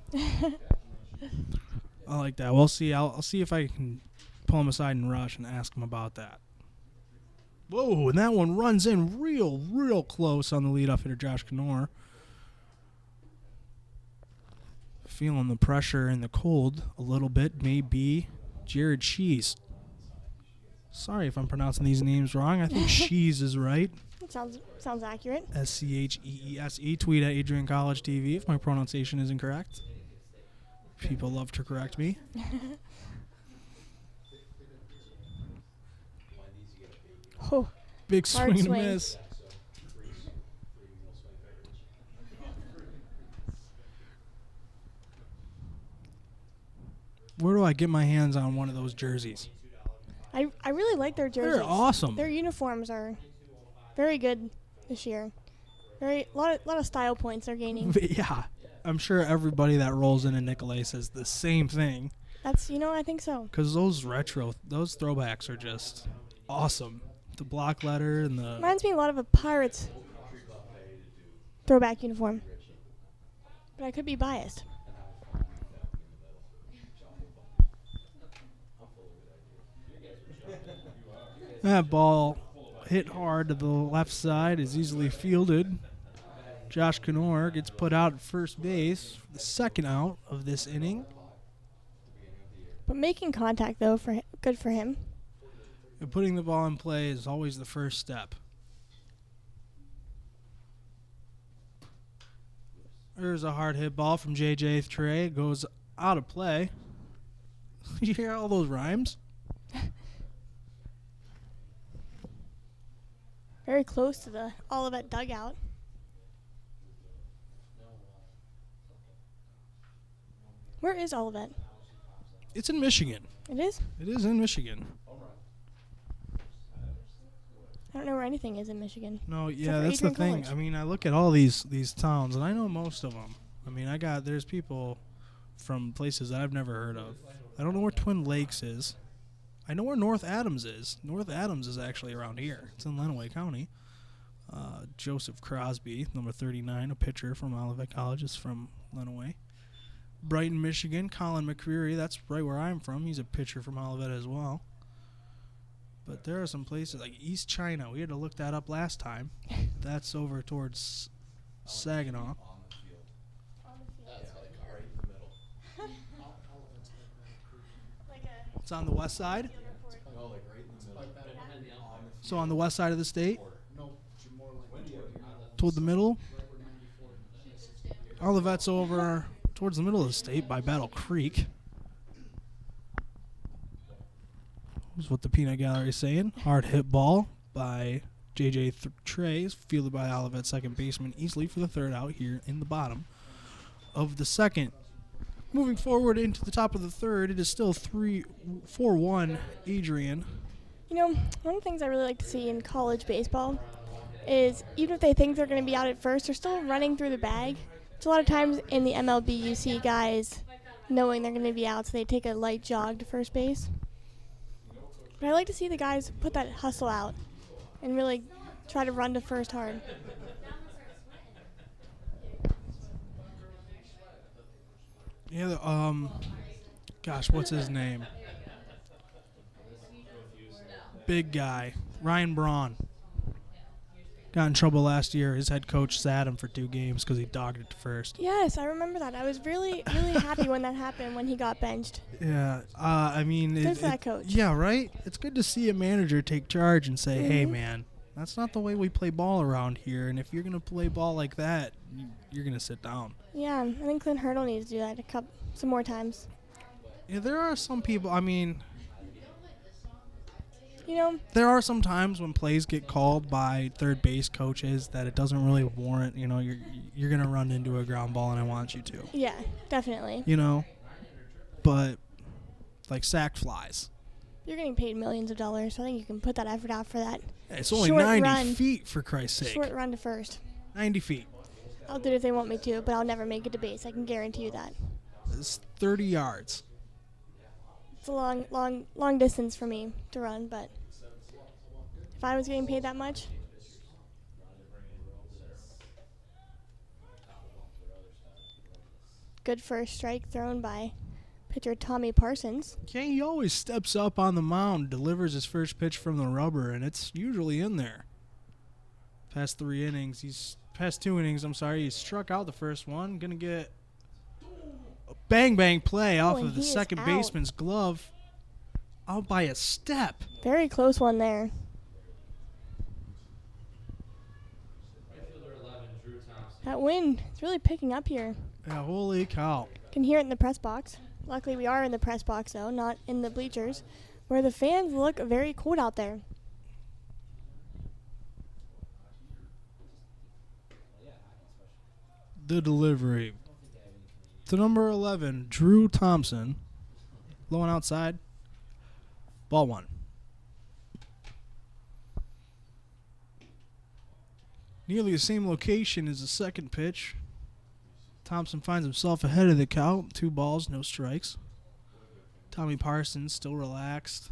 I like that. We'll see. I'll see if I can pull him aside and rush and ask him about that. Whoa, and that one runs in real close on the leadoff hitter, Josh Knorr. Feeling the pressure and the cold a little bit, maybe Jared Shees. Sorry if I'm pronouncing these names wrong. I think Shees is right. That sounds accurate. SCHEESE. Tweet at Adrian College TV if my pronunciation is incorrect. People love to correct me. Oh, Big Hard swing and a swing. miss. Where do I get my hands on one of those jerseys? I really like their jerseys. They're awesome. Their uniforms are very good this year. Lot of style points they're gaining. But yeah, I'm sure everybody that rolls into Nicolay says the same thing. That's I think so. Because those throwbacks are just awesome. The block letter and the... Reminds me a lot of a Pirates throwback uniform. But I could be biased. That ball hit hard to the left side is easily fielded. Josh Knorr gets put out at first base for the second out of this inning. But making contact, though, good for him. And putting the ball in play is always the first step. There's a hard hit ball from J.J. Trey. It goes out of play. You hear all those rhymes? Very close to the Olivet dugout. Where is Olivet? It's in Michigan. It is? It is in Michigan. I don't know where anything is in Michigan. No, Except yeah, for that's the Adrian thing. College. I mean, I look at all these towns, and I know most of them. I mean, there's people from places that I've never heard of. I don't know where Twin Lakes is. I know where North Adams is. North Adams is actually around here. It's in Lenawee County. Joseph Crosby, number 39, a pitcher from Olivet College, is from Lenawee. Brighton, Michigan, Colin McCreary, that's right where I'm from. He's a pitcher from Olivet as well. But there are some places like East China. We had to look that up last time. That's over towards Saginaw. It's on the west side. So on the west side of the state. Toward the middle. Olivet's over towards the middle of the state by Battle Creek. That's what the peanut gallery is saying. Hard hit ball by J.J. Trey, fielded by Olivet second baseman easily for the third out here in the bottom of the second. Moving forward into the top of the third, it is still 4-1 Adrian. One of the things I really like to see in college baseball is even if they think they're going to be out at first, they're still running through the bag. So a lot of times in the MLB, you see guys knowing they're going to be out, so they take a light jog to first base. But I like to see the guys put that hustle out and really try to run to first hard. Yeah, gosh, what's his name? Big guy, Ryan Braun. got in trouble last year. His head coach sat him for 2 games because he dogged it to first. Yes, I remember that. I was really, really happy when that happened, when he got benched. Yeah, I mean, Good for that coach. Yeah, right. It's good to see a manager take charge and say, "Hey, Mhm. man, that's not the way we play ball around here. And if you're gonna play ball like that, you're gonna sit down." Yeah, I think Clint Hurdle needs to do that some more times. Yeah, there are some people. I mean, You know, there are some times when plays get called by third base coaches that it doesn't really warrant. You know, you're gonna run into a ground ball, and I want you to. yeah, definitely. You know, but like sack flies. You're getting paid millions of dollars, so I think you can put that effort out for that It's only Short 90 run. feet for Christ's sake. short run to first. 90 feet. I'll do it if they want me to, but I'll never make it to base. I can guarantee you that. It's 30 yards. It's a long distance for me to run, but if I was getting paid that much, good first strike thrown by pitcher Tommy Parsons. Yeah, he always steps up on the mound, delivers his first pitch from the rubber, and it's usually in there. Past 2 innings, he's struck out the first one. Gonna get a bang play off and of the he is second out. baseman's glove. Out by a step. Very close one there. That wind is really picking up here. Yeah, holy cow. Can hear it in the press box. Luckily, we are in the press box, though, not in the bleachers, where the fans look very cold out there. The delivery to number 11, Drew Thompson. Low and outside. Ball 1. Nearly the same location as the second pitch. Thompson finds himself ahead of the count. 2 balls, no strikes. Tommy Parsons still relaxed.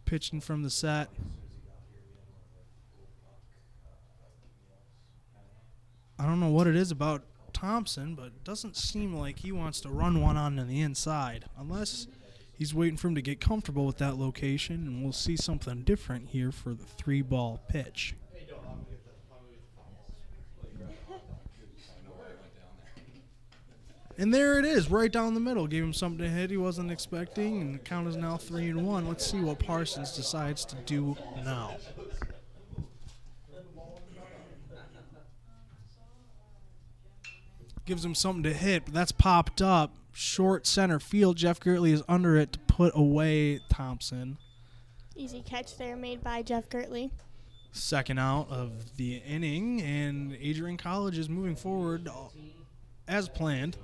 Pitching from the set. I don't know what it is about Thompson, but it doesn't seem like he wants to run one on the inside. Unless he's waiting for him to get comfortable with that location, and we'll see something different here for the 3-ball pitch. And there it is, right down the middle. Gave him something to hit he wasn't expecting, and the count is now 3-1. Let's see what Parsons decides to do now. Gives him something to hit, but that's popped up. Short center field. Jeff Gertley is under it to put away Thompson. Easy catch there made by Jeff Gertley. Second out of the inning, and Adrian College is moving forward as planned.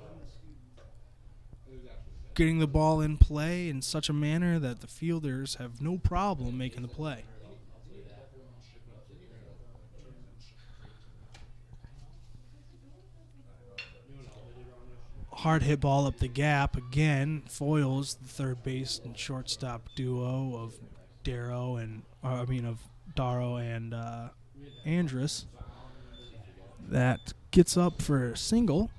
Getting the ball in play in such a manner that the fielders have no problem making the play. Hard hit ball up the gap again. Foils the third base and shortstop duo of Darrow of Darrow and Andrus. That gets up for a single.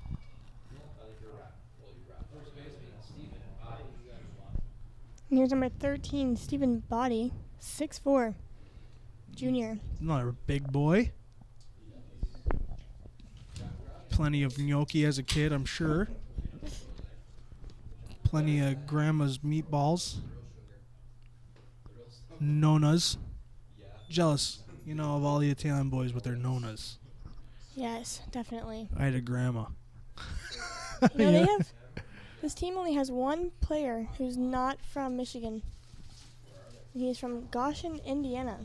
And here's number 13, Stephen Body, 6'4", junior. Another big boy. Plenty of gnocchi as a kid, I'm sure. Plenty of grandma's meatballs. Nonas. Jealous, of all the Italian boys with their nonas. Yes, definitely. I had a grandma. They have. This team only has one player who's not from Michigan. He's from Goshen, Indiana.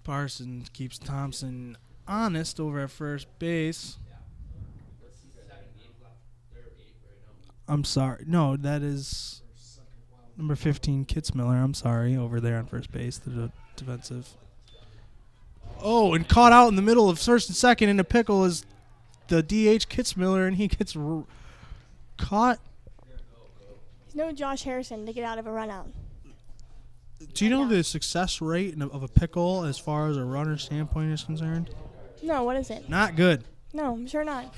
Parsons keeps Thompson honest over at first base. I'm sorry. No, that is number 15, Kitzmiller. I'm sorry, over there on first base, the defensive. Oh, and caught out in the middle of first and second in a pickle is the DH Kitzmiller, and he gets caught. He's no Josh Harrison to get out of a run out. Do you know the success rate of a pickle as far as a runner standpoint is concerned? No, what is it? Not good. No, I'm sure not.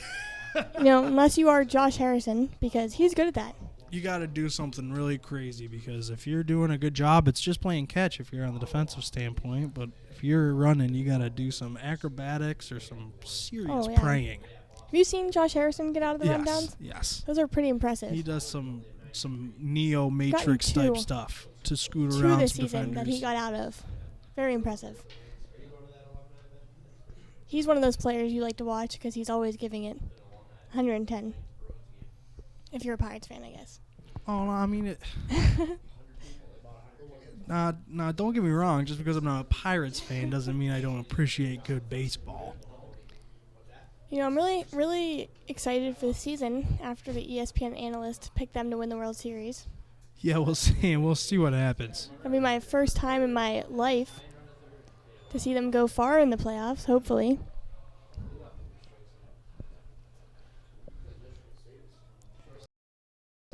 Unless you are Josh Harrison, because he's good at that. you got to do something really crazy, because if you're doing a good job, it's just playing catch if you're on the defensive standpoint. But if you're running, you got to do some acrobatics or some serious praying. Have you seen Josh Harrison get out of the rundowns? Yes. Those are pretty impressive. He does some Neo Matrix type stuff to scoot around this some season defenders. that he got out of. Very impressive. He's one of those players you like to watch because he's always giving it 110. If you're a Pirates fan, I guess. Oh, no, I mean, don't get me wrong. Just because I'm not a Pirates fan doesn't mean I don't appreciate good baseball. You know, I'm really, really excited for the season after the ESPN analyst picked them to win the World Series. Yeah, we'll see. We'll see what happens. It'll be my first time in my life to see them go far in the playoffs, hopefully.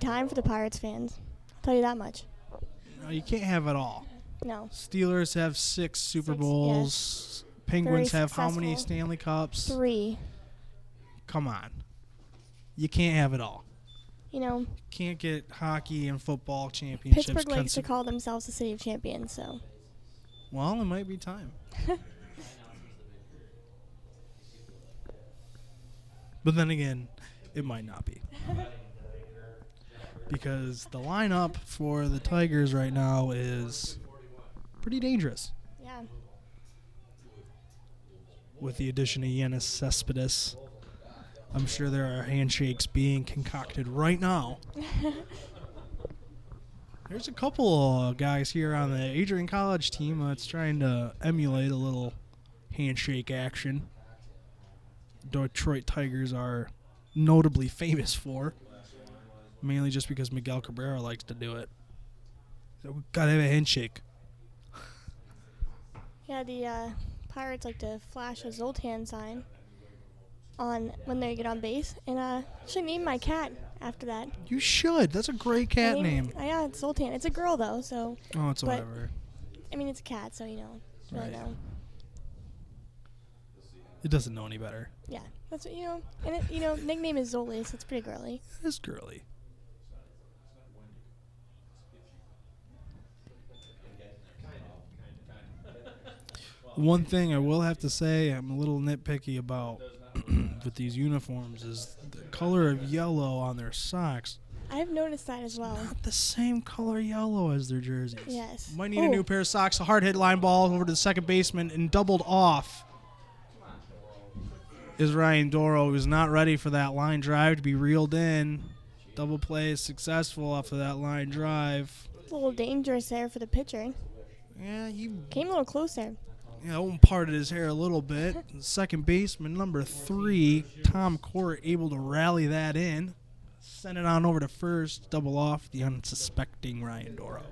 Time for the Pirates fans. I'll tell you that much. No, you can't have it all. No. Steelers have 6 Super Bowls. Yes. Penguins have how many Stanley Cups? 3. Come on. You can't have it all. You know. Can't get hockey and football championships. Pittsburgh likes to call themselves the city of champions, so. Well, it might be time. But then again, it might not be. Because the lineup for the Tigers right now is pretty dangerous. Yeah. With the addition of Yannis Cespedes, I'm sure there are handshakes being concocted right now. There's a couple of guys here on the Adrian College team that's trying to emulate a little handshake action. Detroit Tigers are notably famous for. Mainly just because Miguel Cabrera likes to do it. So we gotta have a handshake. Yeah, the Pirates like to flash a Zoltan sign on when they get on base, and I should name my cat after that. You should. That's a great cat name. Yeah, it's Zoltan. It's a girl though, so. Oh, it's whatever. I mean, it's a cat, so you know. Really know. It doesn't know any better. Yeah, that's what you know. And it, you know, nickname is Zoli, so it's pretty girly. It is girly. One thing I will have to say I'm a little nitpicky about with these uniforms is the color of yellow on their socks. I've noticed that as well. Not the same color yellow as their jerseys. Yes. Might need a new pair of socks. A hard hit line ball over to the second baseman and doubled off is Ryan Doro, who's not ready for that line drive to be reeled in. Double play is successful off of that line drive. It's a little dangerous there for the pitcher. Yeah, he came a little closer. Parted his hair a little bit. Second baseman, number 3, Tom Court, able to rally that in. Send it on over to first, double off the unsuspecting Ryan Doro.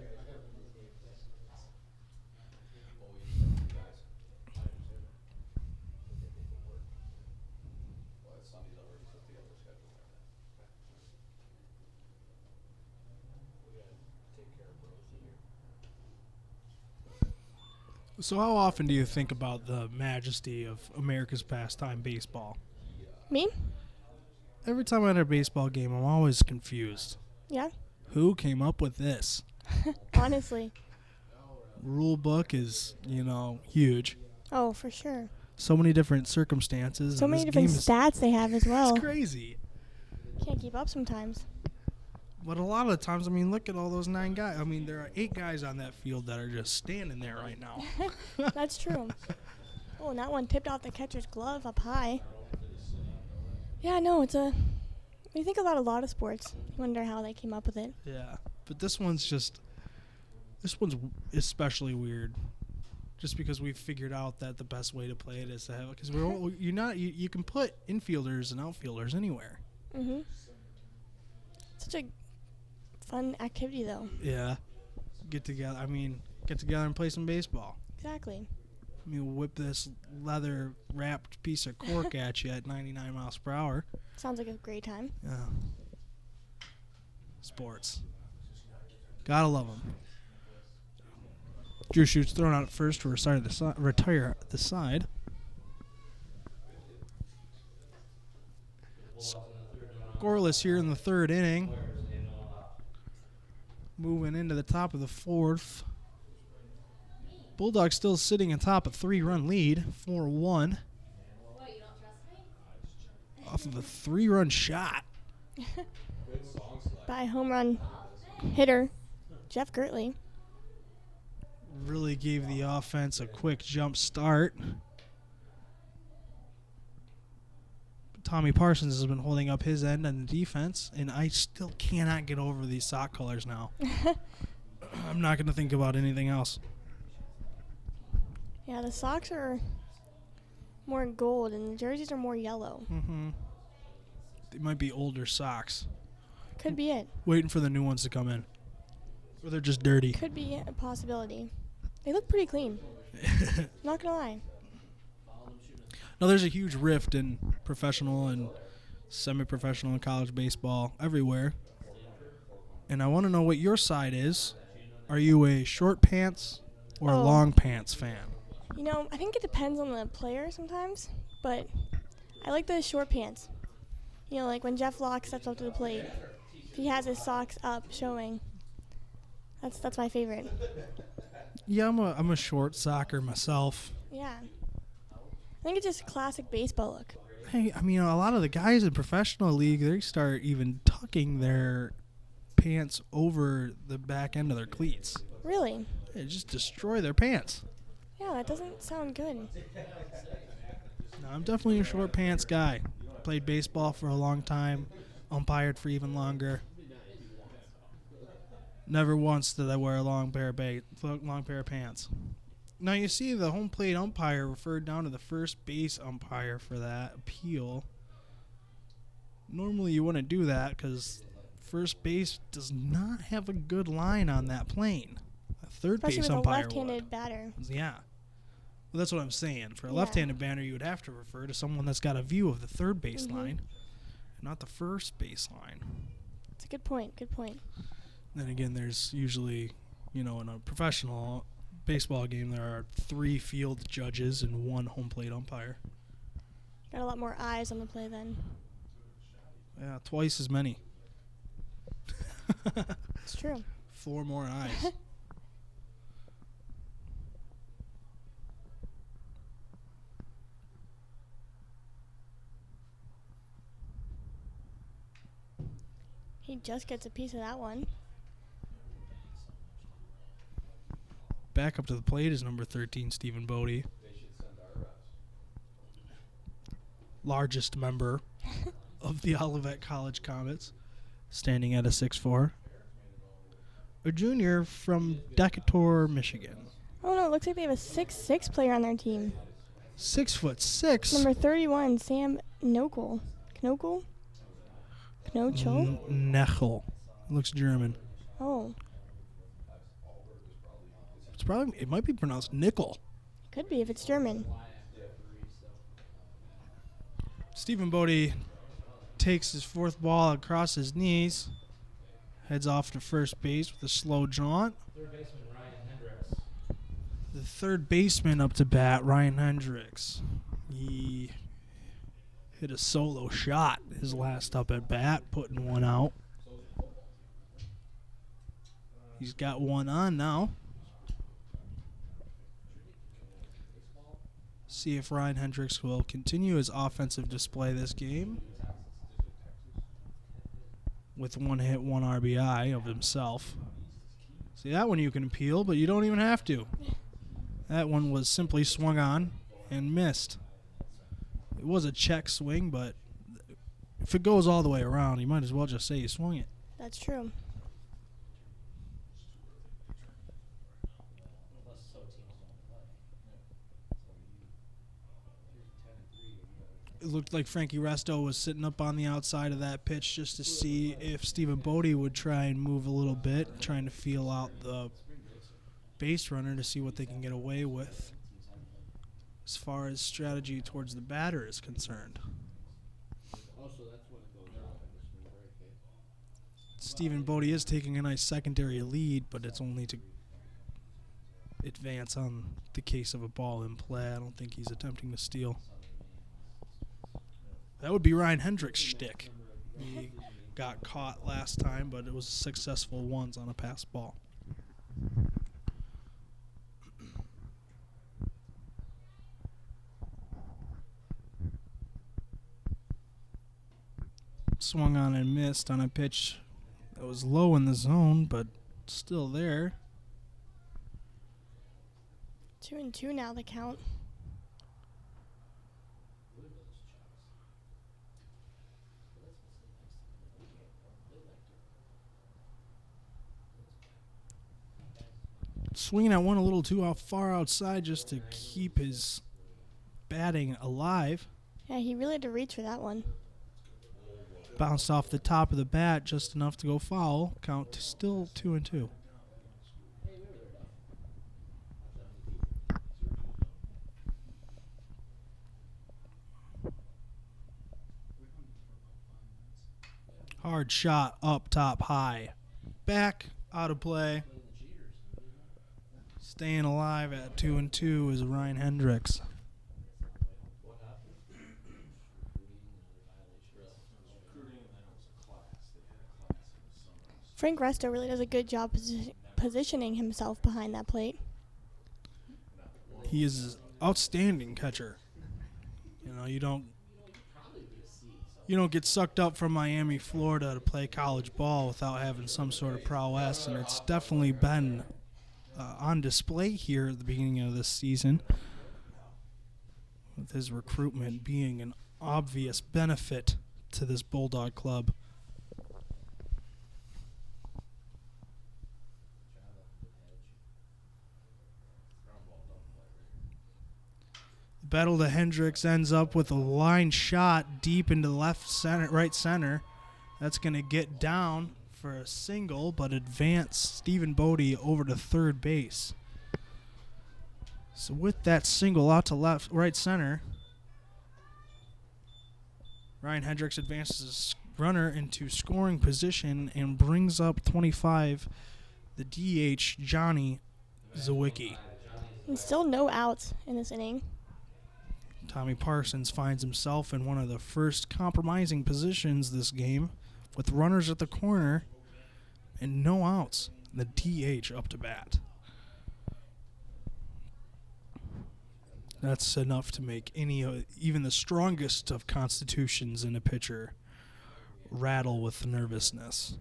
So how often do you think about the majesty of America's pastime, baseball? Me? Every time I'm at a baseball game, I'm always confused. Yeah? Who came up with this? Honestly. Rule book is, huge. Oh, for sure. So many different circumstances. So many different stats they have as well. It's crazy. Can't keep up sometimes. But a lot of the times, look at all those 9 guys. There are 8 guys on that field that are just standing there right now. That's true. Oh, and that one tipped off the catcher's glove up high. Yeah, no, when you think about a lot of sports, you wonder how they came up with it. Yeah, but this one's especially weird. Just because we've figured out that the best way to play it is to have, because you can put infielders and outfielders anywhere. Mhm. Such a fun activity, though. Yeah, get together and play some baseball. Exactly. Whip this leather wrapped piece of cork at you at 99 miles per hour. Sounds like a great time. Yeah. Sports. Gotta love them. Drew shoots, thrown out at first to retire at the side. Scoreless here in the 3rd inning. Moving into the top of the fourth. Bulldogs still sitting atop a 3-run lead, 4-1. Off of a 3-run shot. By home run hitter Jeff Gertley. Really gave the offense a quick jump start. Tommy Parsons has been holding up his end on the defense, and I still cannot get over these sock colors now. I'm not going to think about anything else. Yeah, the socks are more gold and the jerseys are more yellow. Mm-hmm. They might be older socks. Could be it. Waiting for the new ones to come in. Or they're just dirty. Could be a possibility. They look pretty clean. Not gonna lie. No, there's a huge rift in professional and semi-professional and college baseball everywhere. And I want to know what your side is. Are you a short pants or a long pants fan? You know, I think it depends on the player sometimes, but I like the short pants. You know, like when Jeff Locke steps up to the plate, he has his socks up showing. That's my favorite. Yeah, I'm a short socker myself. Yeah. I think it's just a classic baseball look. Hey, I mean, a lot of the guys in professional league, they start even tucking their pants over the back end of their cleats. Really? They just destroy their pants. Yeah, that doesn't sound good. No, I'm definitely a short pants guy. Played baseball for a long time, umpired for even longer. Never once did I wear a long pair of pants. Now you see the home plate umpire referred down to the first base umpire for that appeal. Normally you wouldn't do that because first base does not have a good line on that plane. A third Especially base with umpire a left-handed would. batter. Yeah. Well, that's what I'm saying. For a Yeah. left-handed batter, you would have to refer to someone that's got a view of the third base Mhm. line, not the first base line. It's a good point. Good point. Then again, there's usually, in a professional baseball game, there are 3 field judges and 1 home plate umpire. Got a lot more eyes on the play then. Yeah, twice as many. It's true. 4 more eyes. He just gets a piece of that one. Back up to the plate is number 13, Stephen Bodie. Largest member of the Olivet College Comets, standing at a 6'4". A junior from Decatur, Michigan. Oh no, it looks like they have a 6'6" player on their team. 6'6". Number 31, Sam Knokel. Knokel? Knochel? Nechel. Looks German. Oh, It might be pronounced nickel. could be if it's German. Stephen Bodie takes his 4th ball across his knees, heads off to first base with a slow jaunt. Third baseman Ryan Hendricks. The third baseman up to bat, Ryan Hendricks. He hit a solo shot his last up at bat, putting one out. He's got one on now. See if Ryan Hendricks will continue his offensive display this game with 1 hit, 1 RBI of himself. See, that one you can appeal, but you don't even have to. That one was simply swung on and missed. It was a check swing, but if it goes all the way around, you might as well just say you swung it. That's true. It looked like Frankie Resto was sitting up on the outside of that pitch just to see if Stephen Bodie would try and move a little bit, trying to feel out the base runner to see what they can get away with as far as strategy towards the batter is concerned. Stephen Bodie is taking a nice secondary lead, but it's only to advance on the case of a ball in play. I don't think he's attempting to steal. That would be Ryan Hendricks' shtick. got caught last time, but it was successful ones on a pass ball. Swung on and missed on a pitch that was low in the zone, but still there. 2-2 now the count. Swinging at one a little too far outside just to keep his batting alive. Yeah, he really had to reach for that one. Bounced off the top of the bat just enough to go foul. Count still 2-2. Hard shot up top high. Back out of play. Staying alive at 2-2 is Ryan Hendricks. Frank Resto really does a good job positioning himself behind that plate. He is an outstanding catcher. You know, you don't get sucked up from Miami, Florida to play college ball without having some sort of prowess, and it's definitely been on display here at the beginning of this season, with his recruitment being an obvious benefit to this Bulldog club. The battle to Hendricks ends up with a line shot deep into left center, right center. That's going to get down for a single, but advance Stephen Bodie over to third base. So with that single out to right center, Ryan Hendricks advances his runner into scoring position and brings up 25, the DH, Johnny Zawicki. And still no outs in this inning. Tommy Parsons finds himself in one of the first compromising positions this game, with runners at the corner and no outs. The DH up to bat. That's enough to make even the strongest of constitutions in a pitcher rattle with nervousness.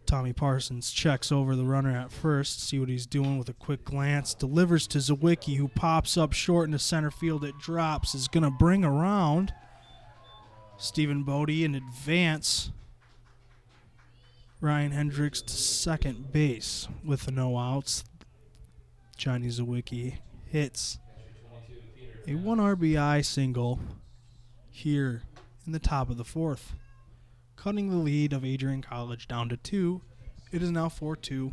Tommy Parsons checks over the runner at first, see what he's doing with a quick glance, delivers to Zawicki, who pops up short into center field. It drops, is going to bring around Stephen Bodie and advance Ryan Hendricks to second base with no outs. Johnny Zawicki hits a 1 RBI single here in the top of the fourth, cutting the lead of Adrian College down to 2. It is now 4-2.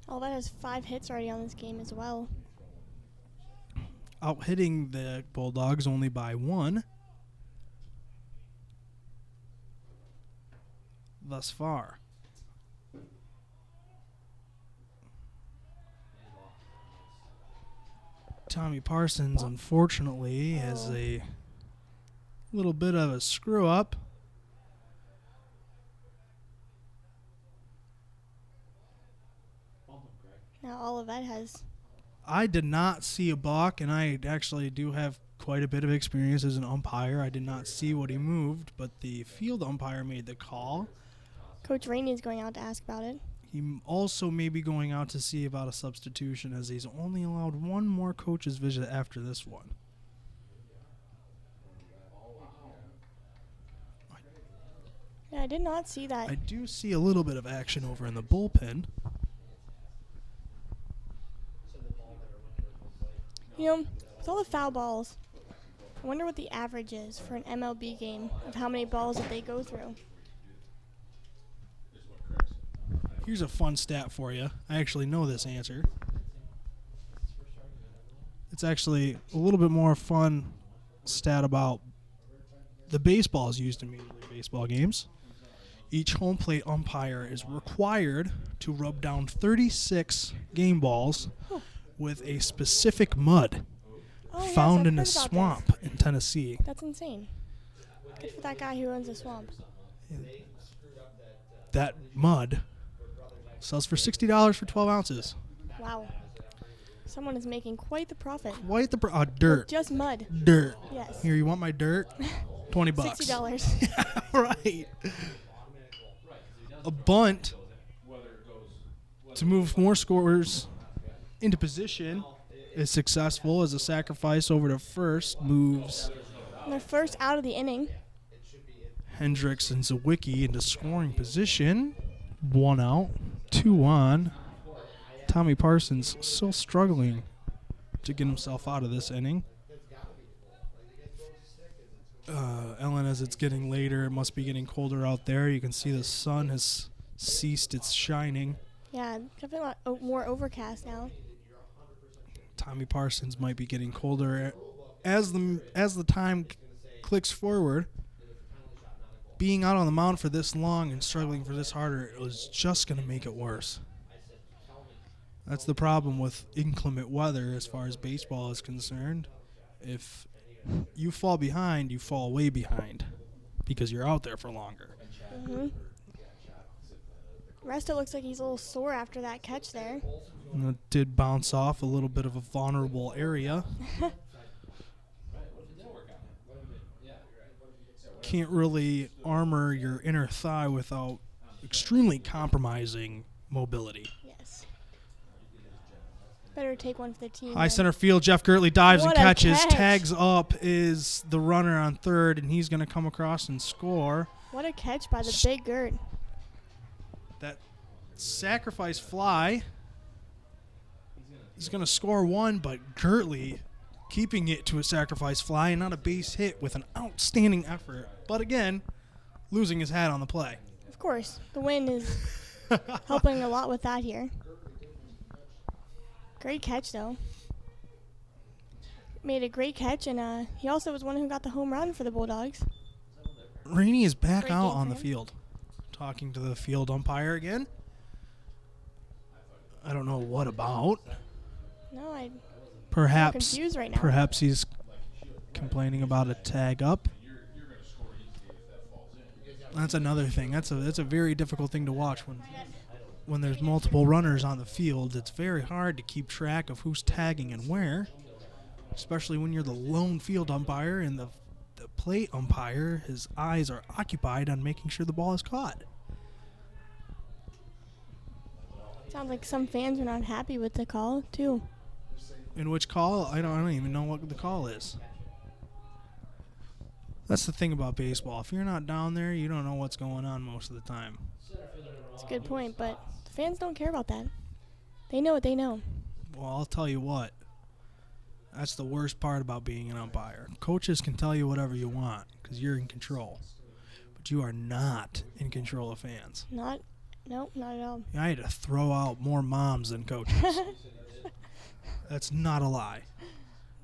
Olivet has 5 hits already on this game as well. Out hitting the Bulldogs only by 1 thus far. Tommy Parsons, unfortunately, has a little bit of a screw up. Now Olivet has... I did not see a balk, and I actually do have quite a bit of experience as an umpire. I did not see what he moved, but the field umpire made the call. Coach Rainey is going out to ask about it. He also may be going out to see about a substitution, as he's only allowed 1 more coach's visit after this one. Yeah, I did not see that. I do see a little bit of action over in the bullpen. You know, with all the foul balls, I wonder what the average is for an MLB game of how many balls that they go through. Here's a fun stat for you. I actually know this answer. It's actually a little bit more fun stat about the baseballs used in Major League Baseball games. Each home plate umpire is required to rub down 36 game balls with a specific mud Oh, yes, found I've in a heard about swamp in Tennessee. That's insane. Good for that guy who owns the swamp. That mud sells for $60 for 12 ounces. Wow. Someone is making quite the profit. Quite the dirt. Just mud. Dirt. Yes. Here, you want my dirt? $20. $60. Right. A bunt to move more scorers into position is successful as a sacrifice over to first moves And they're first out of the inning. Hendricks and Zawicki into scoring position. 1 out, 2 on. Tommy Parsons still struggling to get himself out of this inning. Ellen, as it's getting later, it must be getting colder out there. You can see the sun has ceased its shining. Yeah, definitely a lot more overcast now. Tommy Parsons might be getting colder as the time clicks forward. Being out on the mound for this long and struggling for this harder is just going to make it worse. That's the problem with inclement weather as far as baseball is concerned. If you fall behind, you fall way behind because you're out there for longer. Mm-hmm. Resto looks like he's a little sore after that catch there. And it did bounce off a little bit of a vulnerable area. Can't really armor your inner thigh without extremely compromising mobility. Yes. Better take one for the team. High then. center field, Jeff Gertley dives What and a catches. catch. Tags up is the runner on third, and he's going to come across and score. What a catch by the big Gert. That sacrifice fly is going to score one, but Gertley keeping it to a sacrifice fly and not a base hit with an outstanding effort. But again, losing his hat on the play. Of course, the wind is helping a lot with that here. Great catch, though. Made a great catch, and he also was one who got the home run for the Bulldogs. Rainey is back Great out game on for the him. field. Talking to the field umpire again. I don't know what about. No, I'm Perhaps confused right now. Perhaps he's complaining about a tag up. That's another thing. That's a very difficult thing to watch when there's multiple runners on the field. It's very hard to keep track of who's tagging and where, especially when you're the lone field umpire and the plate umpire. His eyes are occupied on making sure the ball is caught. Sounds like some fans are not happy with the call, too. In which call? I don't even know what the call is. That's the thing about baseball. If you're not down there, you don't know what's going on most of the time. It's a good point, but the fans don't care about that. They know what they know. Well, I'll tell you what. That's the worst part about being an umpire. Coaches can tell you whatever you want because you're in control. But you are not in control of fans. Nope, not at all. I had to throw out more moms than coaches. That's not a lie.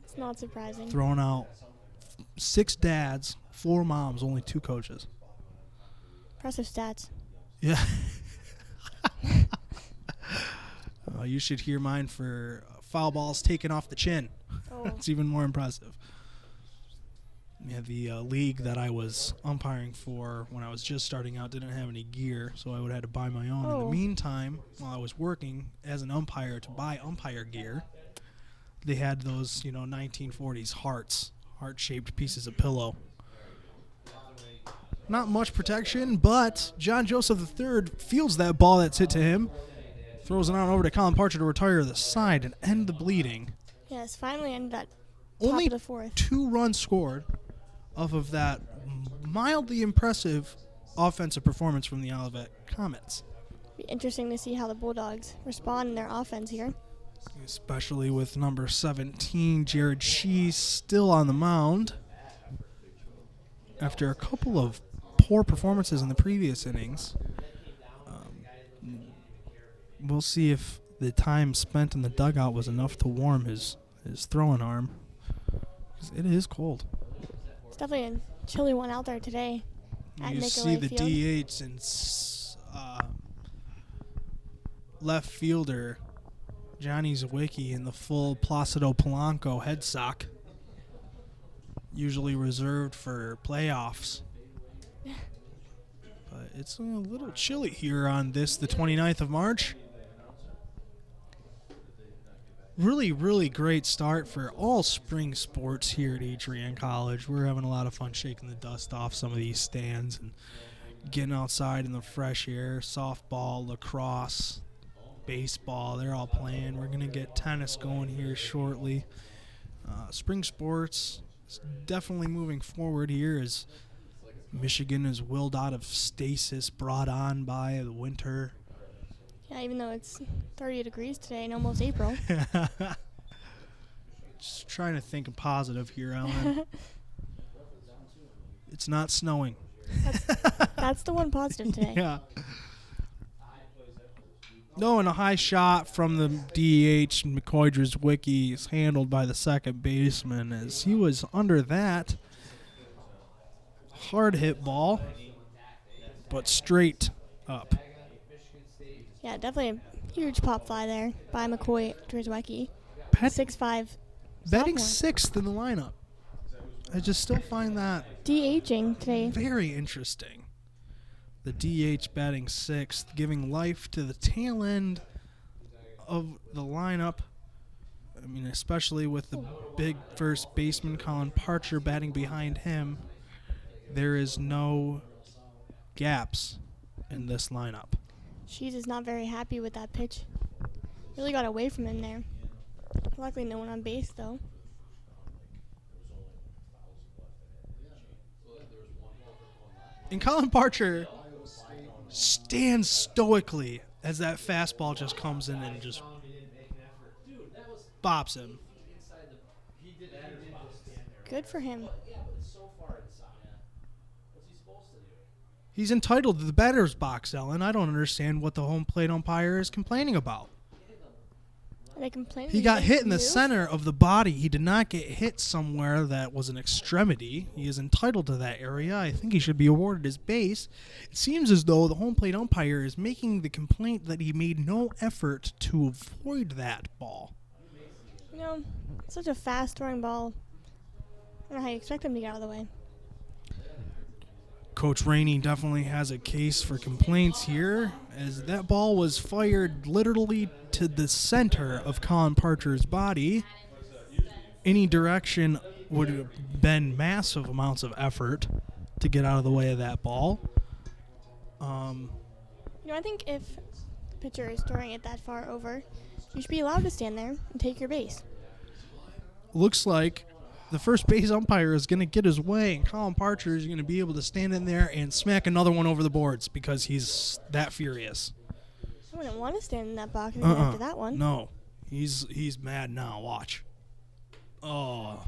It's not surprising. Throwing out 6 dads, 4 moms, only 2 coaches. Impressive stats. Yeah. You should hear mine for foul balls taken off the chin. Oh, It's even more impressive. Yeah, the league that I was umpiring for when I was just starting out didn't have any gear, so I would have to buy my own. In Oh. the meantime, while I was working as an umpire to buy umpire gear, they had those, 1940s heart-shaped pieces of pillow. Not much protection, but John Joseph III fields that ball that's hit to him, throws it on over to Colin Parcher to retire the side and end the bleeding. yes, finally ended at Only top of the fourth. 2 runs scored off of that mildly impressive offensive performance from the Olivet Comets, Be interesting to see how the Bulldogs respond in their offense here. especially with number 17, Jared Shee, still on the mound. After a couple of poor performances in the previous innings, we'll see if the time spent in the dugout was enough to warm his throwing arm. 'Cause it is cold. It's definitely a chilly one out there today at You Nicolay see the Field. DH and left fielder Johnny Zawicki in the full Placido Polanco head sock. usually reserved for playoffs. But it's a little chilly here on the 29th of March. Really, really great start for all spring sports here at Adrian College. We're having a lot of fun shaking the dust off some of these stands and getting outside in the fresh air. Softball, lacrosse, baseball, they're all playing. We're going to get tennis going here shortly. Spring sports is definitely moving forward here as Michigan is willed out of stasis, brought on by the winter. Yeah, even though it's 30 degrees today and almost April. Just trying to think of positive here, Ellen. It's not snowing. That's the one positive today. Yeah. No, and a high shot from the DH, McCoy Drzwicki, is handled by the second baseman as he was under that hard hit ball, but straight up. Yeah, definitely a huge pop fly there by McCoy Drzwicki. 6'5". Batting sophomore. sixth in the lineup. I just still find that DHing today. very interesting. The DH batting sixth, giving life to the tail end of the lineup. I mean, especially with the big first baseman, Colin Parcher, batting behind him. There is no gaps in this lineup. Shees is not very happy with that pitch. Really got away from him there. Luckily, no one on base, though. And Colin Parcher stands stoically as that fastball just comes in and just bops him. Good for him. He's entitled to the batter's box, Ellen. I don't understand what the home plate umpire is complaining about. Are they complaining? He got hit in the move? center of the body. He did not get hit somewhere that was an extremity. He is entitled to that area. I think he should be awarded his base. It seems as though the home plate umpire is making the complaint that he made no effort to avoid that ball. You know, such a fast-throwing ball. I don't know how you expect him to get out of the way. Coach Rainey definitely has a case for complaints here, as that ball was fired literally to the center of Colin Parcher's body. Any direction would have been massive amounts of effort to get out of the way of that ball. You know, I think if the pitcher is throwing it that far over, you should be allowed to stand there and take your base. Looks like the first base umpire is going to get his way, and Colin Parcher is going to be able to stand in there and smack another one over the boards because he's that furious. I wouldn't want to stand in that box after that one. No, he's mad now. Watch. Oh,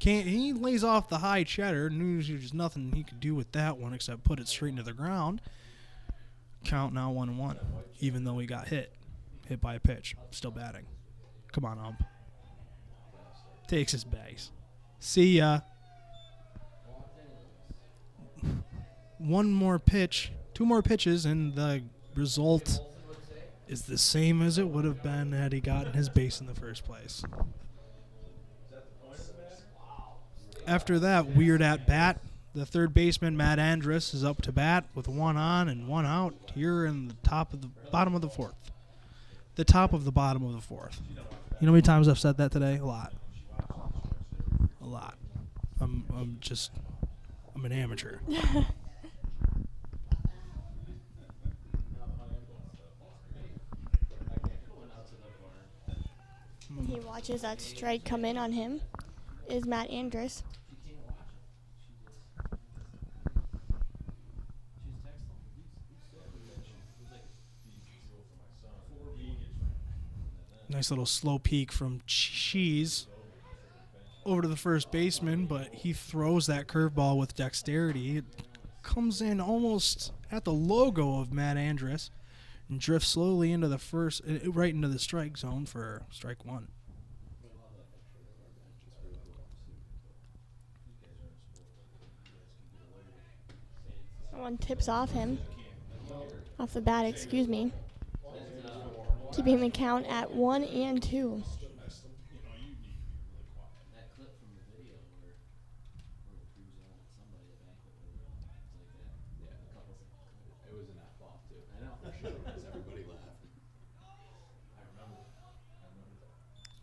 he lays off the high cheddar. Knew there's nothing he could do with that one except put it straight into the ground. Count now 1-1, even though he got hit by a pitch. Still batting. Come on, ump. Takes his base. See ya. One more pitch, 2 more pitches, and the result is the same as it would have been had he gotten his base in the first place. After that weird at bat, the third baseman, Matt Andrus, is up to bat with 1 on and 1 out here in the bottom of the fourth. The top of the bottom of the fourth. You know how many times I've said that today? A lot. I'm an amateur. He watches that strike come in on him. Is Matt Andrus. Nice little slow peek from Cheese over to the first baseman, but he throws that curveball with dexterity. It comes in almost at the logo of Matt Andrus and drifts slowly into the right into the strike zone for strike 1. Someone tips off him. Off the bat, excuse me. Keeping the count at 1-2.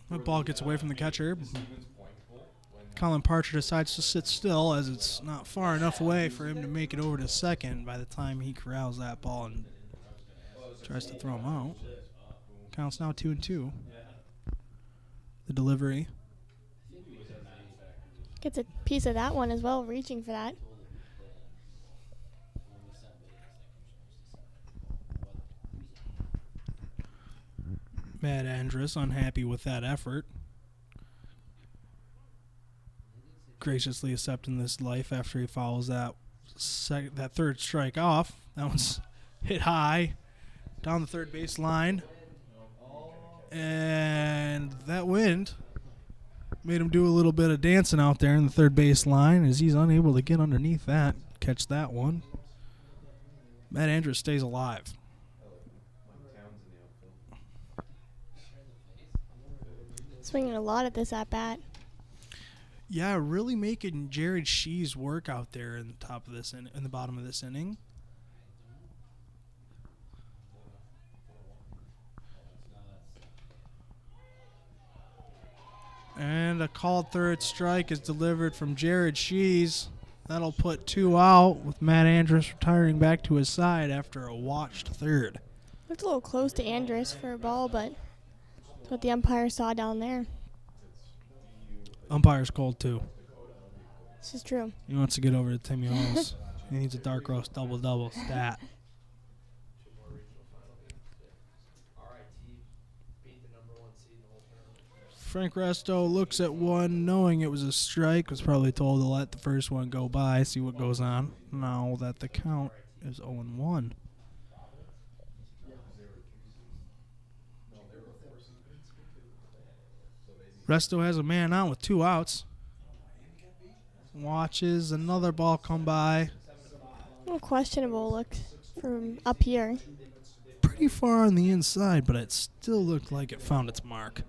The ball gets away from the catcher. Colin Parcher decides to sit still as it's not far enough away for him to make it over to second by the time he corrals that ball and tries to throw him out. Counts now 2-2. The delivery. Gets a piece of that one as well, reaching for that. Matt Andrus unhappy with that effort. Graciously accepting this life after he fouls that third strike off. That one's hit high down the third base line. And that wind made him do a little bit of dancing out there in the third base line as he's unable to get underneath that, catch that one. Matt Andrus stays alive. Swinging a lot at this at-bat. Yeah, really making Jared Shees work out there in the top of this in the bottom of this inning. And a called third strike is delivered from Jared Shees. That'll put 2 out with Matt Andrus retiring back to his side after a watched third. Looked a little close to Andrus for a ball, but that's what the umpire saw down there. Umpire's cold too. This is true. He wants to get over to Timmy Halls. He needs a dark roast double-double stat. Frank Resto looks at one, knowing it was a strike, was probably told to let the first one go by, see what goes on. Now that the count is 0-1. Resto has a man out with 2 outs. Watches another ball come by. A little questionable look from up here. Pretty far on the inside, but it still looked like it found its mark.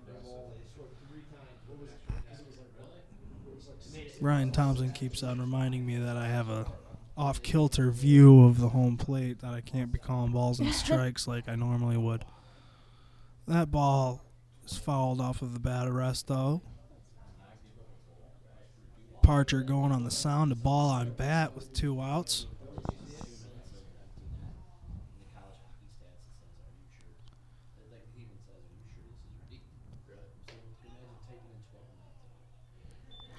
Ryan Thompson keeps on reminding me that I have a off-kilter view of the home plate, that I can't be calling balls and strikes like I normally would. That ball is fouled off of the bat of Resto. Parcher going on the sound, a ball on bat with 2 outs.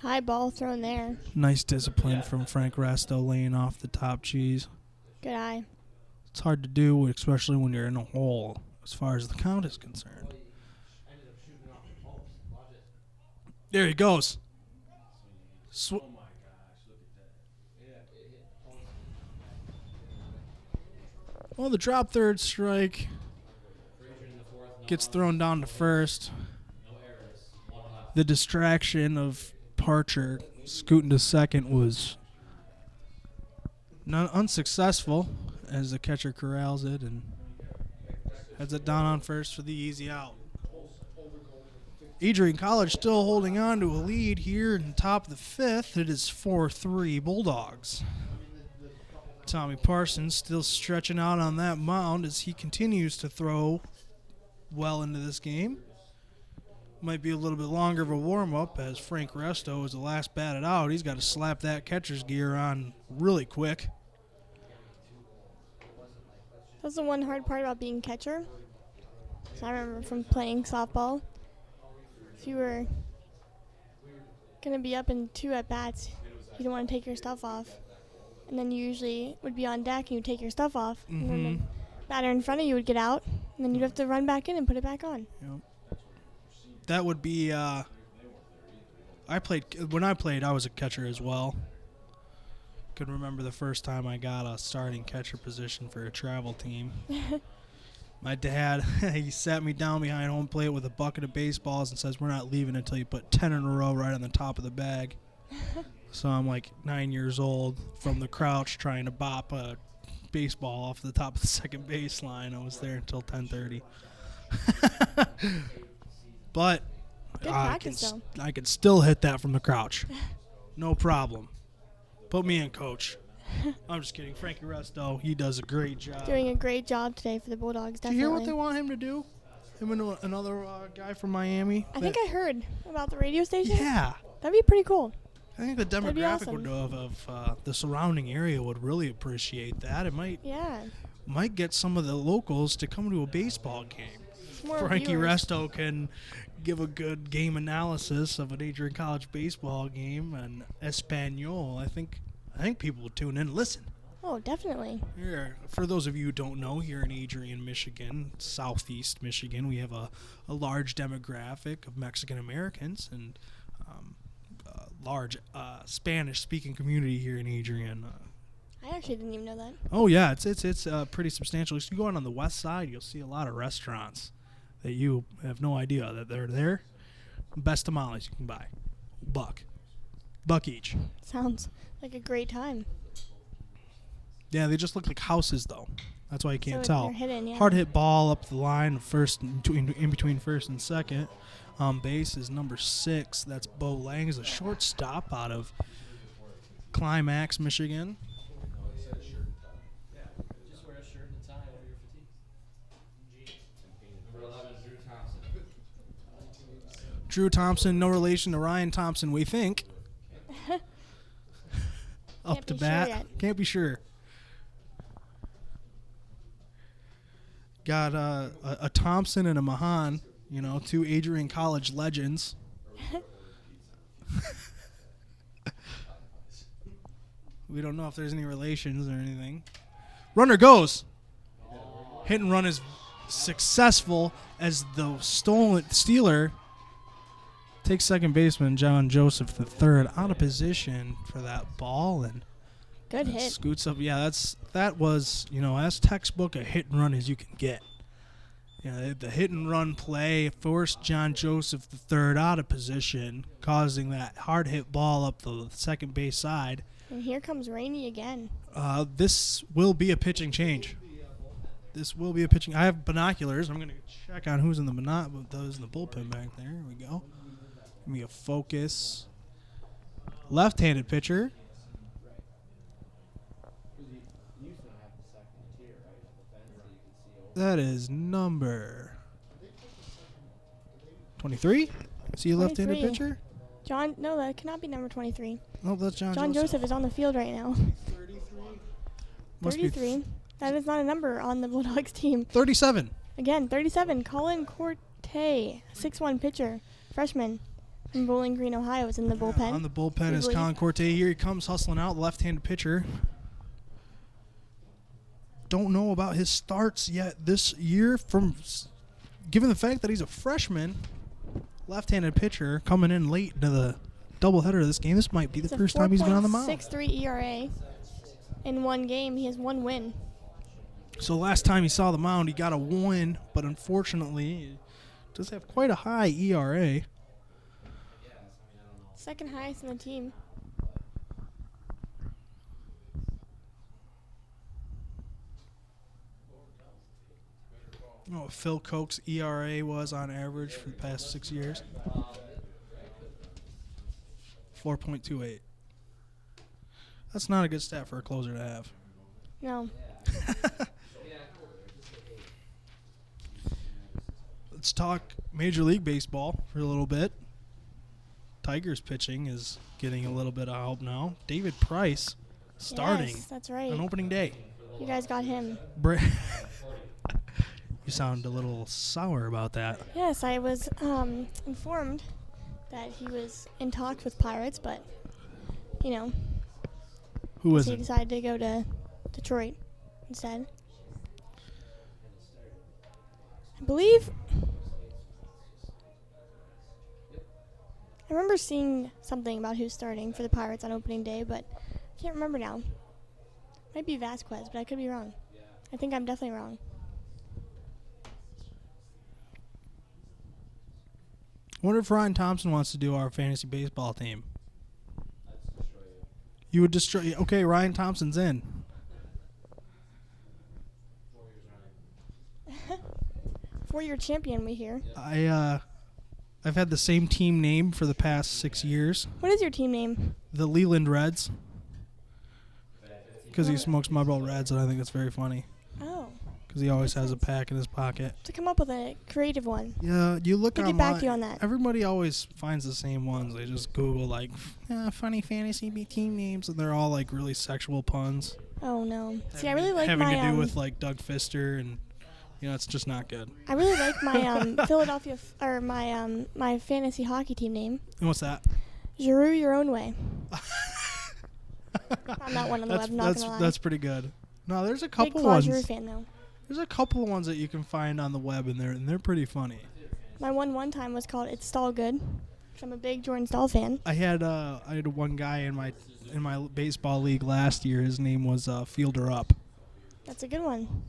High ball thrown there. Nice discipline from Frank Resto laying off the top cheese. Good eye. It's hard to do, especially when you're in a hole, as far as the count is concerned. There he goes. Well, the drop third strike gets thrown down to first. The distraction of Parcher scooting to second was unsuccessful as the catcher corrals it and heads it down on first for the easy out. Adrian College still holding on to a lead here in the top of the 5th. It is 4-3 Bulldogs. Tommy Parsons still stretching out on that mound as he continues to throw well into this game. Might be a little bit longer of a warm-up as Frank Resto is the last batted out. He's got to slap that catcher's gear on really quick. That's the one hard part about being catcher. So I remember from playing softball, if you were going to be up in 2 at-bats, you don't want to take your stuff off. And then you usually would be on deck and you'd take your stuff off. And then the batter in front of you would get out, and then you'd have to run back in and put it back on. Yep. That would be, when I played, I was a catcher as well. Could remember the first time I got a starting catcher position for a travel team. My dad, he sat me down behind home plate with a bucket of baseballs and says, "We're not leaving until you put 10 in a row right on the top of the bag." So I'm like 9 years old from the crouch trying to bop a baseball off the top of the second baseline. I was there until 10:30. But Good practice, though. I could still hit that from the crouch. No problem. Put me in, coach. I'm just kidding. Frankie Resto, he does a great job. Doing a great job today for the Bulldogs, Do definitely. you hear what they want him to do? Him and another guy from Miami. I think I heard about the radio station. Yeah. That'd be pretty cool. I think the That'd be demographic awesome. of the surrounding area would really appreciate that. It Yeah. might get some of the locals to come to a baseball game. It's more Frankie viewers. Resto can give a good game analysis of an Adrian College baseball game and Espanol. I think people will tune in and listen. Oh, definitely. Here, for those of you who don't know, here in Adrian, Michigan, southeast Michigan, we have a large demographic of Mexican Americans and a large Spanish-speaking community here in Adrian. I actually didn't even know that. Oh yeah, it's pretty substantial. If you go on the west side, you'll see a lot of restaurants that you have no idea that they're there. Best tamales you can buy, buck each. Sounds like a great time. Yeah, they just look like houses though. That's why you can't So tell. they're hidden, yeah. Hard hit ball up the line, first in between first and second. Base is number 6. That's Bo Lang, is a shortstop out of Climax, Michigan. Just wear a shirt and a tie over your fatigues. Number 11, Drew Thompson. Drew Thompson, no relation to Ryan Thompson, we think. Up Can't to be sure bat. yet. Can't be sure. Got a Thompson and a Mahan, 2 Adrian College legends. We don't know if there's any relations or anything. Runner goes. Hit and run is successful as the stealer takes second baseman John Joseph III out of position for that ball and Good hit. scoots up. Yeah, that was as textbook a hit and run as you can get. The hit and run play forced John Joseph III out of position, causing that hard hit ball up the second base side. And here comes Rainey again. This will be a pitching change. I have binoculars. I'm going to check on who's in the those in the bullpen back there. Here we go. Give me a focus. Left-handed pitcher. That is number 23. See a left-handed 23. pitcher? No, that cannot be number 23. Oh, that's John Joseph is on the field right now. 33. That is not a number on the Bulldogs team. 37. Again, 37. Colin Corte, 6'1" pitcher, freshman from Bowling Green, Ohio, is in the bullpen. On the bullpen is Usually- Colin Corte. Here he comes hustling out, left-handed pitcher. Don't know about his starts yet this year. Given the fact that he's a freshman, left-handed pitcher coming in late into the doubleheader of this game, this might be the It's a first time he's been on the mound. 4.63 ERA. In one game, he has one win. So last time he saw the mound, he got a win, but unfortunately, he does have quite a high E ERA. Second highest in the team. You know what Phil Koch's ERA was on average for the past 6 years? 4.28. That's not a good stat for a closer to have. No. Let's talk Major League Baseball for a little bit. Tigers pitching is getting a little bit of help now. David Price starting Yes, that's right. on opening day. You guys got him. You sound a little sour about that. Yes, I was informed that he was in talks with Pirates, but, Who is he it? decided to go to Detroit instead. I believe. I remember seeing something about who's starting for the Pirates on opening day, but I can't remember now. Might be Vasquez, but I could be wrong. I think I'm definitely wrong. I wonder if Ryan Thompson wants to do our fantasy baseball team. You would destroy. Okay, Ryan Thompson's in. 4-year champion, we hear. I've had the same team name for the past 6 years. What is your team name? The Leland Reds. Because he smokes Marlboro Reds, and I think it's very funny. Oh. Because because he always has a pack in his pocket. To come up with a creative one. Yeah, you look To online. get back to you on that. Everybody always finds the same ones. They just Google like funny fantasy team names, and they're all like really sexual puns. Oh no. See, I really like having my to do with like Doug Fister, and it's just not good. I really like my Philadelphia or my fantasy hockey team name. And what's that? Giroux your own way. I'm not one on the web. Not gonna lie. That's pretty good. No, there's a couple Big ones. Giroux fan though. There's a couple of ones that you can find on the web, and they're pretty funny. My one time was called It's Stall Good. 'Cause I'm a big Jordan Stahl fan. I had one guy in my baseball league last year. His name was Fielder Up. That's a good one.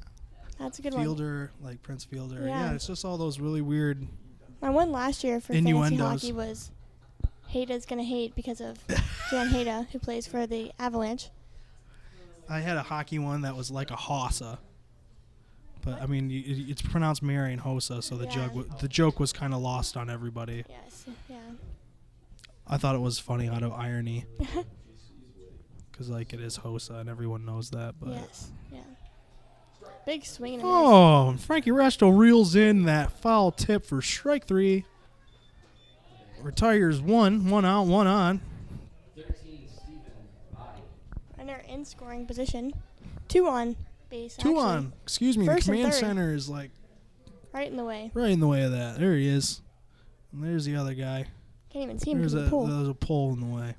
That's a good one. Fielder, like Prince Fielder. Yeah. It's just all those really weird. My one last year for fantasy Innuendos. hockey was Hada's Gonna Hate because of Jan Hada, who plays for the Avalanche. I had a hockey one that was like a Hossa. But I mean, it's pronounced Marion Hossa, so the joke was kind of lost on everybody. Yes, yeah. I thought it was funny out of irony, because like it is Hossa and everyone knows that. But Yes, yeah. Big swing and a miss. oh, Frankie Resto reels in that foul tip for strike 3. Retires one out, one on. 13, Stephen Body. And they're in scoring position. 2 on base. 2 actually. on. Excuse me. First The and command third. center is like Right in the way. right in the way of that. There he is. And there's the other guy. Can't even see him There's from the pool. there's a pole in the way.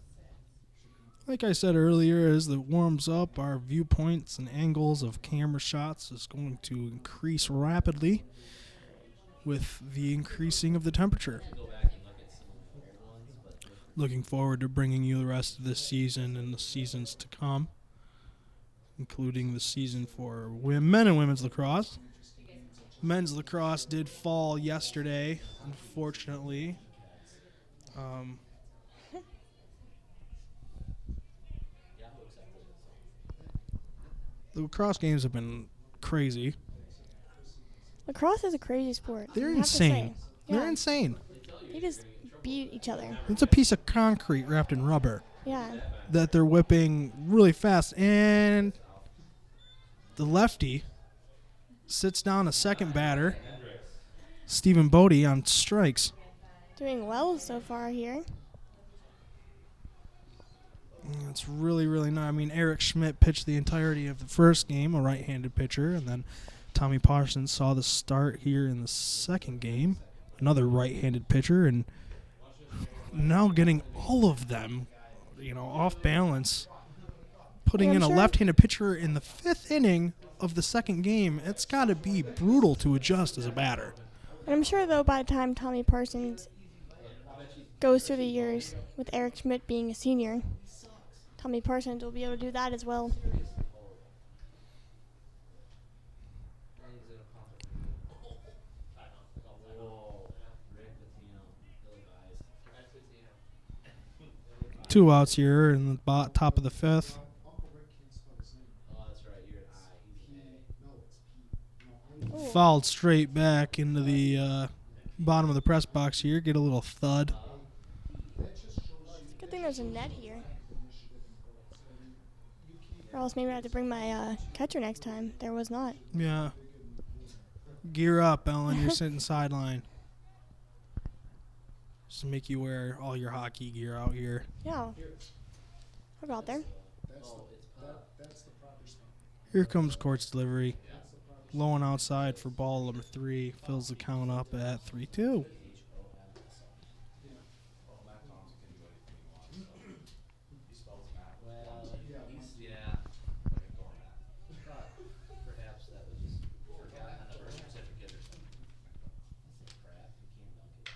Like I said earlier, as it warms up, our viewpoints and angles of camera shots is going to increase rapidly with the increasing of the temperature. Go back and look at some old ones, but Looking forward to bringing you the rest of this season and the seasons to come, including the season for men and women's lacrosse. Men's lacrosse did fall yesterday, unfortunately. The lacrosse games have been crazy. Lacrosse is a crazy sport. They're I have to insane. say. Yeah. They're insane. They just beat each other. It's a piece of concrete wrapped in rubber Yeah. that they're whipping really fast. And the lefty sits down a second batter, Stephen Bodie, on strikes. Doing well so far here. It's really, really nice. I mean, Eric Schmidt pitched the entirety of the first game, a right-handed pitcher, and then Tommy Parsons saw the start here in the second game, another right-handed pitcher, and now getting all of them, off balance, putting Yeah, I'm in a sure- left-handed pitcher in the 5th inning of the second game. It's got to be brutal to adjust as a batter. And I'm sure, though, by the time Tommy Parsons goes through the years, with Eric Schmidt being a senior, Tommy Parsons will be able to do that as well. Two outs here in the top of the 5th. oh, that's right. You're an I. He's an A. Ooh. Fouled straight back into the bottom of the press box here. Get a little thud. Good thing there's a net here. Or else maybe I have to bring my catcher next time. There was not. Yeah. Gear up, Ellen. You're sitting sideline. Just make you wear all your hockey gear out here. Yeah. I'll go out there. Here comes Court's delivery. Low and outside for ball number 3. Fills the count up at 3-2. Well, yeah. Perhaps that was just forgotten on the birth certificate or something. Crap, you can't dunk it.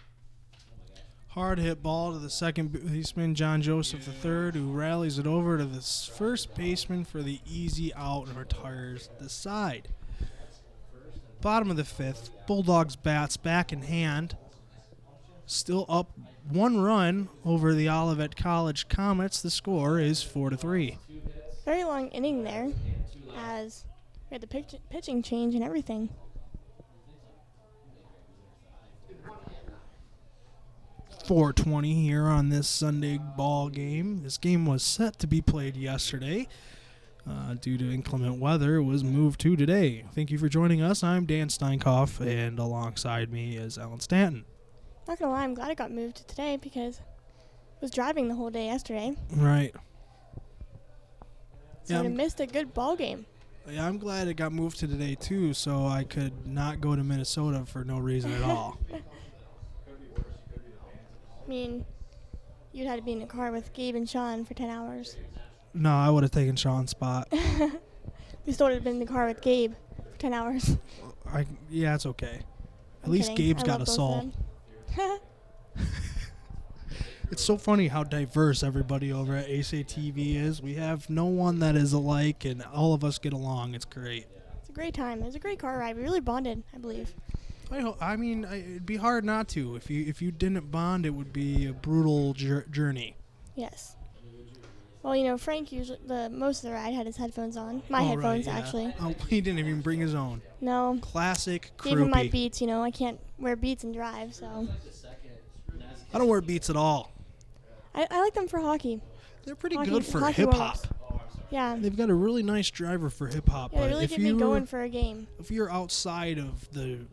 Oh my gosh. Hard hit ball to the second baseman, John Joseph III, who rallies it over to the first baseman for the easy out and retires the side. Bottom of the 5th, Bulldogs bats back in hand. Still up 1 run over the Olivet College Comets. The score is 4-3. Very long inning there, as we had the pitching change and everything. .420 here on this Sunday ball game. This game was set to be played yesterday. due to inclement weather, was moved to today. Thank you for joining us. I'm Dan Steinkoff, and alongside me is Ellen Stanton. Not gonna lie, I'm glad it got moved to today because I was driving the whole day yesterday. Right. So I missed a good ball game. Yeah, I'm glad it got moved to today, too, so I could not go to Minnesota for no reason at all. I mean, you'd had to be in a car with Gabe and Sean for 10 hours. No, I would have taken Sean's spot. We still would have been in the car with Gabe for 10 hours. Yeah, it's okay. At I'm least kidding. Gabe's I got love a both soul. of them. It's so funny how diverse everybody over at ACTV is. We have no one that is alike, and all of us get along. It's great. It's a great time. It was a great car ride. We really bonded, I believe. I mean, it'd be hard not to. If you didn't bond, it would be a brutal journey. Yes. Well, you know, Frank usually most of the ride had his headphones on. My headphones, right, yeah. actually. Oh, he didn't even bring his own. No. Classic Gave him my Kroopy. Beats. You know, I can't wear Beats and drive, so I don't wear Beats at all. I like them for hockey. They're pretty Hockey- good for hockey hip hop. warm-ups. Yeah. They've got a really nice driver for hip hop. Yeah, they but really if get me going for a game. if you're outside of the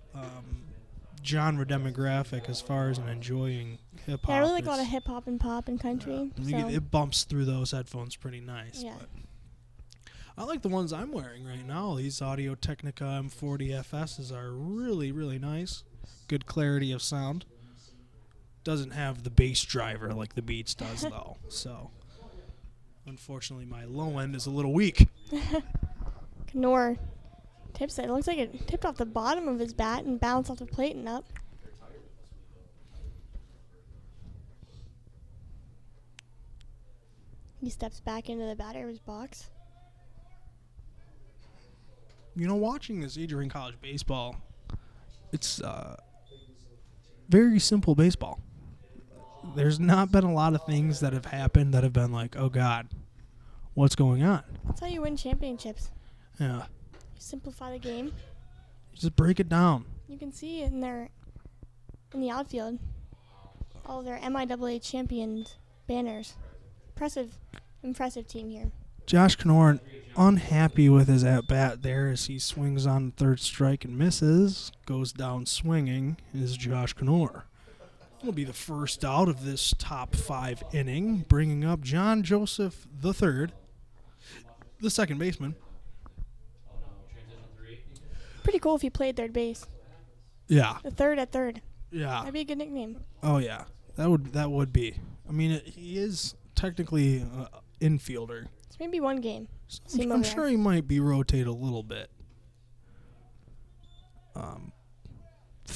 genre demographic as far as enjoying hip hop, Yeah, I really like a lot of hip hop and pop and country. I mean, it bumps through those headphones pretty nice. Yeah. But I like the ones I'm wearing right now. These Audio Technica M40 FSs are really, really nice. Good clarity of sound. Doesn't have the bass driver like the Beats does, though. So, unfortunately, my low end is a little weak. Knorr tips it. It looks like it tipped off the bottom of his bat and bounced off the plate and up. He steps back into the batter's box. You know, watching this Adrian College baseball, it's very simple baseball. There's not been a lot of things that have happened that have been like, oh, God, what's going on? That's how you win championships. Yeah. You simplify the game. Just break it down. You can see in the outfield all of their MIAA champions banners. Impressive team here. Josh Knorr unhappy with his at-bat there as he swings on third strike and misses. Goes down swinging is Josh Knorr. Will be the first out of this top 5 inning, bringing up John Joseph III, the second baseman. Pretty cool if he played third base. Yeah. The third at third. Yeah. That'd be a good nickname. Oh, yeah. That would be. I mean, he is technically an infielder. It's maybe one game. See him I'm over sure there. he might be rotated a little bit.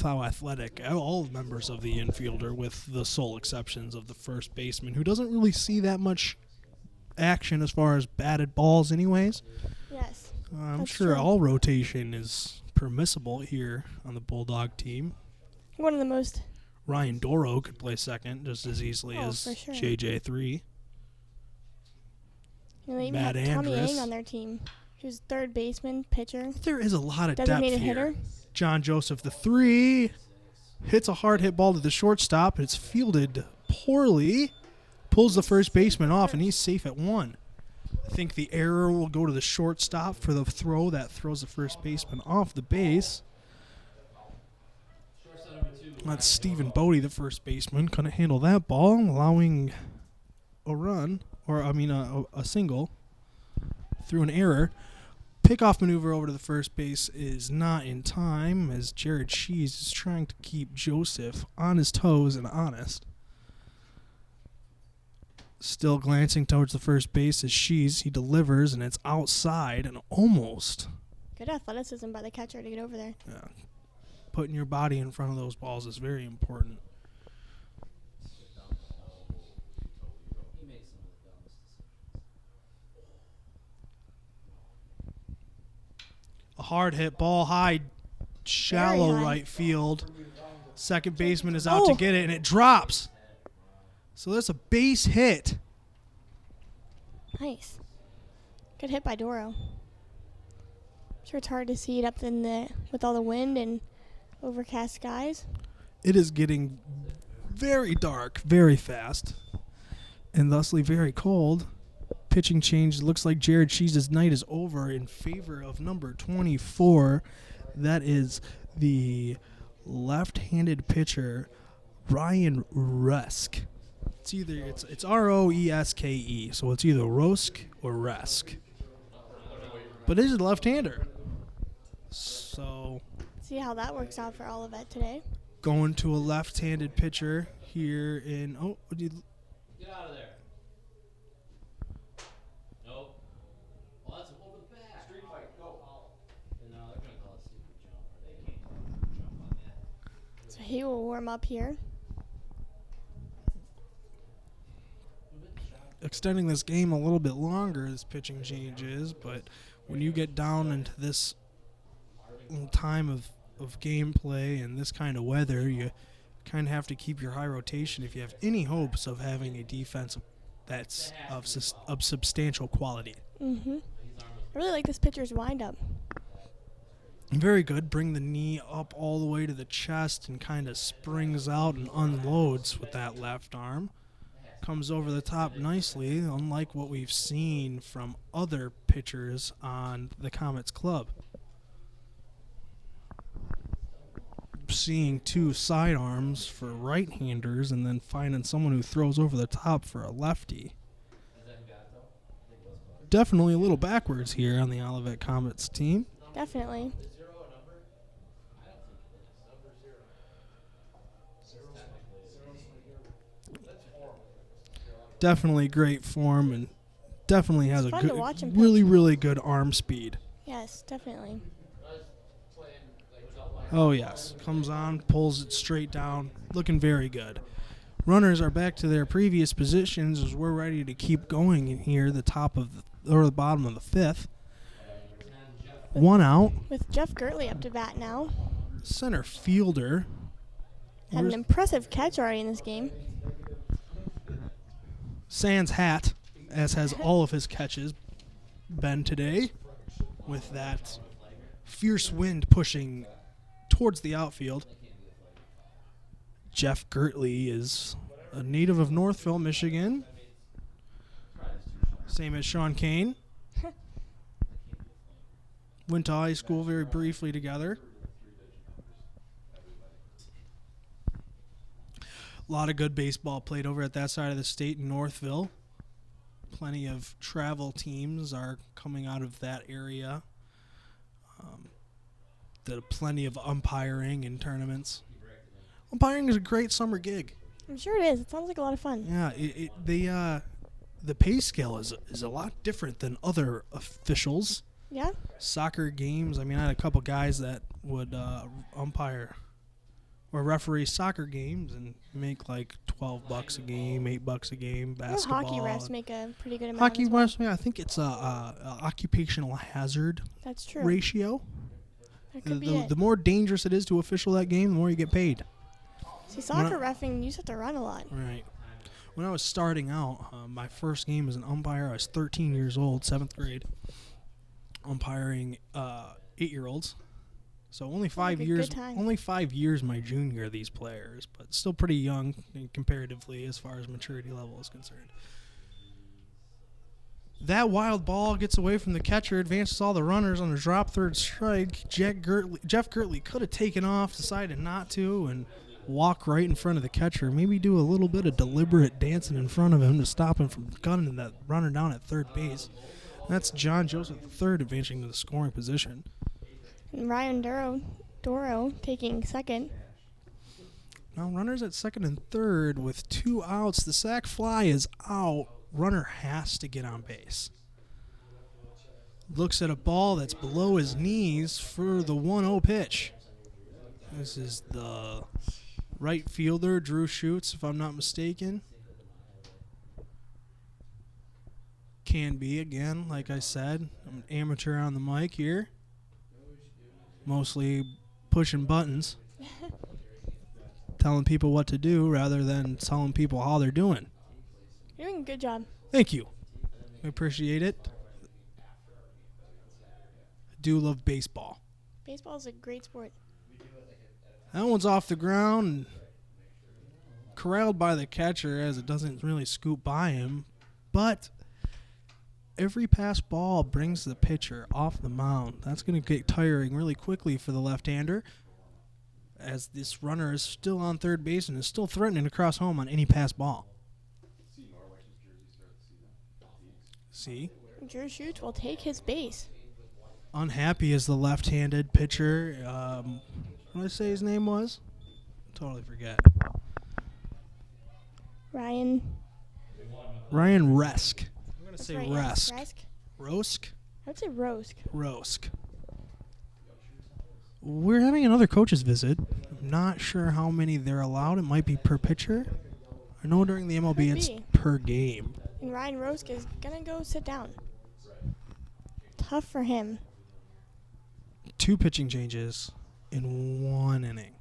How athletic. All members of the infielder, with the sole exceptions of the first baseman, who doesn't really see that much action as far as batted balls anyways. Yes. I'm That's sure true. all rotation is permissible here on the Bulldog team. One of the most. Ryan Doro could play second just as easily Oh, as for sure. JJ3. You know, they even Matt have Tommy Andrus. Yang on their team, who's third baseman, pitcher, There is a lot of depth designated here. hitter. John Joseph III hits a hard hit ball to the shortstop. It's fielded poorly. Pulls the first baseman off, and he's safe at 1. I think the error will go to the shortstop for the throw that throws the first baseman off the base. That's Stephen Bodie, the first baseman. Couldn't handle that ball, allowing a run, or a single through an error. Pickoff maneuver over to the first base is not in time, as Jared Shees is trying to keep Joseph on his toes and honest. Still glancing towards the first base is Shees. He delivers, and it's outside and almost. Good athleticism by the catcher to get over there. Yeah, putting your body in front of those balls is very important. He makes some of the dumbest decisions. A hard hit ball high, shallow Very high. right field. Second baseman is out to get it, and it drops. So that's a base hit. Nice. Good hit by Doro. Sure, it's hard to see it up in the with all the wind and overcast skies. It is getting very dark, very fast, and thusly very cold. pitching change. Looks like Jared Cheese's night is over in favor of number 24. That is the left-handed pitcher, Ryan Rusk. It's Roeske, so it's either Rosk or Resk. But it is a left-hander. So See how that works out for Olivet today. going to a left-handed pitcher here in Get out of there. Nope. Well, that's over the back. Street fight, go. And now they're gonna call it stupid jump, or they can't call it jump on that. So he will warm up here. extending this game a little bit longer, this pitching change is, but when you get down into this time of gameplay and this kind of weather, you kind of have to keep your high rotation if you have any hopes of having a defense that's of substantial quality. Mm-hmm. I really like this pitcher's windup. Very good. Bring the knee up all the way to the chest and kind of springs out and unloads with that left arm. Comes over the top nicely, unlike what we've seen from other pitchers on the Comets club. Seeing two sidearms for right-handers and then finding someone who throws over the top for a lefty. Definitely a little backwards here on the Olivet Comets team. Definitely. Definitely great form and definitely has It's a fun to good, watch him really, pitch. really good arm speed. Yes, definitely. Oh, yes. Comes on, pulls it straight down. Looking very good. Runners are back to their previous positions as we're ready to keep going in here, the top of the bottom of the fifth. One out. With Jeff Gertley up to bat now. Center fielder. Had an impressive catch already in this game. Sans hat, as has all of his catches been today, with that fierce wind pushing towards the outfield. Jeff Gertley is a native of Northville, Michigan. Same as Sean Kane. Went to high school very briefly together. A lot of good baseball played over at that side of the state in Northville. Plenty of travel teams are coming out of that area. Plenty of umpiring and tournaments. Umpiring is a great summer gig. I'm sure it is. It sounds like a lot of fun. Yeah, the pay scale is a lot different than other officials. Yeah? Soccer games, I mean, I had a couple guys that would umpire or referee soccer games and make like $12 a game, $8 a game, Well, basketball. hockey refs make a pretty good amount Hockey as well. refs, yeah, I think it's a occupational hazard That's true. ratio. That could be it. The more dangerous it is to official that game, the more you get paid. See, soccer reffing, you just have to run a lot. Right. When I was starting out, my first game as an umpire, I was 13 years old, 7th grade, umpiring 8-year-olds. So only 5 like a years. good time. Only 5 years my junior, these players, but still pretty young comparatively as far as maturity level is concerned. That wild ball gets away from the catcher, advances all the runners on a drop third strike. Jeff Gertley could have taken off, decided not to, and walk right in front of the catcher. Maybe do a little bit of deliberate dancing in front of him to stop him from gunning that runner down at third base. That's John Joseph III advancing to the scoring position. And Ryan Doro taking second. Now runners at second and third with 2 outs. The sac fly is out. Runner has to get on base. Looks at a ball that's below his knees for the 1-0 pitch. This is the right fielder, Drew Schutz, if I'm not mistaken. Can be, again, like I said. I'm an amateur on the mic here. Mostly pushing buttons. Telling people what to do rather than telling people how they're doing. You're doing a good job. Thank you. I appreciate it. I do love baseball. Baseball is a great sport. That one's off the ground and corralled by the catcher as it doesn't really scoop by him. But every pass ball brings the pitcher off the mound. That's going to get tiring really quickly for the left-hander, as this runner is still on third base and is still threatening to cross home on any pass ball. See? Drew Schutz will take his base. Unhappy is the left-handed pitcher. What did I say his name was? Totally forget. Ryan. Ryan Resk. I'm going to That's say right, yes, Resk. Resk. Rosk? I would say Rosk. Rosk. We're having another coach's visit. I'm not sure how many they're allowed. It might be per pitcher. I know during the MLB Could it's be. per game. And Ryan Rosk is going to go sit down. Tough for him. 2 pitching changes in 1 inning.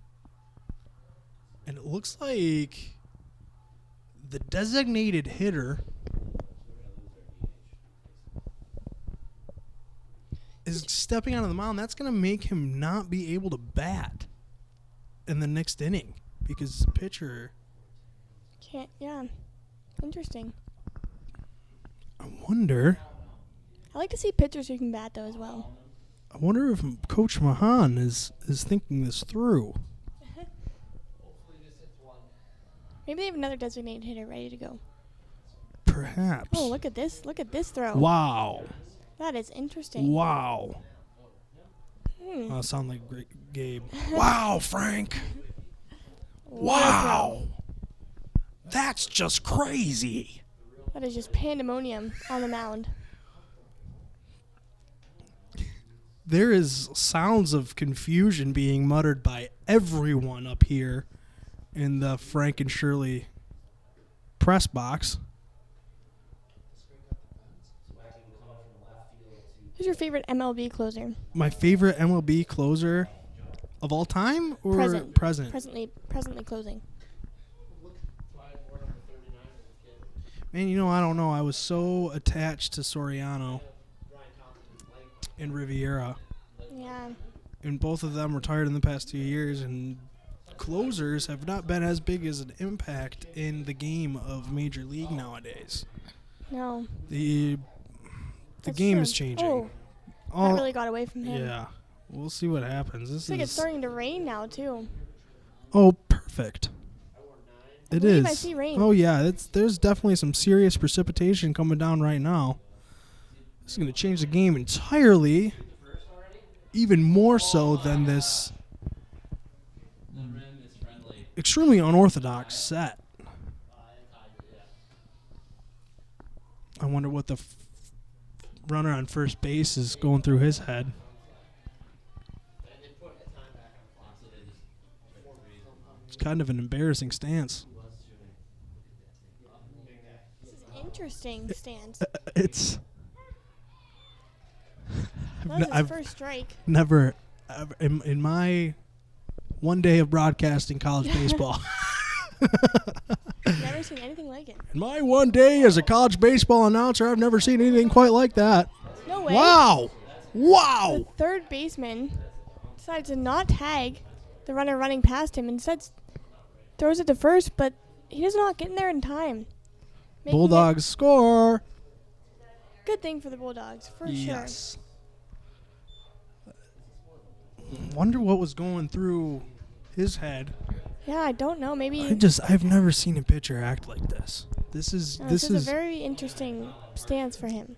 And it looks like the designated hitter is stepping onto the mound. That's going to make him not be able to bat in the next inning because the pitcher, Can't, yeah. Interesting. I wonder I like to see pitchers who can bat, though, as well. if Coach Mahan is thinking this through. Maybe they have another designated hitter ready to go. Perhaps. Oh, look at this. Look at this throw. Wow. That is interesting. Wow. Hmm. Sound like great Gabe. Wow, Frank. What a Wow. That's just crazy. throw. That is just pandemonium on the mound. There is sounds of confusion being muttered by everyone up here in the Frank and Shirley press box. Who's your favorite MLB closer? My favorite MLB closer of all time or Present. present? Presently closing. Man, I don't know. I was so attached to Soriano and Riviera. Yeah. And both of them retired in the past 2 years, and closers have not been as big as an impact in the game of Major League nowadays. No. The That's game true. is changing. Oh, All- that really got away from him. yeah, we'll see what happens. This It's like it's is starting to rain now, too. perfect. It believe is. I see rain. Oh yeah, there's definitely some serious precipitation coming down right now. This is going to change the game entirely, even more so than this The rim is friendly. extremely unorthodox set. I wonder what the runner on first base is going through his head. It's kind of an embarrassing stance. This is interesting stance. It's That was his I've first strike. never in my one day of broadcasting college baseball. Never seen anything like it. In my one day as a college baseball announcer, I've never seen anything quite like that. No way. Wow. The Wow. third baseman decides to not tag the runner running past him. Instead, throws it to first, but he does not get in there in time. Making Bulldogs score. it good thing for the Bulldogs, for sure. Yes. Wonder what was going through his head. Yeah, I don't know. Maybe I've never seen a pitcher act like this. This is this is a very interesting stance for him.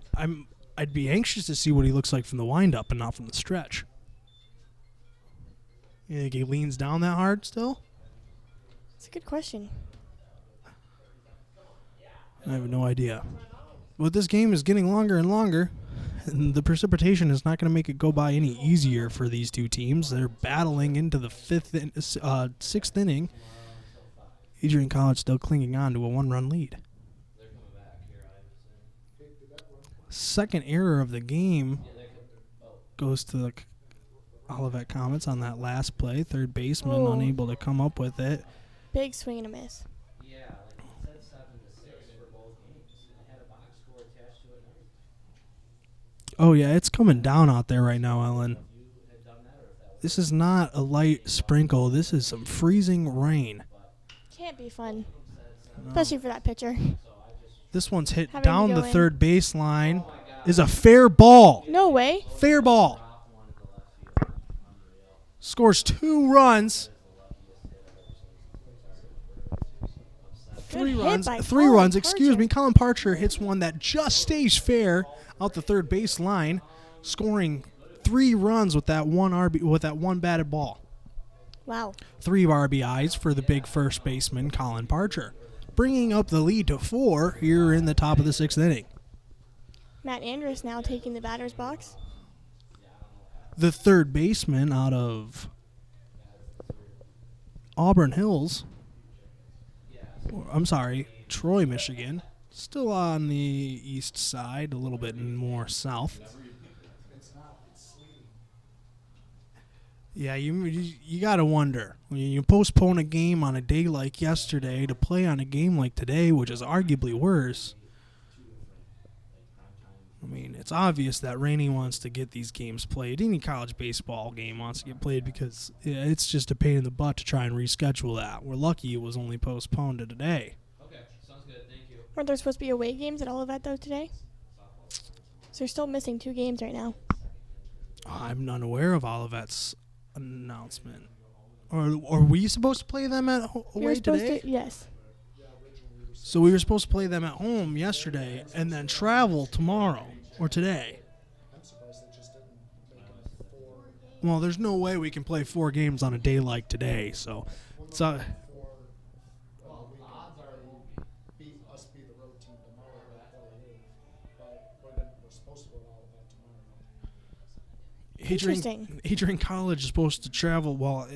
I'd be anxious to see what he looks like from the windup and not from the stretch. You think he leans down that hard still? It's a good question. I have no idea. But this game is getting longer and longer, and the precipitation is not going to make it go by any easier for these two teams. They're battling into the sixth inning. Adrian College still clinging on to a 1-run lead. Second error of the game goes to the Olivet Comets on that last play. Third baseman Oh. unable to come up with it. Big swing and a miss. Yeah, like it said 7-6 for both games. It had a box score attached to it and everything. Oh, yeah, it's coming down out there right now, Ellen. If you had done that or if that was This is not a light sprinkle. This is some freezing rain. Can't be fun, especially for that pitcher. This one's hit Having to down go the in. third baseline. Oh my is a fair ball. No way. Fair ball. Scores 2 runs. Good hit by Three Colin runs, excuse Parcher. me. Colin Parcher hits one that just stays fair out the third base line, scoring 3 runs with that one batted ball. Wow. 3 RBIs for the big first baseman, Colin Parcher, bringing up the lead to 4 here in the top of the 6th inning. Matt Andrus now taking the batter's box. The third baseman out of Auburn Hills, I'm sorry, Troy, Michigan, still on the east side, a little bit more south. Yeah, you got to wonder. When you postpone a game on a day like yesterday to play on a game like today, which is arguably worse. I mean, it's obvious that Rainey wants to get these games played. Any college baseball game wants to get played because it's just a pain in the butt to try and reschedule that. We're lucky it was only postponed to today. Okay, sounds good. Thank you. Weren't there supposed to be away games at Olivet, though, today? So they're still missing 2 games right now. I'm unaware of Olivet's announcement. Or were we supposed to play them at We were away supposed today? to, yes. So we were supposed to play them at home yesterday and then travel tomorrow or today. Well, there's no way we can play 4 games on a day like today. So, it's Interesting. Adrian College is supposed to travel. Well,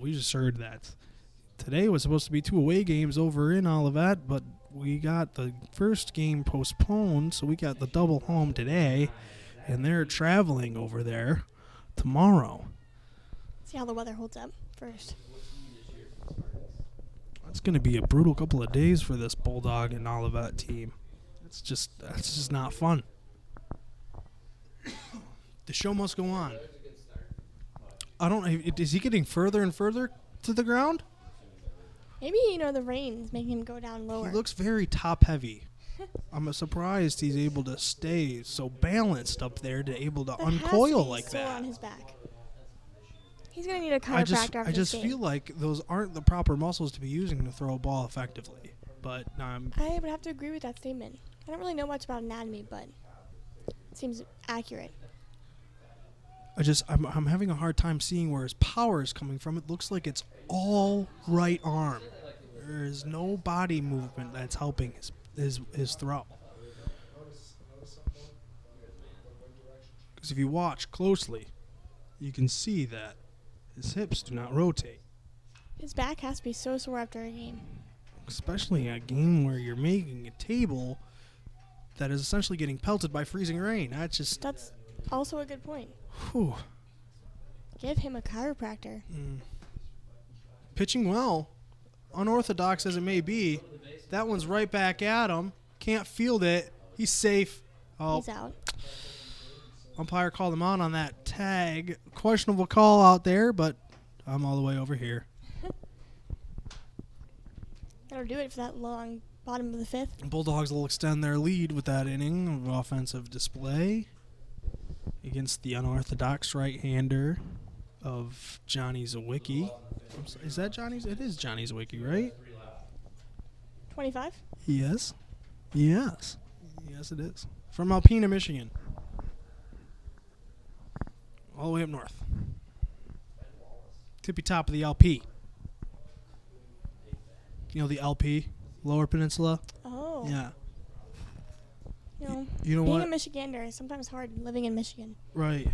we just heard that today was supposed to be 2 away games over in Olivet, but we got the first game postponed, so we got the double home today, and they're traveling over there tomorrow. See how the weather holds up first. It's going to be a brutal couple of days for this Bulldog and Olivet team. That's just not fun. The show must go on. I don't know. Is he getting further and further to the ground? Maybe, the rain's making him go down lower. He looks very top heavy. I'm surprised he's able to stay so balanced up there to able to That has to uncoil be like sore that. on his back. He's going to need a I chiropractor after just this feel game. like those aren't the proper muscles to be using to throw a ball effectively. But I would have to agree with that statement. I don't really know much about anatomy, but it seems accurate. I'm having a hard time seeing where his power is coming from. It looks like it's all right arm. There is no body movement that's helping his throw. Because if you watch closely, you can see that his hips do not rotate. His back has to be so sore after a game. Especially a game where you're making a table that is essentially getting pelted by freezing rain. That's also a good point. Whew. Give him a chiropractor. Pitching well, unorthodox as it may be. That one's right back at him. Can't field it. He's safe. Oh, He's out. umpire called him out on that tag. Questionable call out there, but I'm all the way over here. That'll do it for that long bottom of the 5th. Bulldogs will extend their lead with that inning of offensive display against the unorthodox right-hander of Johnny Zawicki. Is that Johnny's? It is Johnny Zawicki, right? 25? Yes. Yes, it is. From Alpena, Michigan. All the way up north. Tippy top of the LP. You know the LP? Lower Peninsula? Oh. Yeah. You know, what? being a Michigander is sometimes hard living in Michigan. Right.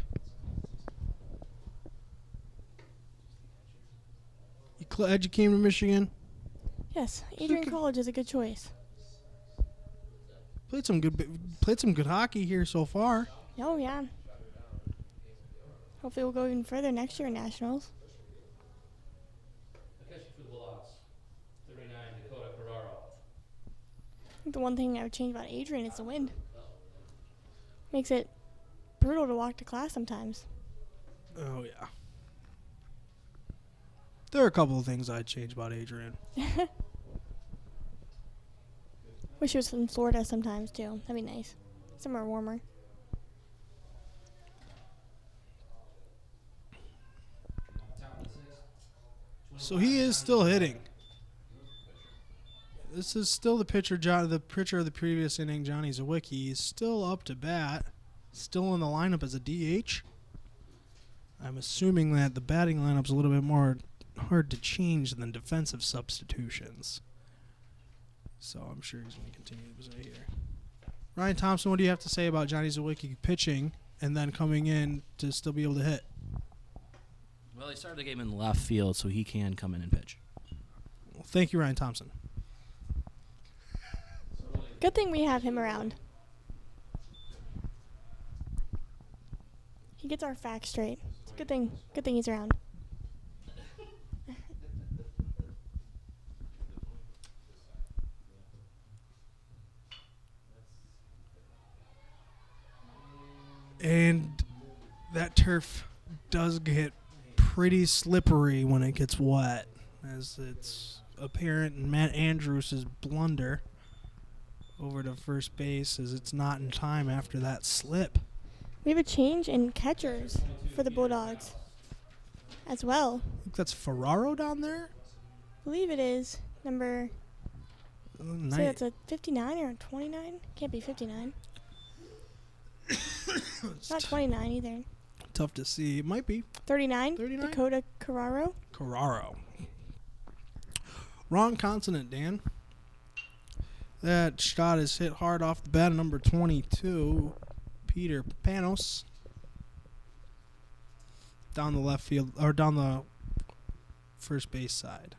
You glad you came to Michigan? Yes, Adrian College is a good choice. Played some good hockey here so far. Oh, yeah. Hopefully we'll go even further next year in Nationals. Catching for the Bulldogs. 39, Dakota Carraro. I think the one thing I would change about Adrian is the wind. Makes it brutal to walk to class sometimes. Oh, yeah. There are a couple of things I'd change about Adrian. Wish it was in Florida sometimes, too. That'd be nice. Somewhere warmer. So he is still hitting. This is still the pitcher of the previous inning, Johnny Zawicki. He's still up to bat, still in the lineup as a DH. I'm assuming that the batting lineup's a little bit more hard to change than defensive substitutions. So I'm sure he's going to continue to play here. Ryan Thompson, what do you have to say about Johnny Zawicki pitching and then coming in to still be able to hit? Well, he started the game in left field, so he can come in and pitch. Well, thank you, Ryan Thompson. Good thing we have him around. He gets our facts straight. It's a good thing. Good thing he's around. And that turf does get pretty slippery when it gets wet, as it's apparent in Matt Andrews' blunder over to first base, as it's not in time after that slip. We have a change in catchers for the Bulldogs as well. I think that's Ferraro down there. I believe it is number. Say that's a 59 or a 29? Can't be 59. It's not 29 either. Tough to see. It might be 39. 39? Dakota Carraro. Carraro. Wrong consonant, Dan. That shot is hit hard off the bat, number 22, Peter Panos. Down the left field, or down the first base side.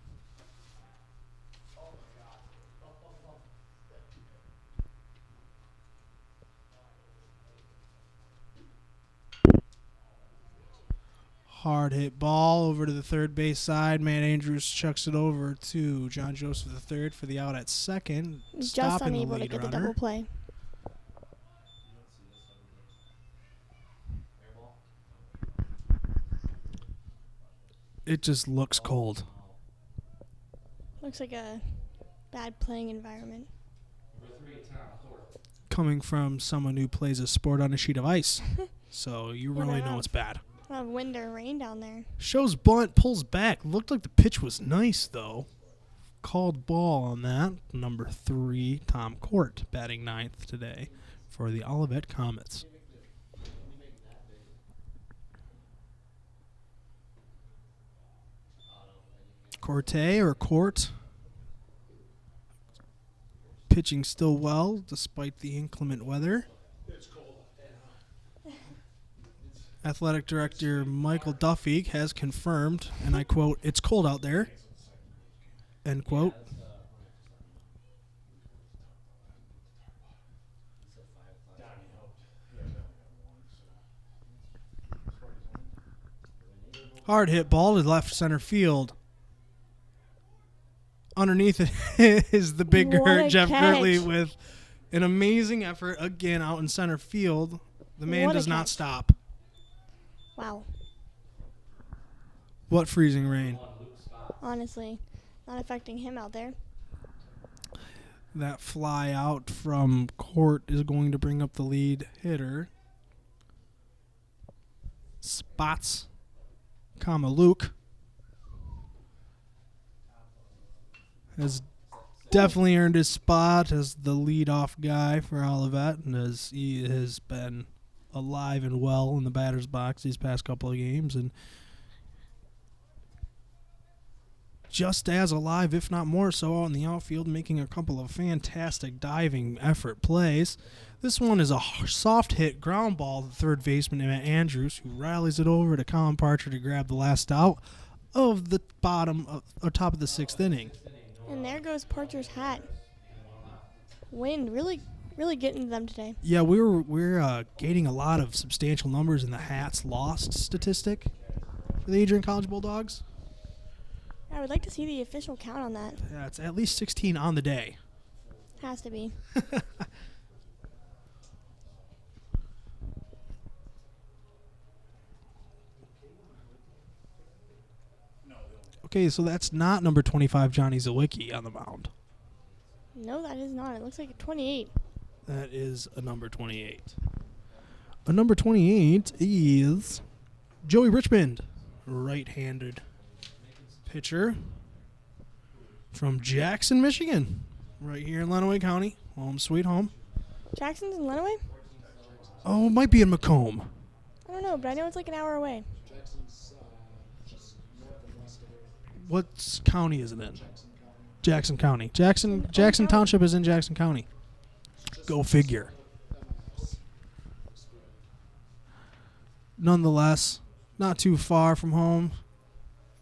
Hard hit ball over to the third base side. Matt Andrews chucks it over to John Joseph III for the out at second. Just stopping unable the to lead get the runner. double play. It just looks cold. Looks like a bad playing environment. Coming from someone who plays a sport on a sheet of ice. So you Yeah, really they're know out. it's bad. A lot of wind or rain down there. Shows bunt, pulls back. Looked like the pitch was nice, though. Called ball on that. Number 3, Tom Court, batting 9th today for the Olivet Comets. Corte or Court. Pitching still well despite the inclement weather. Athletic Director Michael Duffy has confirmed, and I quote, "It's cold out there," end quote. Hard hit ball to left center field. Underneath it is the big What a Jeff catch. Gertley with an amazing effort again out in center field. The man What a does not catch. stop. Wow. What freezing rain. Honestly, not affecting him out there. That fly out from Court is going to bring up the lead hitter. Spots, Luke has definitely earned his spot as the leadoff guy for Olivet, and as he has been alive and well in the batter's box these past couple of games, and just as alive, if not more so, on the outfield, making a couple of fantastic diving effort plays. This one is a soft hit ground ball to the third baseman, Matt Andrews, who rallies it over to Colin Parcher to grab the last out of the top of the 6th inning. And there goes Parcher's hat. Wind really getting to them today. Yeah, we're gaining a lot of substantial numbers in the hats lost statistic for the Adrian College Bulldogs. I would like to see the official count on that. Yeah, it's at least 16 on the day. Has to be. Okay, so that's not number 25, Johnny Zawicki, on the mound. No, that is not. It looks like a 28. That is a number 28. A number 28 is Joey Richmond, right-handed pitcher from Jackson, Michigan, right here in Lenawee County, home sweet home. Jackson's in Lenawee? Oh, it might be in Macomb. I don't know, but I know it's like an hour away. What county is it in? Jackson County. Jackson Township is in Jackson County. Go figure. Nonetheless, not too far from home.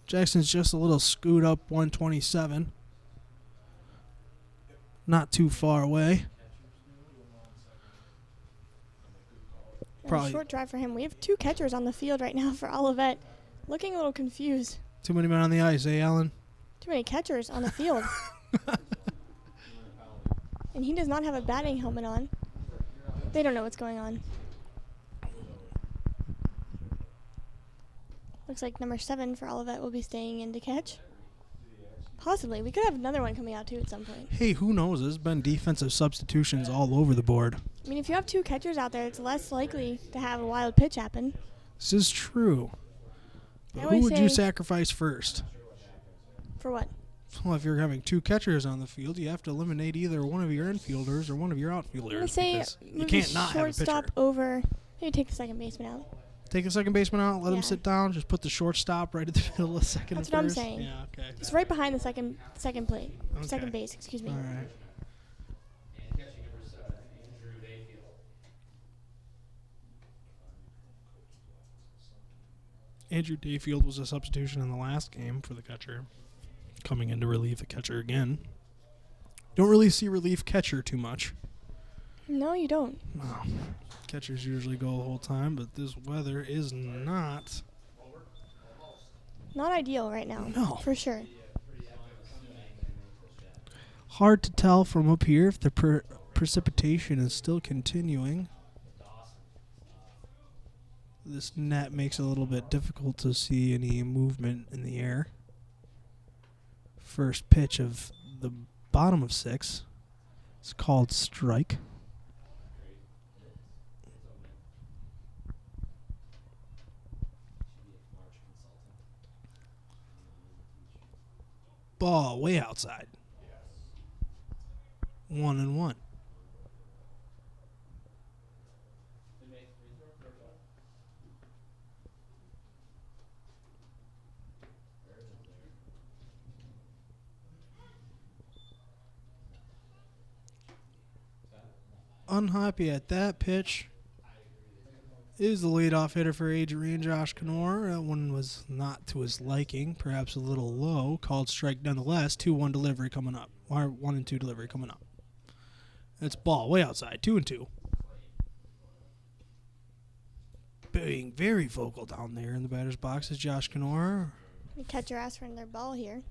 Jackson's just a little scoot up 127. Not too far away. A short drive for him. We have 2 catchers on the field right now for Olivet. Looking a little confused. Too many men on the ice, eh, Alan? Too many catchers on the field. And he does not have a batting helmet on. They don't know what's going on. Looks like number 7 for Olivet will be staying in to catch. Possibly. We could have another one coming out too at some point. Hey, who knows? There's been defensive substitutions all over the board. I mean, if you have 2 catchers out there, it's less likely to have a wild pitch happen. This is true. But I who always would you say- sacrifice first? For what? Well, if you're having 2 catchers on the field, you have to eliminate either one of your infielders or one of your I'm outfielders. going to say because you move can't the not have a shortstop pitcher. over. Maybe take the second baseman out. Take a second baseman out, let him Yeah. sit down, just put the shortstop right at the middle of second That's and what I'm first. saying. Yeah, okay. It's right behind the second plate. Okay. Second base, excuse me. All right. And catching number 7, Andrew Dayfield. Andrew Dayfield was a substitution in the last game for the catcher, coming in to relieve the catcher again. Don't really see relief catcher too much. No, you don't. No. Catchers usually go the whole time, but this weather is not. Not ideal right now. No. For sure. Hard to tell from up here if the precipitation is still continuing. This net makes it a little bit difficult to see any movement in the air. First pitch of the bottom of 6 is called strike. Ball way outside. 1-1. Unhappy at that pitch is the leadoff hitter for Adrian, Josh Knorr. That one was not to his liking, perhaps a little low. Called strike nonetheless. 2-1 delivery coming up. Or 1-2 delivery coming up. It's ball way outside. 2-2. Being very vocal down there in the batter's box is Josh Knorr. The catcher asked for their ball here.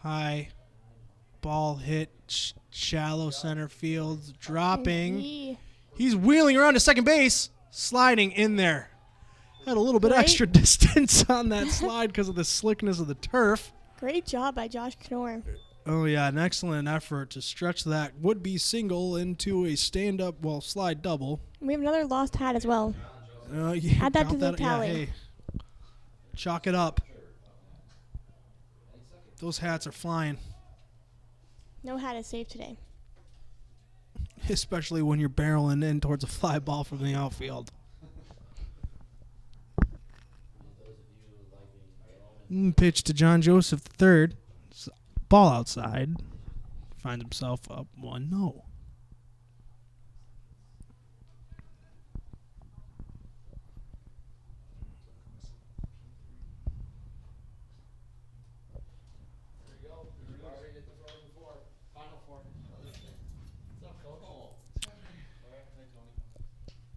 High ball hit shallow center field, dropping. He's wheeling around to second base, sliding in there. Had a little bit Great. extra distance on that slide because of the slickness of the turf. Great job by Josh Knorr. Oh yeah, an excellent effort to stretch that would-be single into a stand-up, slide double. We have another lost hat as well. Yeah, Add that count to the yeah, tally. hey, chalk it up. Those hats are flying, No hat is safe today. especially when you're barreling in towards a fly ball from the outfield. Pitch to John Joseph III. Ball outside. Finds himself up 1-0.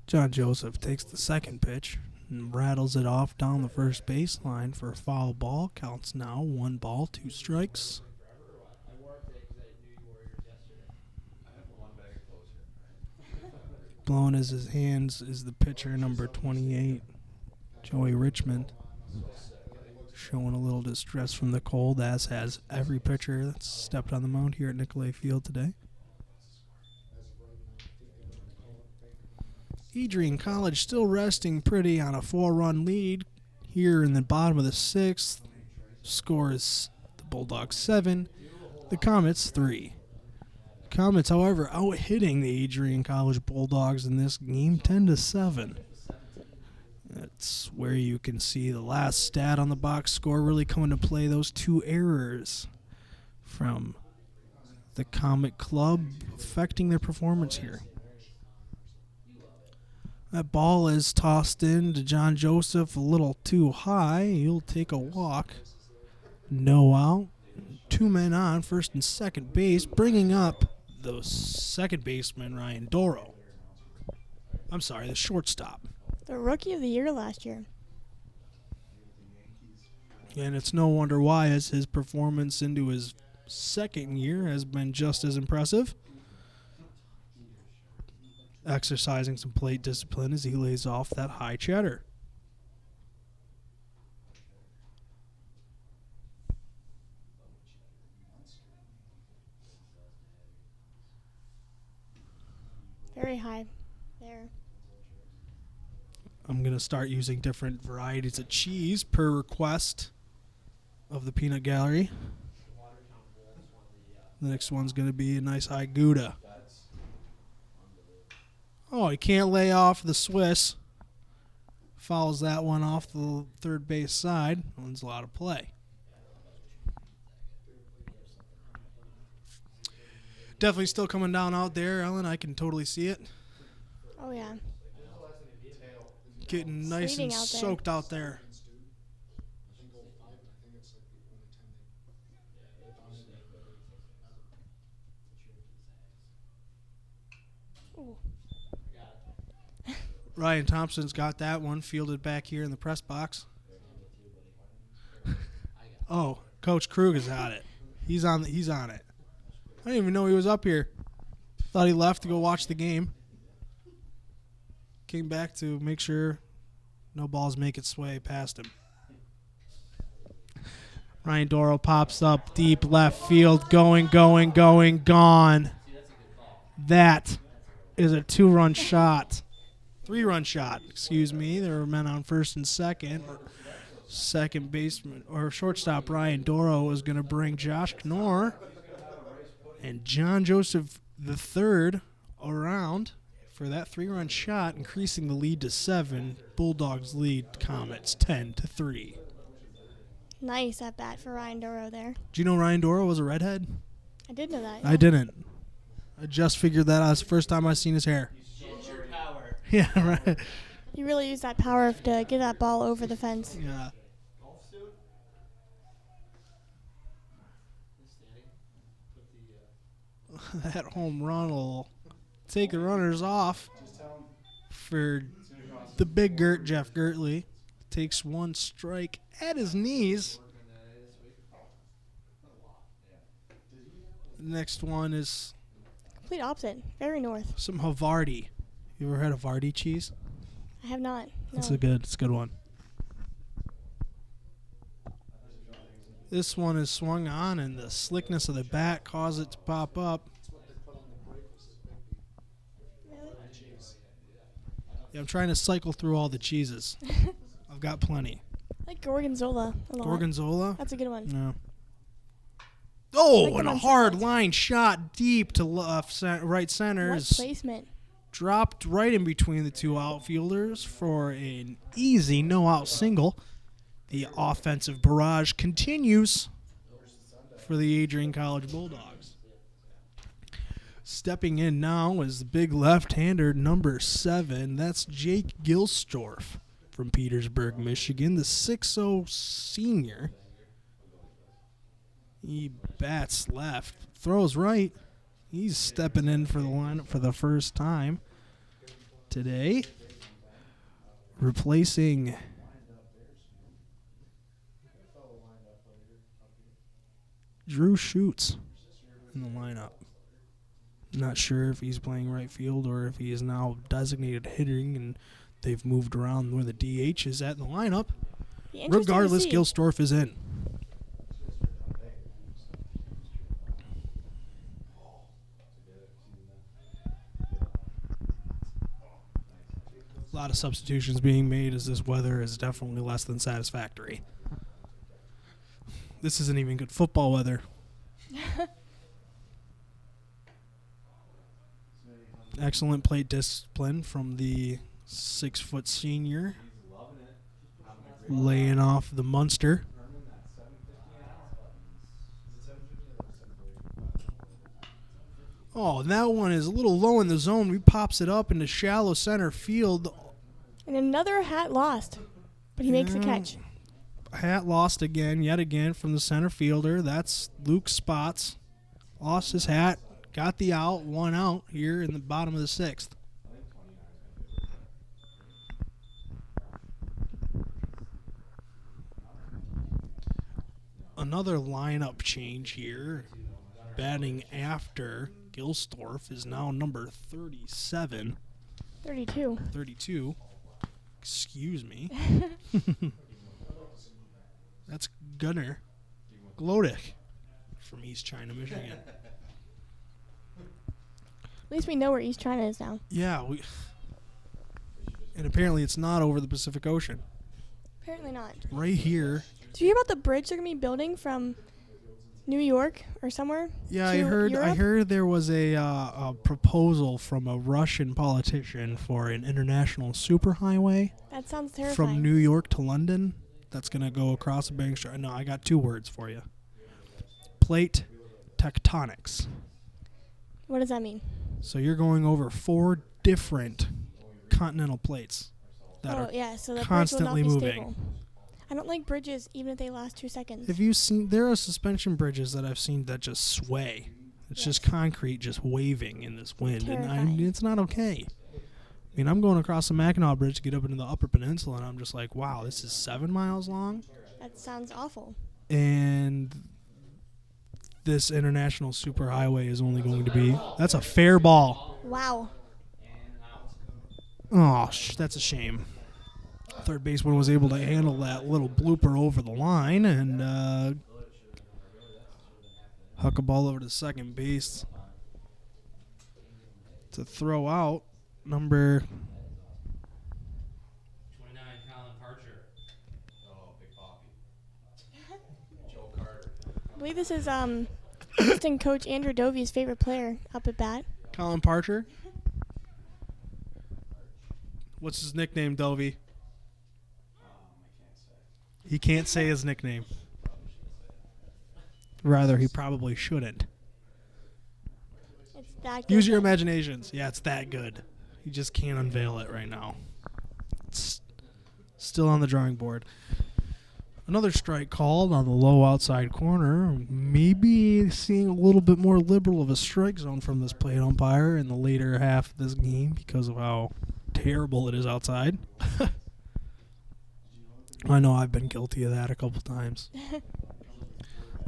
John Joseph takes the second pitch and rattles it off down the first baseline for a foul ball. Counts now 1 ball, 2 strikes. Blowing as his hands is the pitcher number 28, Joey Richmond. showing a little distress from the cold, as has every pitcher that's stepped on the mound here at Nicolay Field today. Adrian College still resting pretty on a 4-run lead here in the bottom of the 6th. Score is the Bulldogs 7, the Comets 3. Comets, however, out-hitting the Adrian College Bulldogs in this game 10-7. That's where you can see the last stat on the box score really come into play. Those 2 errors from the Comet Club affecting their performance here. That ball is tossed in to John Joseph a little too high. He'll take a walk. No out. 2 men on, first and second base, bringing up the second baseman, Ryan Doro. I'm sorry, the shortstop. The rookie of the year last year. And it's no wonder why, as his performance into his second year has been just as impressive. Exercising some plate discipline as he lays off that high cheddar. Very high there. I'm going to start using different varieties of cheese per request of the peanut gallery. The next one's going to be a nice high Gouda. Oh, he can't lay off the Swiss. Fouls that one off the third base side. One's a lot of play. Definitely still coming down out there, Ellen. I can totally see it. Oh, yeah. Getting nice Sleeting and out there. soaked out there. Ooh. Ryan Thompson's got that one fielded back here in the press box. Oh, Coach Krug has got it. He's on it. I didn't even know he was up here. Thought he left to go watch the game. Came back to make sure no balls make its way past him. Ryan Doro pops up deep left field. Going, gone. That is a 2-run shot. 3-run shot, excuse me. There were men on first and second. Second baseman or shortstop Ryan Doro was going to bring Josh Knorr and John Joseph III around for that 3-run shot, increasing the lead to 7. Bulldogs lead Comets 10-3. Nice at bat for Ryan Doro there. Do you know Ryan Doro was a redhead? I did know that. I didn't. I just figured that out. It's the first time I've seen his hair. Ginger power. Yeah, right. You really used that power to get that ball over the fence. Yeah. Golf suit? This Danny. Put the, That home run will take the runners off for the big Gert, Jeff Gertley. Takes 1 strike at his knees. The next one is Complete opposite. Very north. some Havarti. You ever had Havarti cheese? I have not. No. It's a good one. This one is swung on, and the slickness of the bat caused it to pop up. Yeah, I'm trying to cycle through all the cheeses. I've got plenty. I like Gorgonzola a lot. Gorgonzola? That's a good one. No. Oh, like and them a on hard salads. line shot deep to right center What is placement? dropped right in between the 2 outfielders for an easy no-out single. The offensive barrage continues for the Adrian College Bulldogs. Stepping in now is the big left-hander, number 7. That's Jake Gilstorf from Petersburg, Michigan, the 6'0 senior. He bats left, throws right. He's stepping in for the lineup for the first time today, replacing Drew Schutz in the lineup. Not sure if he's playing right field or if he is now designated hitting, and they've moved around where the DH is at in the lineup. Be interesting to Regardless, see. Gilsdorf is in. A lot of substitutions being made as this weather is definitely less than satisfactory. This isn't even good football weather. Excellent plate discipline from the 6-foot senior. Laying off the Munster. Oh, and that one is a little low in the zone. He pops it up into shallow center field. And another hat lost, but he makes the catch. Hat lost again, yet again, from the center fielder. That's Luke Spots. Lost his hat, got the out, 1 out here in the bottom of the 6th. Another lineup change here. Batting after Gilsdorf is now number 37. 32. 32. Excuse me. That's Gunnar Glodick from East China, Michigan. At least we know where East China is now. Yeah, and apparently it's not over the Pacific Ocean. Apparently not. Right here. Did you hear about the bridge they're going to be building from New York or somewhere? Yeah, to I Europe? heard there was a proposal from a Russian politician for an international superhighway That sounds terrifying. from New York to London. That's going to go across the bank. No, I got 2 words for you. Plate tectonics. What does that mean? So you're going over 4 different continental plates that are yeah, so the constantly bridge will not be moving. stable. I don't like bridges, even if they last 2 seconds. Have you seen? There are suspension bridges that I've seen that just sway. It's just concrete just waving in this wind, Terrifying. it's not okay. I mean, I'm going across the Mackinac Bridge to get up into the Upper Peninsula, and I'm just like, wow, this is 7 miles long, That sounds awful. and this international superhighway is only going to be. That's a fair ball. Wow. Oh, that's a shame. Third baseman was able to handle that little blooper over the line and huck a ball over to second base to throw out number 29, Colin Parcher. Oh, Big Poppy. Joe Carter. I believe this is assistant coach Andrew Dovey's favorite player up at bat. Colin Parcher. What's his nickname, Dovey? He can't say his nickname. Rather, he probably shouldn't. It's that good. Use your imaginations. Yeah, it's that good. You just can't unveil it right now. It's still on the drawing board. Another strike called on the low outside corner. Maybe seeing a little bit more liberal of a strike zone from this plate umpire in the later half of this game because of how terrible it is outside. I know I've been guilty of that a couple times.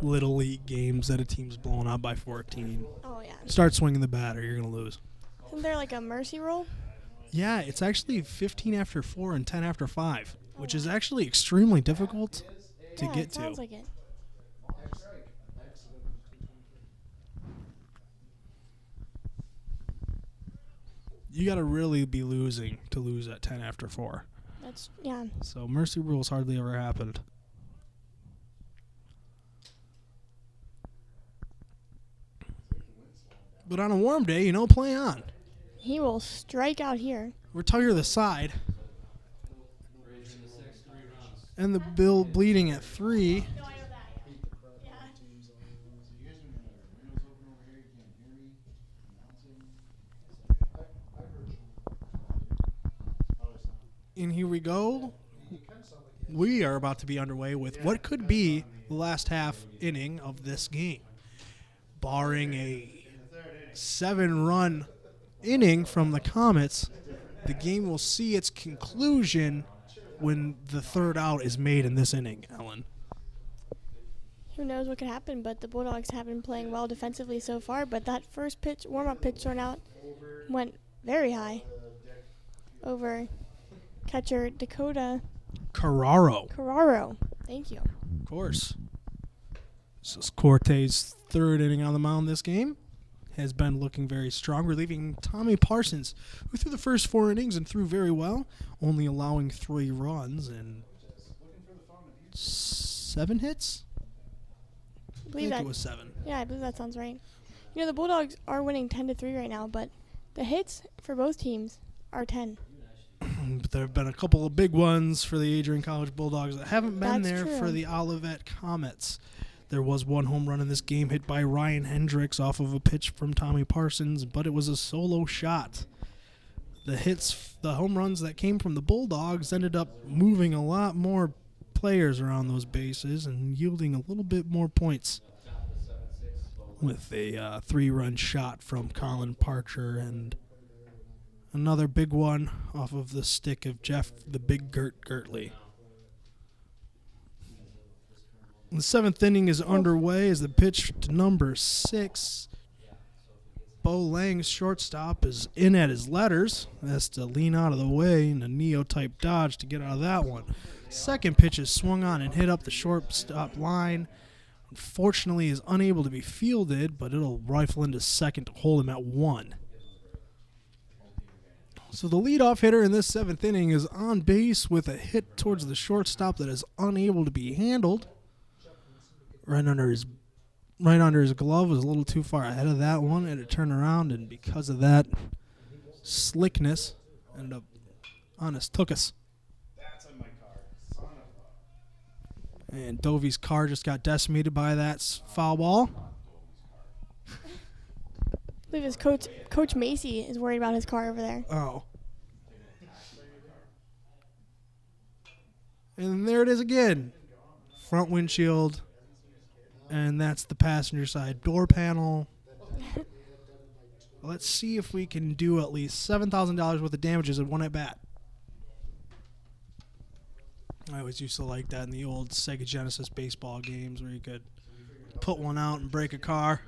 Little league games that a team's blown out by 14. Oh, yeah. Start swinging the bat or you're going to lose. Isn't there like a mercy rule? Yeah, it's actually 15 after 4 and 10 after 5, which is actually extremely difficult to Yeah, get it to. sounds like it. You got to really be losing to lose at 10 after 4. Yeah. So mercy rules hardly ever happened. But on a warm day, play on. He will strike out here. Retire the side. Raising the 6, 3 runs. And the bill bleeding at 3. And here we go. We are about to be underway with what could be the last half inning of this game. Barring a 7-run inning from the Comets, the game will see its conclusion when the third out is made in this inning, Ellen. Who knows what could happen, but the Bulldogs have been playing well defensively so far, but that first pitch, warm-up pitch thrown out went very high over catcher Dakota Carraro. Thank you. Of course. This is Corte's third inning on the mound this game. Has been looking very strong, relieving Tommy Parsons, who threw the first 4 innings and threw very well, only allowing 3 runs and 7 hits? I think it was 7. Yeah, I believe that sounds right. You know, the Bulldogs are winning 10-3 right now, but the hits for both teams are 10. But there have been a couple of big ones for the Adrian College Bulldogs that haven't been That's there true. for the Olivet Comets. There was 1 home run in this game hit by Ryan Hendricks off of a pitch from Tommy Parsons, but it was a solo shot. The home runs that came from the Bulldogs ended up moving a lot more players around those bases and yielding a little bit more points with a 3-run shot from Colin Parcher and another big one off of the stick of Jeff the Big Gertley. The 7th inning is underway as the pitch to number 6. Bo Lang's shortstop is in at his letters. Has to lean out of the way in a Neo-type dodge to get out of that one. Second pitch is swung on and hit up the shortstop line. Unfortunately, is unable to be fielded, but it'll rifle into second to hold him at 1. So the leadoff hitter in this 7th inning is on base with a hit towards the shortstop that is unable to be handled. Right under his glove, was a little too far ahead of that one. Had to turn around, and because of that slickness, ended up honest took us. That's in my car. Son of a. And Dovey's car just got decimated by that foul ball. I believe his Coach Macy is worried about his car over there. Oh. And there it is again. Front windshield. And that's the passenger side door panel. Let's see if we can do at least $7,000 worth of damages in one at bat. I always used to like that in the old Sega Genesis baseball games where you could put one out and break a car.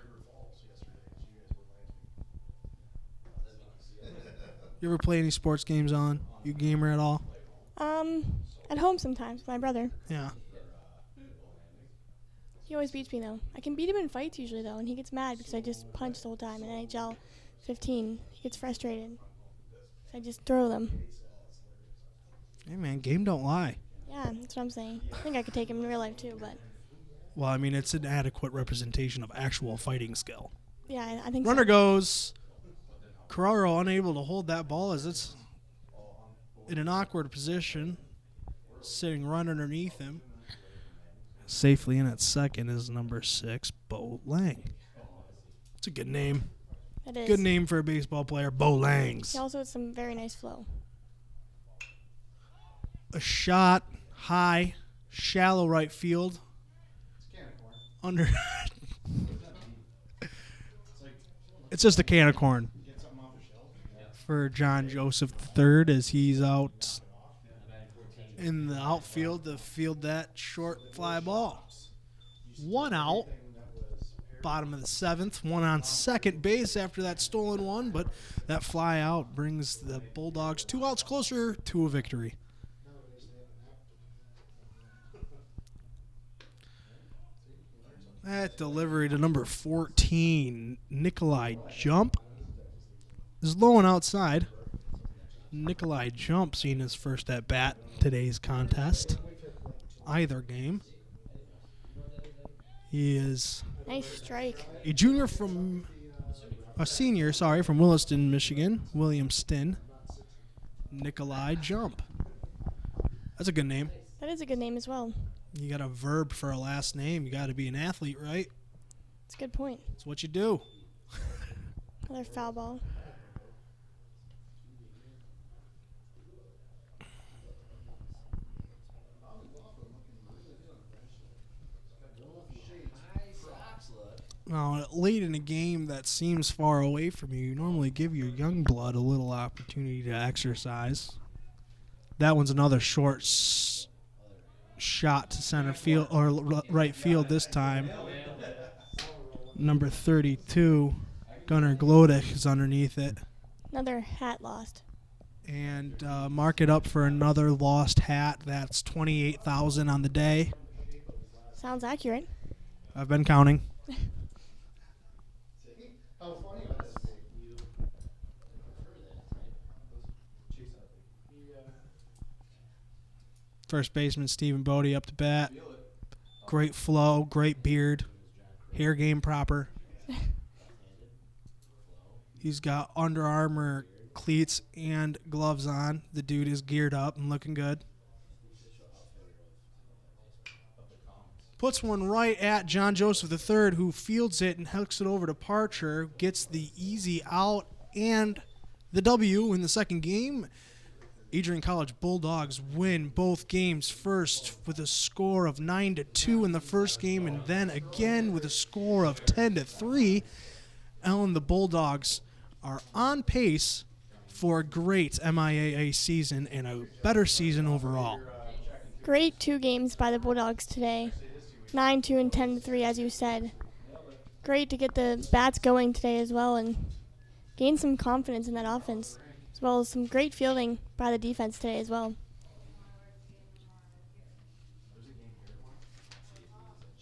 You ever play any sports games on? You gamer at all? At home sometimes with my brother. Yeah. He always beats me, though. I can beat him in fights usually, though, and he gets mad because I just punch the whole time. In NHL 15, he gets frustrated. So I just throw them. Hey, man, game don't lie. Yeah, that's what I'm saying. I think I could take him in real life, too, but Well, I mean, it's an adequate representation of actual fighting skill. yeah, I think Runner so. goes. Carraro unable to hold that ball as it's in an awkward position, sitting right underneath him. Safely in at second is number 6, Bo Lang. It's a good name. That is. Good name for a baseball player, Bo Langs. He also has some very nice flow. A shot, high, shallow right field. Under. It's just a can of corn for John Joseph III as he's out in the outfield to field that short fly ball. 1 out, bottom of the 7th, 1 on second base after that stolen one, but that fly out brings the Bulldogs 2 outs closer to a victory. That delivery to number 14, Nicolay Jump, is low and outside. Nicolay Jump seeing his first at bat today's contest. Either game. He is Nice strike. a senior from Williston, Michigan. William Stin. Nicolay Jump. That's a good name. That is a good name as well. You got a verb for a last name. You got to be an athlete, right? It's a good point. That's what you do. Another foul ball. Now, late in a game that seems far away from you, you normally give your young blood a little opportunity to exercise. That one's another short shot to center field or right field this time. Number 32, Gunnar Glodek is underneath it. Another hat lost. and mark it up for another lost hat. That's 28,000 on the day. Sounds accurate. I've been counting. How funny would that be? First baseman Stephen Bodie up to bat. Great flow, great beard, hair game proper. He's got Under Armour cleats and gloves on. The dude is geared up and looking good. Puts one right at John Joseph III, who fields it and hooks it over to Parcher, gets the easy out and the W in the second game. Adrian College Bulldogs win both games first with a score of 9-2 in the first game, and then again with a score of 10-3. Ellen, the Bulldogs are on pace for a great MIAA season and a better season overall. Great 2 games by the Bulldogs today. 9-2 and 10-3, as you said. Great to get the bats going today as well and gain some confidence in that offense, as well as some great fielding by the defense today as well.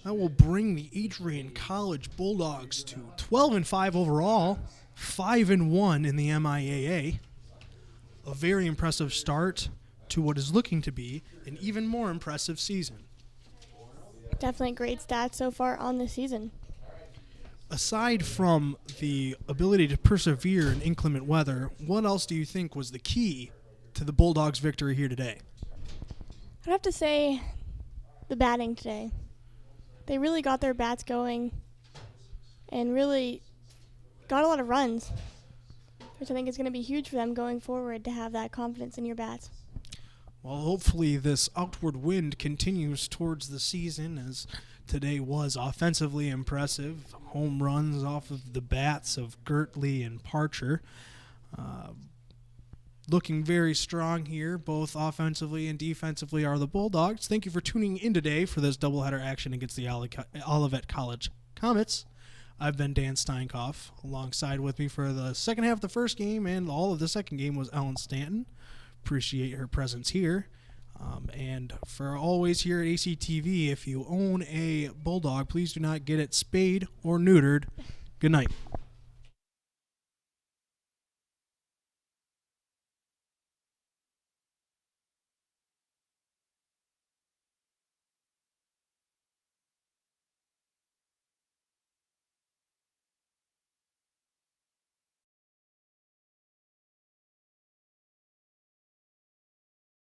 That will bring the Adrian College Bulldogs to 12-5 overall, 5-1 in the MIAA. A very impressive start to what is looking to be an even more impressive season. Definitely great stats so far on the season. Aside from the ability to persevere in inclement weather, what else do you think was the key to the Bulldogs' victory here today? I'd have to say the batting today. They really got their bats going and really got a lot of runs, which I think is going to be huge for them going forward to have that confidence in your bats. Well, hopefully this outward wind continues towards the season, as today was offensively impressive. Home runs off of the bats of Gertley and Parcher. Looking very strong here, both offensively and defensively, are the Bulldogs. Thank you for tuning in today for this doubleheader action against the Olivet College Comets. I've been Dan Steinkoff. Alongside with me for the second half of the first game and all of the second game was Ellen Stanton. Appreciate her presence here. And for always here at ACTV, if you own a Bulldog, please do not get it spayed or neutered. Good night.